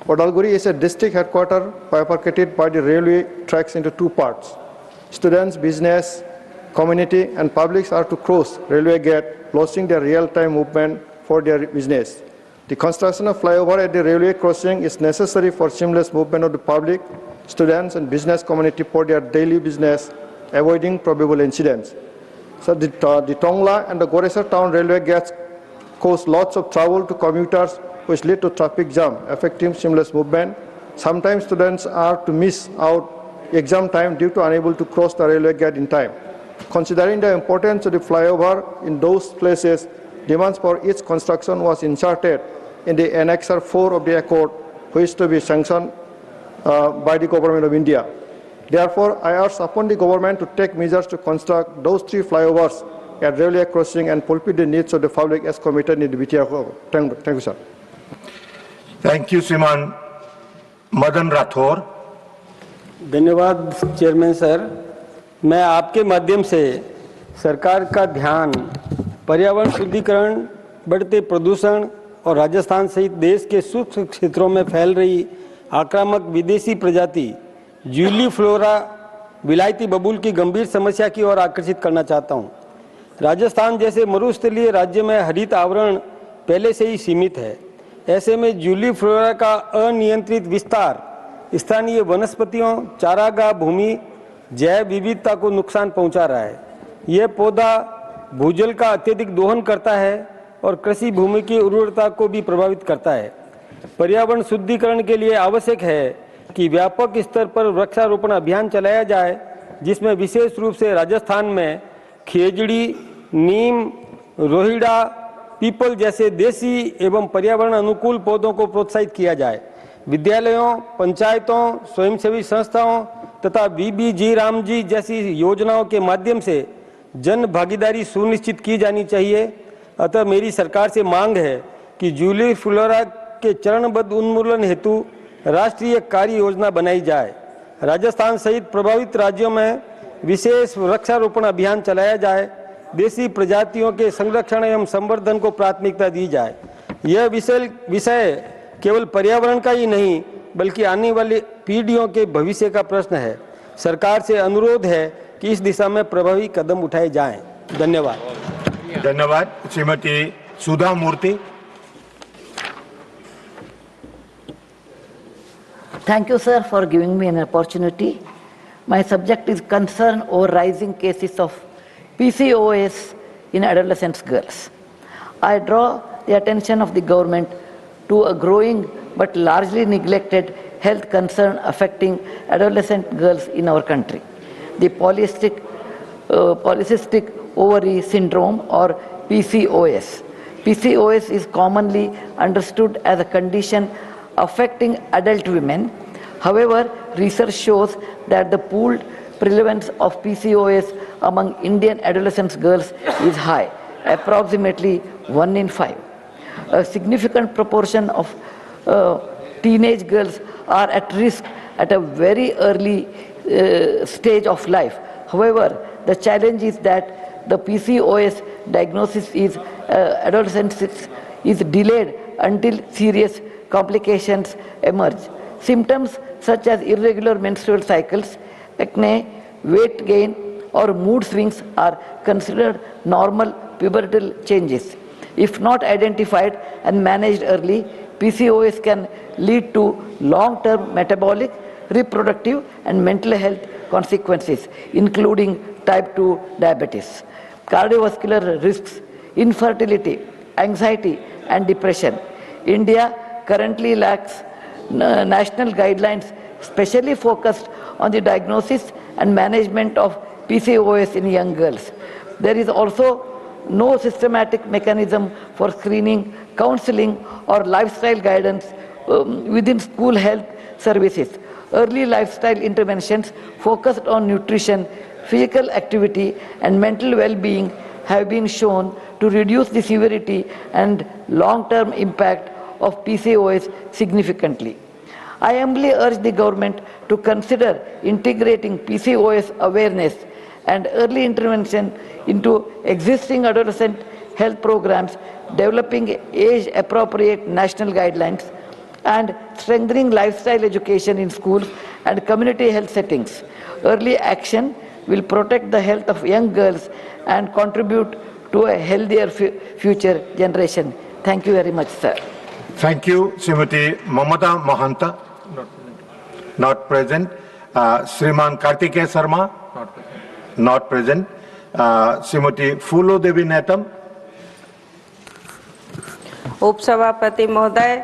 Odalguri is a district headquarters bifurcated by the railway tracks into two parts. Students, business, community and publics are to cross railway gate, losing their real-time movement for their business. The construction of flyover at the railway crossing is necessary for seamless movement of the public, students and business community for their daily business, avoiding probable incidents. So the Tongla and the Goresar town railway gates cause lots of trouble to commuters, which lead to traffic jam, affecting seamless movement. Sometimes students are to miss out exam time due to unable to cross the railway gate in time. Considering the importance of the flyover in those places, demands for its construction was inserted in the Annexure 4 of the Accord, which is to be sanctioned by the Government of India. Therefore, I urge upon the government to take measures to construct those 3 flyovers at railway crossing and fulfill the needs of the public as committed in the BTR. Thank you, sir. Thank you, Shriman Madan Rathore. धन्यवाद chairman sir. मैं आपके माध्यम से सरकार का ध्यान पर्यावरण शुद्धिकरण, बढ़ते प्रदूषण और राजस्थान सहित देश के सूक्ष्म क्षेत्रों में फैल रही आक्रामक विदेशी प्रजाति जूली फ्लोरा विलायती बबूल की गंभीर समस्या की ओर आकर्षित करना चाहता हूं। राजस्थान जैसे मरुस्थलीय राज्य में हरित आवरण पहले से ही सीमित है। ऐसे में जूली फ्लोरा का अनियंत्रित विस्तार स्थानीय वनस्पतियों, चारागाह भूमि, जैव विविधता को नुकसान पहुंचा रहा है। यह पौधा भूजल का अत्यधिक दोहन करता है और कृषि भूमि की उर्वरता को भी प्रभावित करता है। पर्यावरण शुद्धिकरण के लिए आवश्यक है कि व्यापक स्तर पर वृक्षारोपण अभियान चलाया जाए, जिसमें विशेष रूप से राजस्थान में खेजड़ी, नीम, रोहिड़ा, पीपल जैसे देसी एवं पर्यावरण अनुकूल पौधों को प्रोत्साहित किया जाए। विद्यालयों, पंचायतों, स्वयंसेवी संस्थाओं तथा बीबीजी रामजी जैसी योजनाओं के माध्यम से जन भागीदारी सुनिश्चित की जानी चाहिए। अतः मेरी सरकार से मांग है कि जूली फ्लोरा के चरणबद्ध उन्मूलन हेतु राष्ट्रीय कार्य योजना बनाई जाए। राजस्थान सहित प्रभावित राज्यों में विशेष वृक्षारोपण अभियान चलाया जाए। देसी प्रजातियों के संरक्षण एवं संवर्धन को प्राथमिकता दी जाए। यह विषय केवल पर्यावरण का ही नहीं बल्कि आने वाली पीढ़ियों के भविष्य का प्रश्न है। सरकार से अनुरोध है कि इस दिशा में प्रभावी कदम उठाए जाएं। धन्यवाद। धन्यवाद। श्रीमती सुधा मूर्ति। Thank you, sir, for giving me an opportunity. My subject is concern over rising cases of PCOS in adolescent girls. I draw the attention of the government to a growing but largely neglected health concern affecting adolescent girls in our country. The polycystic ovary syndrome or PCOS. PCOS is commonly understood as a condition affecting adult women. However, research shows that the pooled prevalence of PCOS among Indian adolescent girls is high, approximately 1 in 5. A significant proportion of teenage girls are at risk at a very early stage of life. However, the challenge is that the PCOS diagnosis is adolescence is delayed until serious complications emerge. Symptoms such as irregular menstrual cycles, acne, weight gain, or mood swings are considered normal pubertal changes. If not identified and managed early, PCOS can lead to long-term metabolic, reproductive, and mental health consequences, including type 2 diabetes, cardiovascular risks, infertility, anxiety, and depression. India currently lacks national guidelines specially focused on the diagnosis and management of PCOS in young girls. There is also no systematic mechanism for screening, counseling, or lifestyle guidance within school health services. Early lifestyle interventions focused on nutrition, physical activity, and mental well-being have been shown to reduce the severity and long-term impact of PCOS significantly. I humbly urge the government to consider integrating PCOS awareness and early intervention into existing adolescent health programs, developing age-appropriate national guidelines, and strengthening lifestyle education in schools and community health settings. Early action will protect the health of young girls and contribute to a healthier future generation. Thank you very much, sir. Thank you, Srimati Mamata Mahanta. Not present. Shriman Kartikeya Sharma. Not present. Srimati Fulo Devi Netam. उपसभापति महोदय,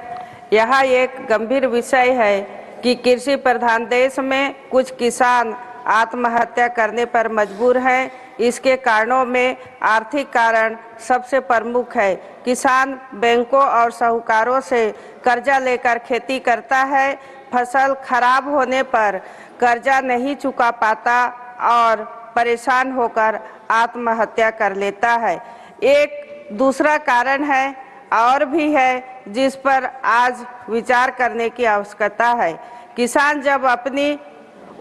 यहाँ एक गंभीर विषय है कि कृषि प्रधान देश में कुछ किसान आत्महत्या करने पर मजबूर हैं। इसके कारणों में आर्थिक कारण सबसे प्रमुख है। किसान बैंकों और साहूकारों से कर्जा लेकर खेती करता है, फसल खराब होने पर कर्जा नहीं चुका पाता और परेशान होकर आत्महत्या कर लेता है। एक दूसरा कारण है और भी है जिस पर आज विचार करने की आवश्यकता है। किसान जब अपनी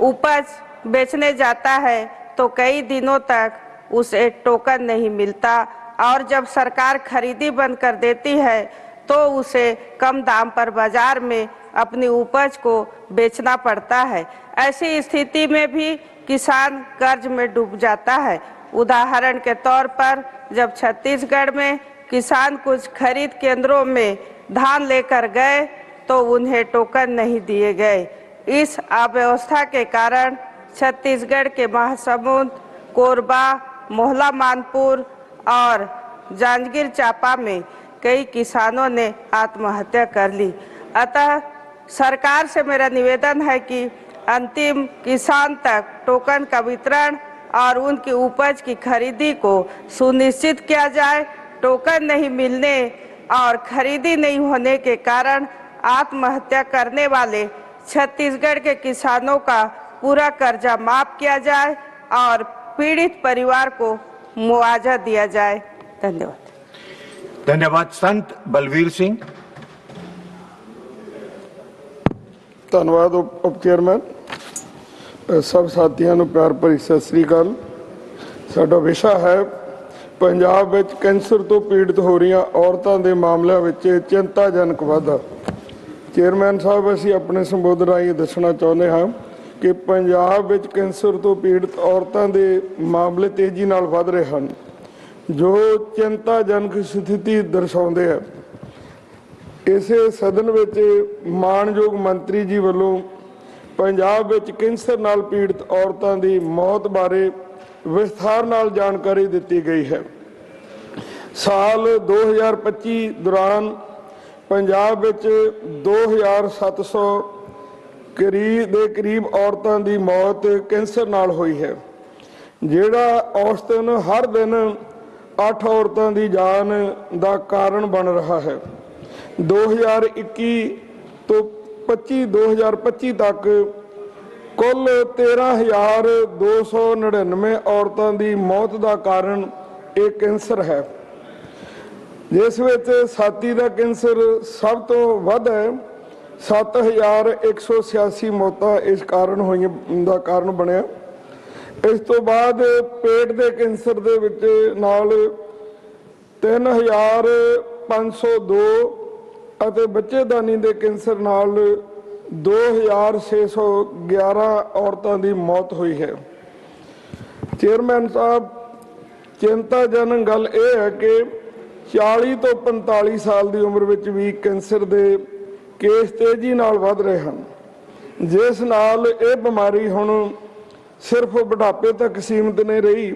उपज बेचने जाता है तो कई दिनों तक उसे टोकन नहीं मिलता और जब सरकार खरीदी बंद कर देती है तो उसे कम दाम पर बाजार में अपनी उपज को बेचना पड़ता है। ऐसी स्थिति में भी किसान कर्ज में डूब जाता है। उदाहरण के तौर पर जब छत्तीसगढ़ में किसान कुछ खरीद केंद्रों में धान लेकर गए तो उन्हें टोकन नहीं दिए गए। इस अव्यवस्था के कारण छत्तीसगढ़ के महासमुंद, कोरबा, मोहला मानपुर और जांजगीर चांपा में कई किसानों ने आत्महत्या कर ली। अतः सरकार से मेरा निवेदन है कि अंतिम किसान तक टोकन का वितरण और उनकी उपज की खरीदी को सुनिश्चित किया जाए। टोकन नहीं मिलने और खरीदी नहीं होने के कारण आत्महत्या करने वाले छत्तीसगढ़ के किसानों का पूरा कर्जा माफ किया जाए और पीड़ित परिवार को मुआवजा दिया जाए। धन्यवाद। धन्यवाद। संत बलवीर सिंह। धन्यवाद उप चेयरमैन। सब साथियों को प्यार भरी सत श्री अकाल। साडा विषय है पंजाब विच कैंसर तो पीड़ित हो रही औरतों के मामलों में चिंताजनक वाधा। चेयरमैन साहब, असीं अपने संबोधन राही दसना चाहुंदे हां कि पंजाब विच कैंसर तो पीड़ित औरतों के मामले तेजी नाल वध रहे हैं, जो चिंताजनक स्थिति दर्शाउंदे है। इसे सदन विच मानयोग मंत्री जी वालों पंजाब विच कैंसर नाल पीड़ित औरतों की मौत बारे विस्तार नाल जानकारी दी गई है। साल 2025 दौरान पंजाब विच 2700 करीब औरतों की मौत कैंसर नाल हुई है, जिहड़ा औसतन हर दिन 8 औरतों की जान का कारण बन रहा है। 2021 तो 2025 तक कुल 13,299 औरतों की मौत का कारण एक कैंसर है, जिस विच छाती का कैंसर सब तो वध है। 7,186 मौतां इस कारण हुई का कारण बनिया। इस तो बाद पेट के कैंसर दे विच नाल 3,502 ਅਤੇ ਬੱਚੇਦਾਨੀ ਦੇ ਕੈਂਸਰ ਨਾਲ 2,611 औरतों की मौत हुई है। चेयरमैन साहब, चिंताजनक गल यह है कि 40 तो 45 साल की उम्र में भी कैंसर के केस तेजी नाल वध रहे हैं, जिस नाल ये बीमारी हुण सिर्फ बुढ़ापे तक सीमित नहीं रही,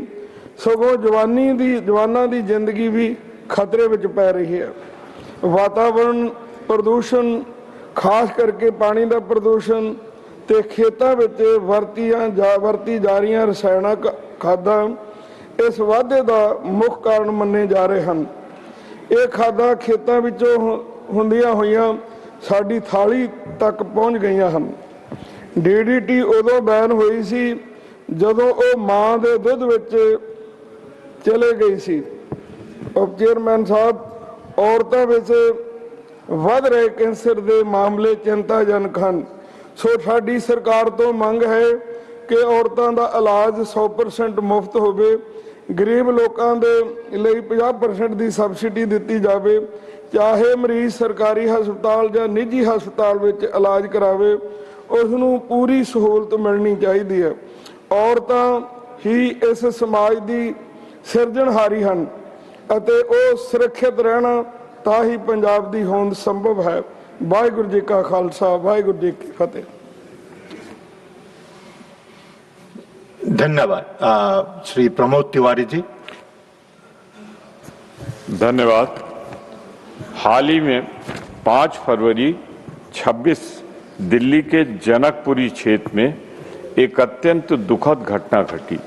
सगों जवानां दी जिंदगी भी खतरे में पै रही है। वातावरण प्रदूषण, खास करके पानी का प्रदूषण ते खेतों में वरती जा रही रसायणिक खादां इस वाधे का मुख्य कारण मन्ने जा रहे हैं। ये खादां खेतों विचों हुंदियां होइयां साडी थाली तक पहुँच गई हैं। DDT उदों बैन हुई सी जदों वो माँ के दुध विच चले गई सी। उप चेयरमैन साहब, औरतों में वध रहे कैंसर के मामले चिंताजनक हैं। सो साडी सरकार तो मंग है कि औरतों का इलाज 100% मुफ्त होवे, गरीब लोगों के लिए 50% की सबसिडी दी जाए, चाहे मरीज सरकारी हस्पताल या निजी हस्पताल में इलाज करावे, उसनूं पूरी सहूलत मिलनी चाहिए है। औरतां ही इस समाज की सिरजणहारी हैं ਅਤੇ ਉਹ ਸੁਰੱਖਿਅਤ ਰਹਿਣਾ ਤਾਂ ਹੀ ਪੰਜਾਬ ਦੀ ਹੋਂਦ ਸੰਭਵ ਹੈ। ਵਾਹਿਗੁਰੂ ਜੀ ਕਾ ਖਾਲਸਾ, ਵਾਹਿਗੁਰੂ ਜੀ ਕੀ ਫਤਿਹ। धन्यवाद। श्री प्रमोद तिवारी जी। धन्यवाद। हाल ही में 5 फरवरी 26 दिल्ली के जनकपुरी क्षेत्र में एक अत्यंत दुखद घटना घटी,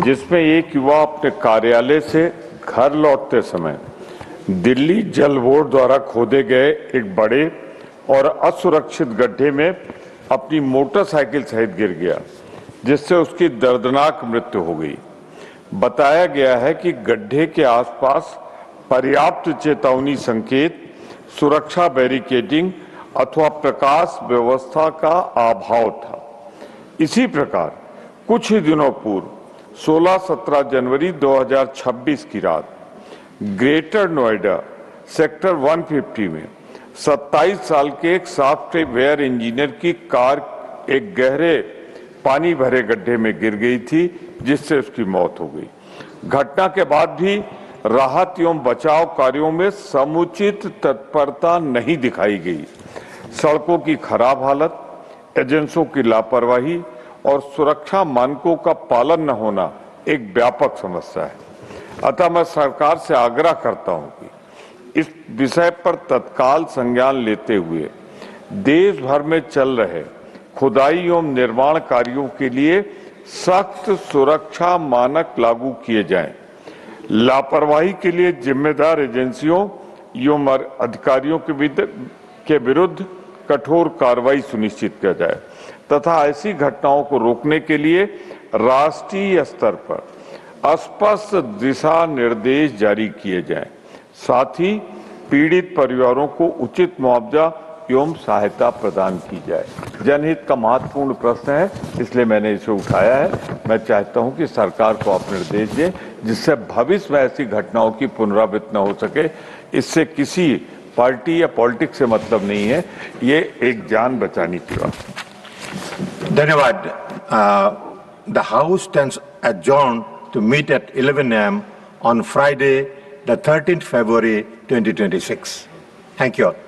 जिसमें एक युवा अपने कार्यालय से घर लौटते समय दिल्ली जल बोर्ड द्वारा खोदे गए एक बड़े और असुरक्षित गड्ढे में अपनी मोटरसाइकिल सहित गिर गया, जिससे उसकी दर्दनाक मृत्यु हो गई। बताया गया है कि गड्ढे के आसपास पर्याप्त चेतावनी संकेत, सुरक्षा बैरिकेडिंग अथवा प्रकाश व्यवस्था का अभाव था। इसी प्रकार कुछ ही दिनों पूर्व 16-17 जनवरी 2026 की रात ग्रेटर नोएडा सेक्टर 150 में 27 साल के एक सॉफ्टवेयर इंजीनियर की कार एक गहरे पानी भरे गड्ढे में गिर गई थी, जिससे उसकी मौत हो गई। घटना के बाद भी राहत एवं बचाव कार्यों में समुचित तत्परता नहीं दिखाई गई। सड़कों की खराब हालत, एजेंसियों की लापरवाही और सुरक्षा मानकों का पालन न होना एक व्यापक समस्या है। अतः मैं सरकार से आग्रह करता हूं कि इस विषय पर तत्काल संज्ञान लेते हुए देश भर में चल रहे खुदाई एवं निर्माण कार्यों के लिए सख्त सुरक्षा मानक लागू किए जाएं। लापरवाही के लिए जिम्मेदार एजेंसियों एवं अधिकारियों के विरुद्ध कठोर कार्रवाई सुनिश्चित किया जाए तथा ऐसी घटनाओं को रोकने के लिए राष्ट्रीय स्तर पर स्पष्ट दिशा निर्देश जारी किए जाएं। साथ ही पीड़ित परिवारों को उचित मुआवजा एवं सहायता प्रदान की जाए। जनहित का महत्वपूर्ण प्रश्न है, इसलिए मैंने इसे उठाया है। मैं चाहता हूं कि सरकार को आप निर्देश दें, जिससे भविष्य में ऐसी घटनाओं की पुनरावृत्ति न हो सके। इससे किसी पार्टी या पॉलिटिक्स से मतलब नहीं है, ये एक जान बचाने की बात है। धन्यवाद। The House stands adjourned to meet at 11 a.m. on Friday, the 13th February 2026. Thank you all.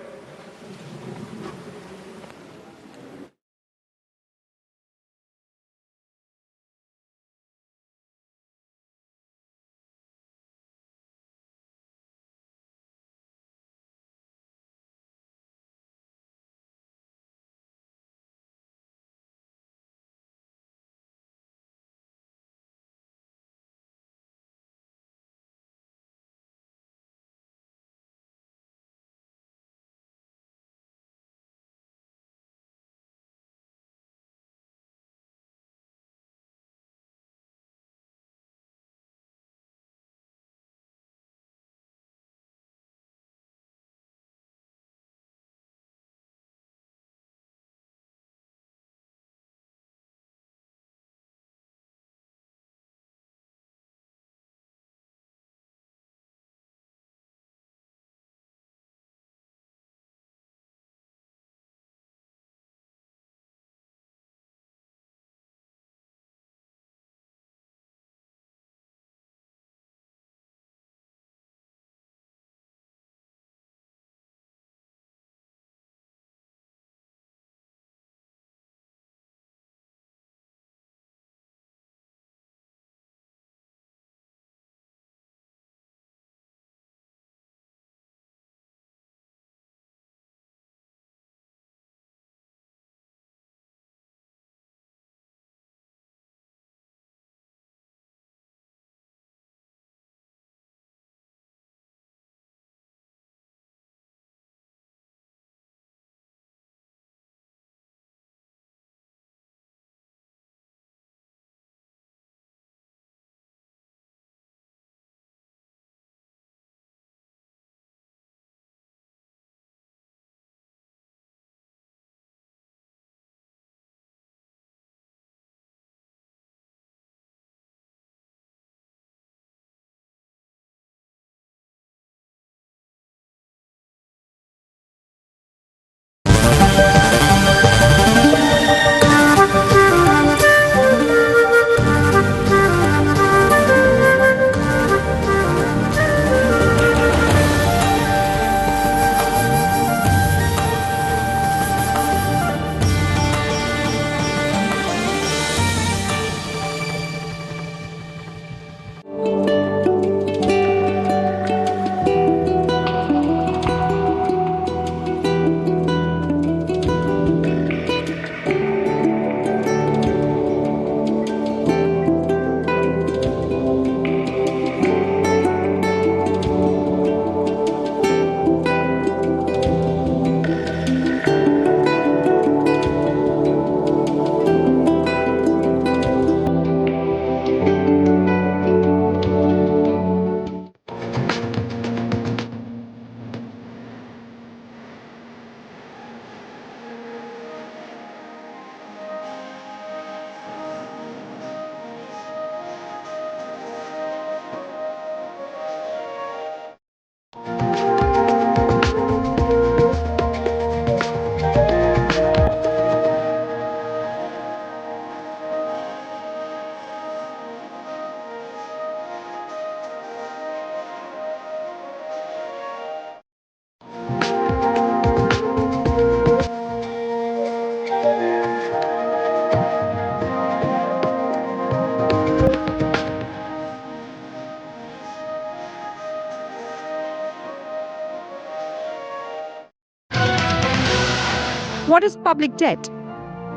What is public debt?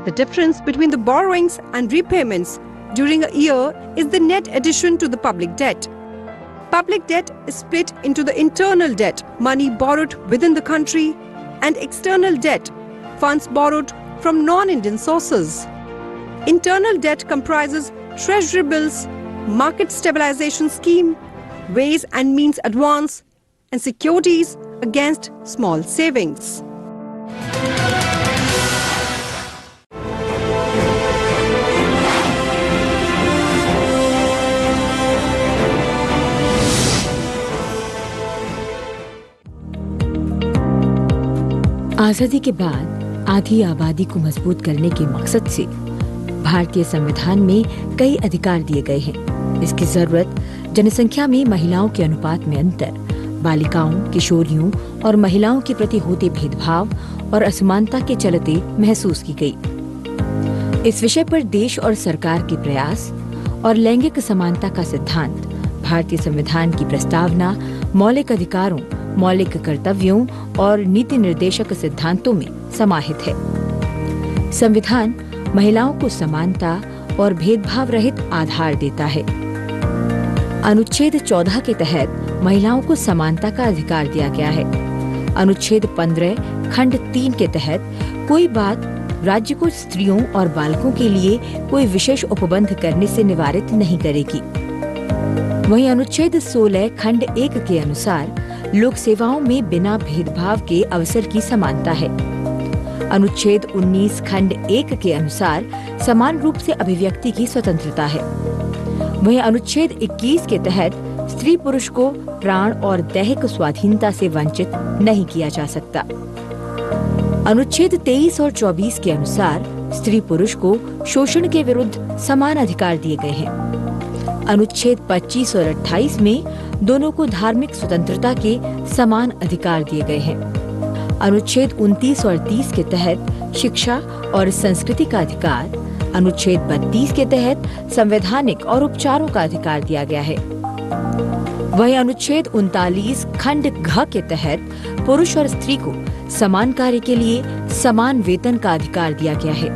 The difference between the borrowings and repayments during a year is the net addition to the public debt. Public debt is split into the internal debt, money borrowed within the country, and external debt, funds borrowed from non-Indian sources. Internal debt comprises treasury bills, market stabilization scheme, ways and means advance, and securities against small savings. आज़ादी के बाद आधी आबादी को मजबूत करने के मकसद से भारतीय संविधान में कई अधिकार दिए गए हैं। इसकी जरूरत जनसंख्या में महिलाओं के अनुपात में अंतर, बालिकाओं, किशोरियों और महिलाओं के प्रति होते भेदभाव और असमानता के चलते महसूस की गई। इस विषय पर देश और सरकार के प्रयास और लैंगिक समानता का सिद्धांत भारतीय संविधान की प्रस्तावना, मौलिक अधिकारों, मौलिक कर्तव्यों और नीति निर्देशक सिद्धांतों में समाहित है। संविधान महिलाओं को समानता और भेदभाव रहित आधार देता है। अनुच्छेद 14 के तहत महिलाओं को समानता का अधिकार दिया गया है। अनुच्छेद 15 खंड 3 के तहत कोई बात राज्य को स्त्रियों और बालकों के लिए कोई विशेष उपबंध करने से निवारित नहीं करेगी। वहीं अनुच्छेद 16 खंड 1 के अनुसार लोक सेवाओं में बिना भेदभाव के अवसर की समानता है। अनुच्छेद 19 खंड 1 के अनुसार समान रूप से अभिव्यक्ति की स्वतंत्रता है। वहीं अनुच्छेद 21 के तहत स्त्री पुरुष को प्राण और दैहिक स्वाधीनता से वंचित नहीं किया जा सकता। अनुच्छेद 23 और 24 के अनुसार स्त्री पुरुष को शोषण के विरुद्ध समान अधिकार दिए गए हैं। अनुच्छेद 25 और 28 में दोनों को धार्मिक स्वतंत्रता के समान अधिकार दिए गए हैं। अनुच्छेद 29 और 30 के तहत शिक्षा और संस्कृति का अधिकार, अनुच्छेद 32 के तहत संवैधानिक और उपचारों का अधिकार दिया गया है। वहीं अनुच्छेद 39 खंड घ के तहत पुरुष और स्त्री को समान कार्य के लिए समान वेतन का अधिकार दिया गया है।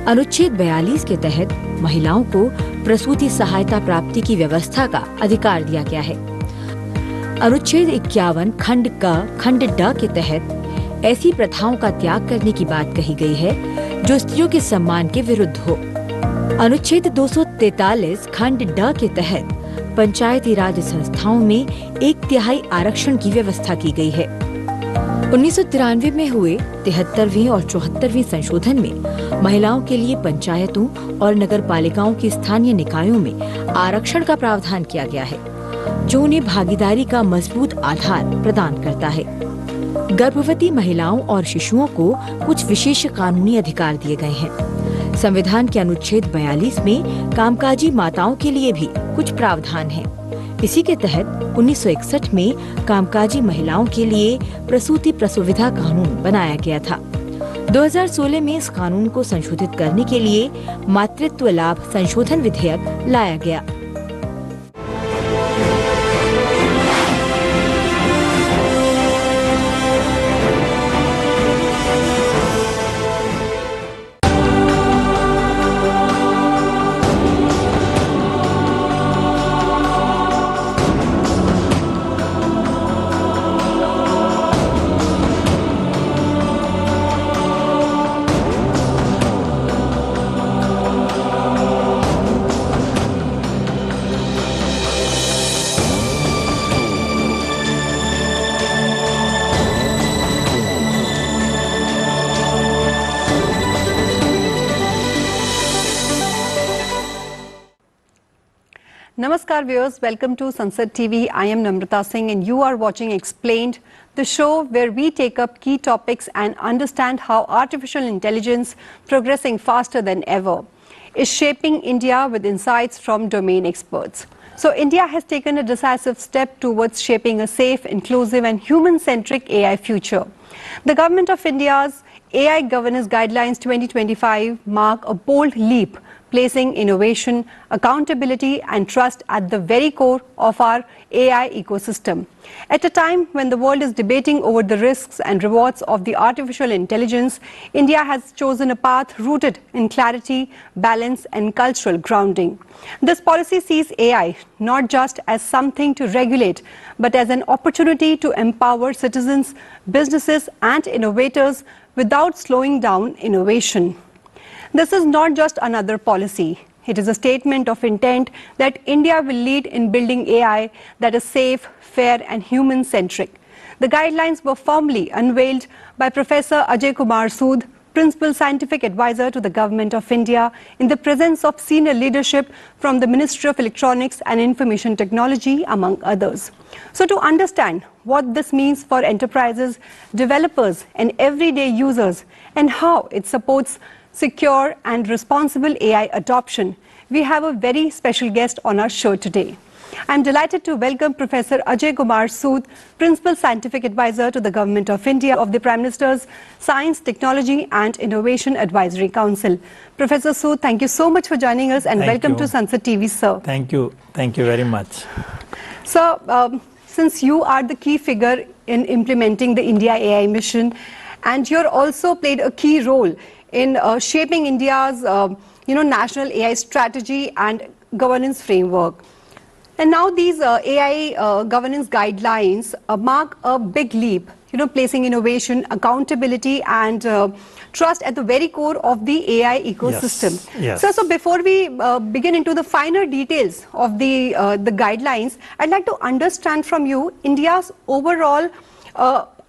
अनुच्छेद 42 के तहत महिलाओं को प्रसूति सहायता प्राप्ति की व्यवस्था का अधिकार दिया गया है। अनुच्छेद 51 खंड क खंड ड के तहत ऐसी प्रथाओं का त्याग करने की बात कही गई है जो स्त्रियों के सम्मान के विरुद्ध हो। अनुच्छेद 243 खंड ड के तहत पंचायती राज संस्थाओं में 1/3 आरक्षण की व्यवस्था की गई है। 1993 में हुए 73वें और 74वें संशोधन में महिलाओं के लिए पंचायतों और नगर पालिकाओं की स्थानीय निकायों में आरक्षण का प्रावधान किया गया है, जो उन्हें भागीदारी का मजबूत आधार प्रदान करता है। गर्भवती महिलाओं और शिशुओं को कुछ विशेष कानूनी अधिकार दिए गए हैं। संविधान के अनुच्छेद 42 में कामकाजी माताओं के लिए भी कुछ प्रावधान हैं। इसी के तहत 1961 में कामकाजी महिलाओं के लिए प्रसूति प्रसुविधा कानून बनाया गया था। 2016 में इस कानून को संशोधित करने के लिए मातृत्व लाभ संशोधन विधेयक लाया गया। Namaskar viewers, welcome to Sansad TV. I am Namrata Singh and you are watching Explained, the show where we take up key topics and understand how artificial intelligence, progressing faster than ever, is shaping India with insights from domain experts. So India has taken a decisive step towards shaping a safe, inclusive and human-centric AI future. The Government of India's AI Governance Guidelines 2025 mark a bold leap, placing innovation, accountability and trust at the very core of our AI ecosystem. At a time when the world is debating over the risks and rewards of the artificial intelligence, India has chosen a path rooted in clarity, balance and cultural grounding. This policy sees AI not just as something to regulate, but as an opportunity to empower citizens, businesses and innovators without slowing down innovation. This is not just another policy. It is a statement of intent that India will lead in building AI that is safe, fair and human-centric. The guidelines were formally unveiled by Professor Ajay Kumar Sood, Principal Scientific Advisor to the Government of India, in the presence of senior leadership from the Ministry of Electronics and Information Technology, among others. So to understand what this means for enterprises, developers and everyday users, and how it supports secure and responsible AI adoption, we have a very special guest on our show today. I'm delighted to welcome Professor Ajay Kumar Sood, Principal Scientific Advisor to the Government of India of the Prime Minister's Science, Technology and Innovation Advisory Council. Professor Sood, thank you so much for joining us and welcome to Sunset TV, sir. Thank you. Thank you very much. So, since you are the key figure in implementing the India AI mission, and you're also played a key role in shaping India's national AI strategy and governance framework. And now these AI governance guidelines mark a big leap, placing innovation, accountability and trust at the very core of the AI ecosystem. Yes. So before we begin into the finer details of the guidelines, I'd like to understand from you India's overall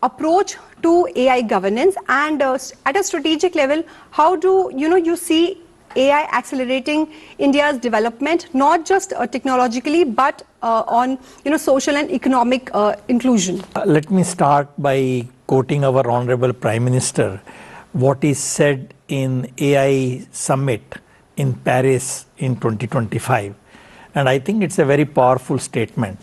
approach to AI governance, and at a strategic level, how do you see AI accelerating India's development, not just technologically, but on social and economic inclusion? Let me start by quoting our Honorable Prime Minister, what is said in AI Summit in Paris in 2025. And I think it's a very powerful statement.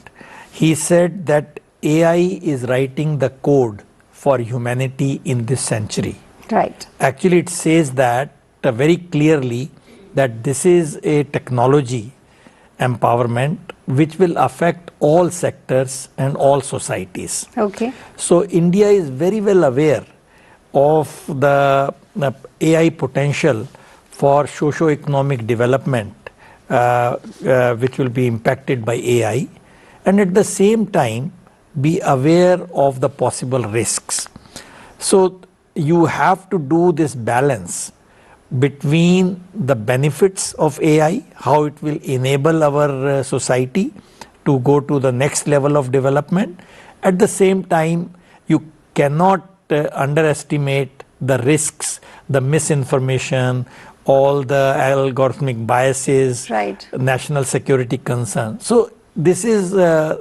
He said that AI is writing the code for humanity in this century. Right. Actually, it says that very clearly that this is a technology empowerment which will affect all sectors and all societies. Okay. So India is very well aware of the AI potential for socio-economic development which will be impacted by AI, and at the same time be aware of the possible risks. So you have to do this balance between the benefits of AI, how it will enable our society to go to the next level of development. At the same time, you cannot underestimate the risks, the misinformation, all the algorithmic biases, right, national security concerns. So this is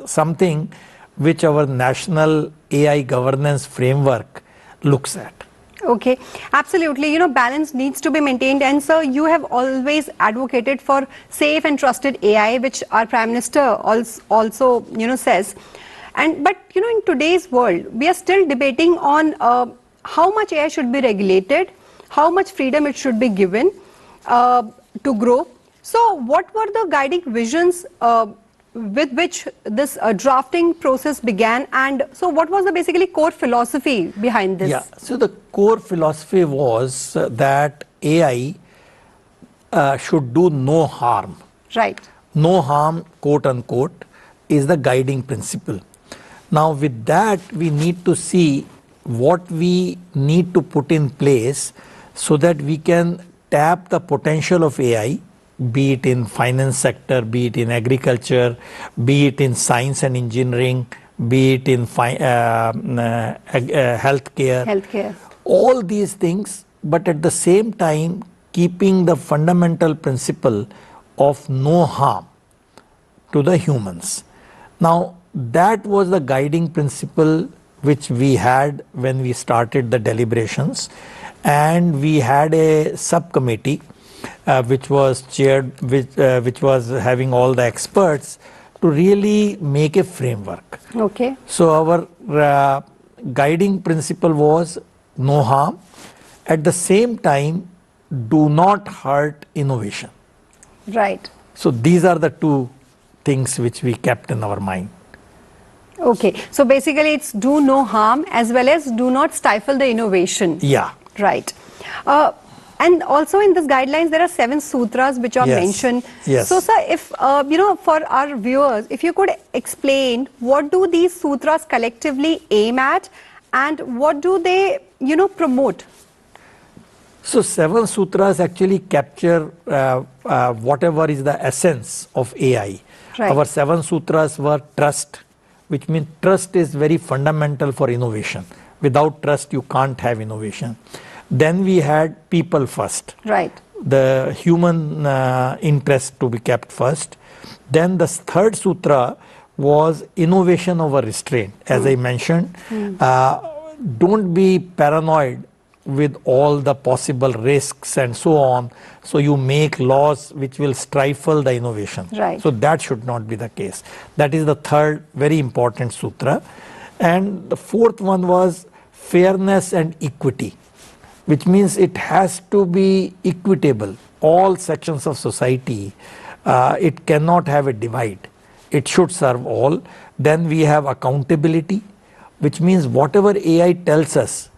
something which our national AI governance framework looks at. Okay, absolutely. Balance needs to be maintained, and so you have always advocated for safe and trusted AI, which our Prime Minister also says. But in today's world, we are still debating on how much AI should be regulated, how much freedom it should be given to grow. So, what were the guiding visions with which this drafting process began, and so what was the basically core philosophy behind this? Yeah, so the core philosophy was that AI should do no harm. Right. No harm, quote unquote, is the guiding principle. Now with that, we need to see what we need to put in place so that we can tap the potential of AI, be it in finance sector, be it in agriculture, be it in science and engineering, be it in healthcare, all these things, but at the same time keeping the fundamental principle of no harm to the humans. Now that was the guiding principle which we had when we started the deliberations, and we had a subcommittee which was chaired, which was having all the experts to really make a framework. Okay. So our guiding principle was no harm. At the same time, do not hurt innovation. Right. So these are the two things which we kept in our mind. Okay. So basically it's do no harm as well as do not stifle the innovation. Yeah. Right. And also in this guidelines, there are 7 sutras which are mentioned. Yes. So, sir, if, for our viewers, if you could explain what do these sutras collectively aim at and what do they, promote? So 7 sutras actually capture whatever is the essence of AI. Right. Our 7 sutras were trust, which means trust is very fundamental for innovation. Without trust, you can't have innovation. Then we had people first. Right. The human interest to be kept first. Then the 3rd sutra was innovation over restraint. As I mentioned, don't be paranoid with all the possible risks and so on. So you make laws which will stifle the innovation. Right. So that should not be the case. That is the 3rd very important sutra. And the 4th one was fairness and equity, which means it has to be equitable. All sections of society, it cannot have a divide. It should serve all. Then we have accountability, which means whatever AI tells us,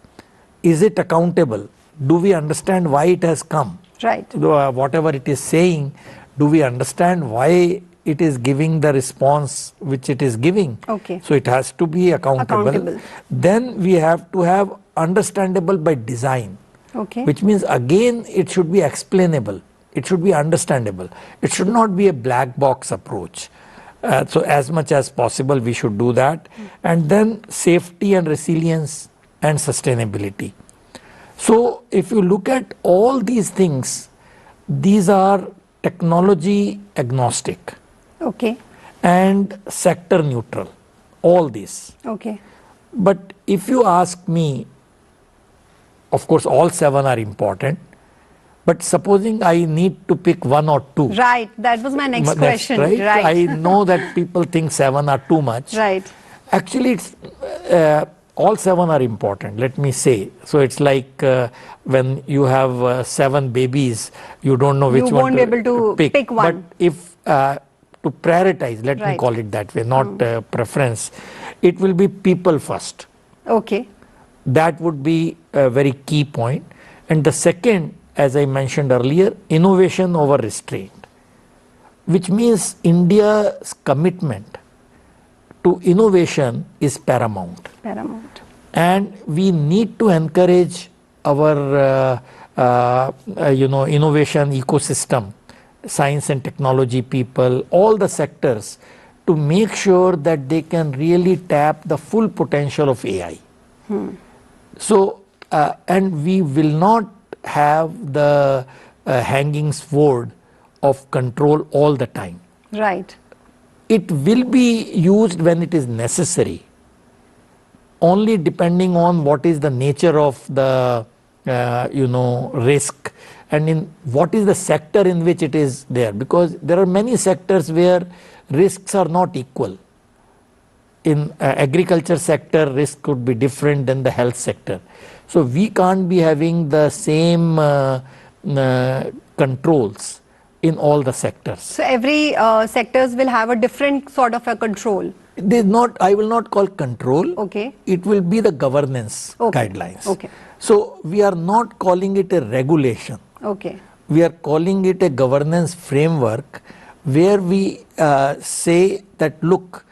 is it accountable? Do we understand why it has come? Right. Whatever it is saying, do we understand why it is giving the response which it is giving? Okay. So it has to be accountable. Then we have to have understandable by design. Okay. Which means again it should be explainable, it should be understandable, it should not be a black box approach. So as much as possible we should do that. And then safety and resilience and sustainability. So if you look at all these things, these are technology agnostic. Okay. And sector neutral, all these. Okay. But if you ask me, of course, all 7 are important, but supposing I need to pick 1 or 2. Right, that was my next question. Right? Right. I know that people think 7 are too much. Right. Actually, it's all 7 are important, let me say. So it's like when you have 7 babies, you don't know which one to You won't be able to pick one. But if to prioritize, let me call it that way, not preference, it will be people first. Okay. That would be a very key point. And the second, as I mentioned earlier, innovation over restraint, which means India's commitment to innovation is paramount. Paramount. And we need to encourage our innovation ecosystem, science and technology people, all the sectors, to make sure that they can really tap the full potential of AI. So, and we will not have the hanging sword of control all the time. Right. It will be used when it is necessary, only depending on what is the nature of the risk and in what is the sector in which it is there, because there are many sectors where risks are not equal. In agriculture sector, risk could be different than the health sector. So we can't be having the same controls in all the sectors. So every sectors will have a different sort of a control. I will not call control. Okay. It will be the governance guidelines. Okay. So we are not calling it a regulation. Okay. We are calling it a governance framework where we say that, look,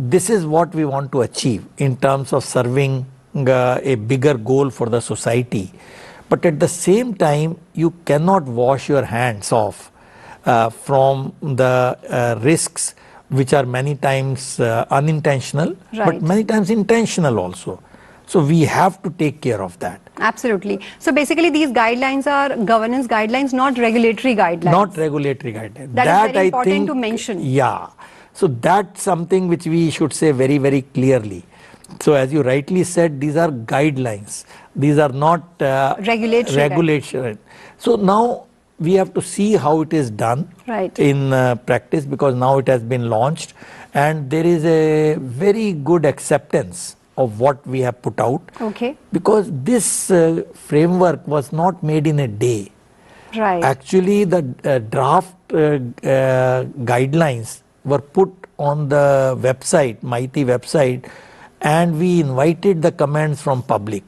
this is what we want to achieve in terms of serving a bigger goal for the society. But at the same time, you cannot wash your hands off from the risks which are many times unintentional, but many times intentional also. So we have to take care of that. Absolutely. So basically these guidelines are governance guidelines, not regulatory guidelines. Not regulatory guidelines. That is very important to mention. Yeah. So that's something which we should say very, very clearly. So as you rightly said, these are guidelines. These are not regulation. So now we have to see how it is done in practice, because now it has been launched and there is a very good acceptance of what we have put out. Okay. Because this framework was not made in a day. Right. Actually, the draft guidelines were put on the website, MeitY website, and we invited the comments from public.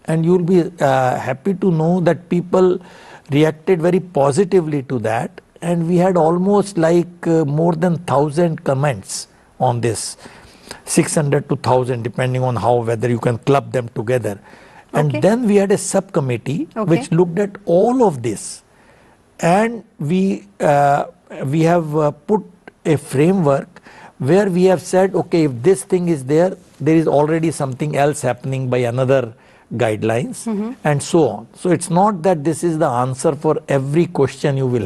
And you'll be happy to know that people reacted very positively to that, and we had almost like more than 1,000 comments on this, 600 to 1,000 depending on how, whether you can club them together. And then we had a subcommittee which looked at all of this, and we have put a framework where we have said, okay, if this thing is there, there is already something else happening by another guidelines, and so on. So it's not that this is the answer for every question you will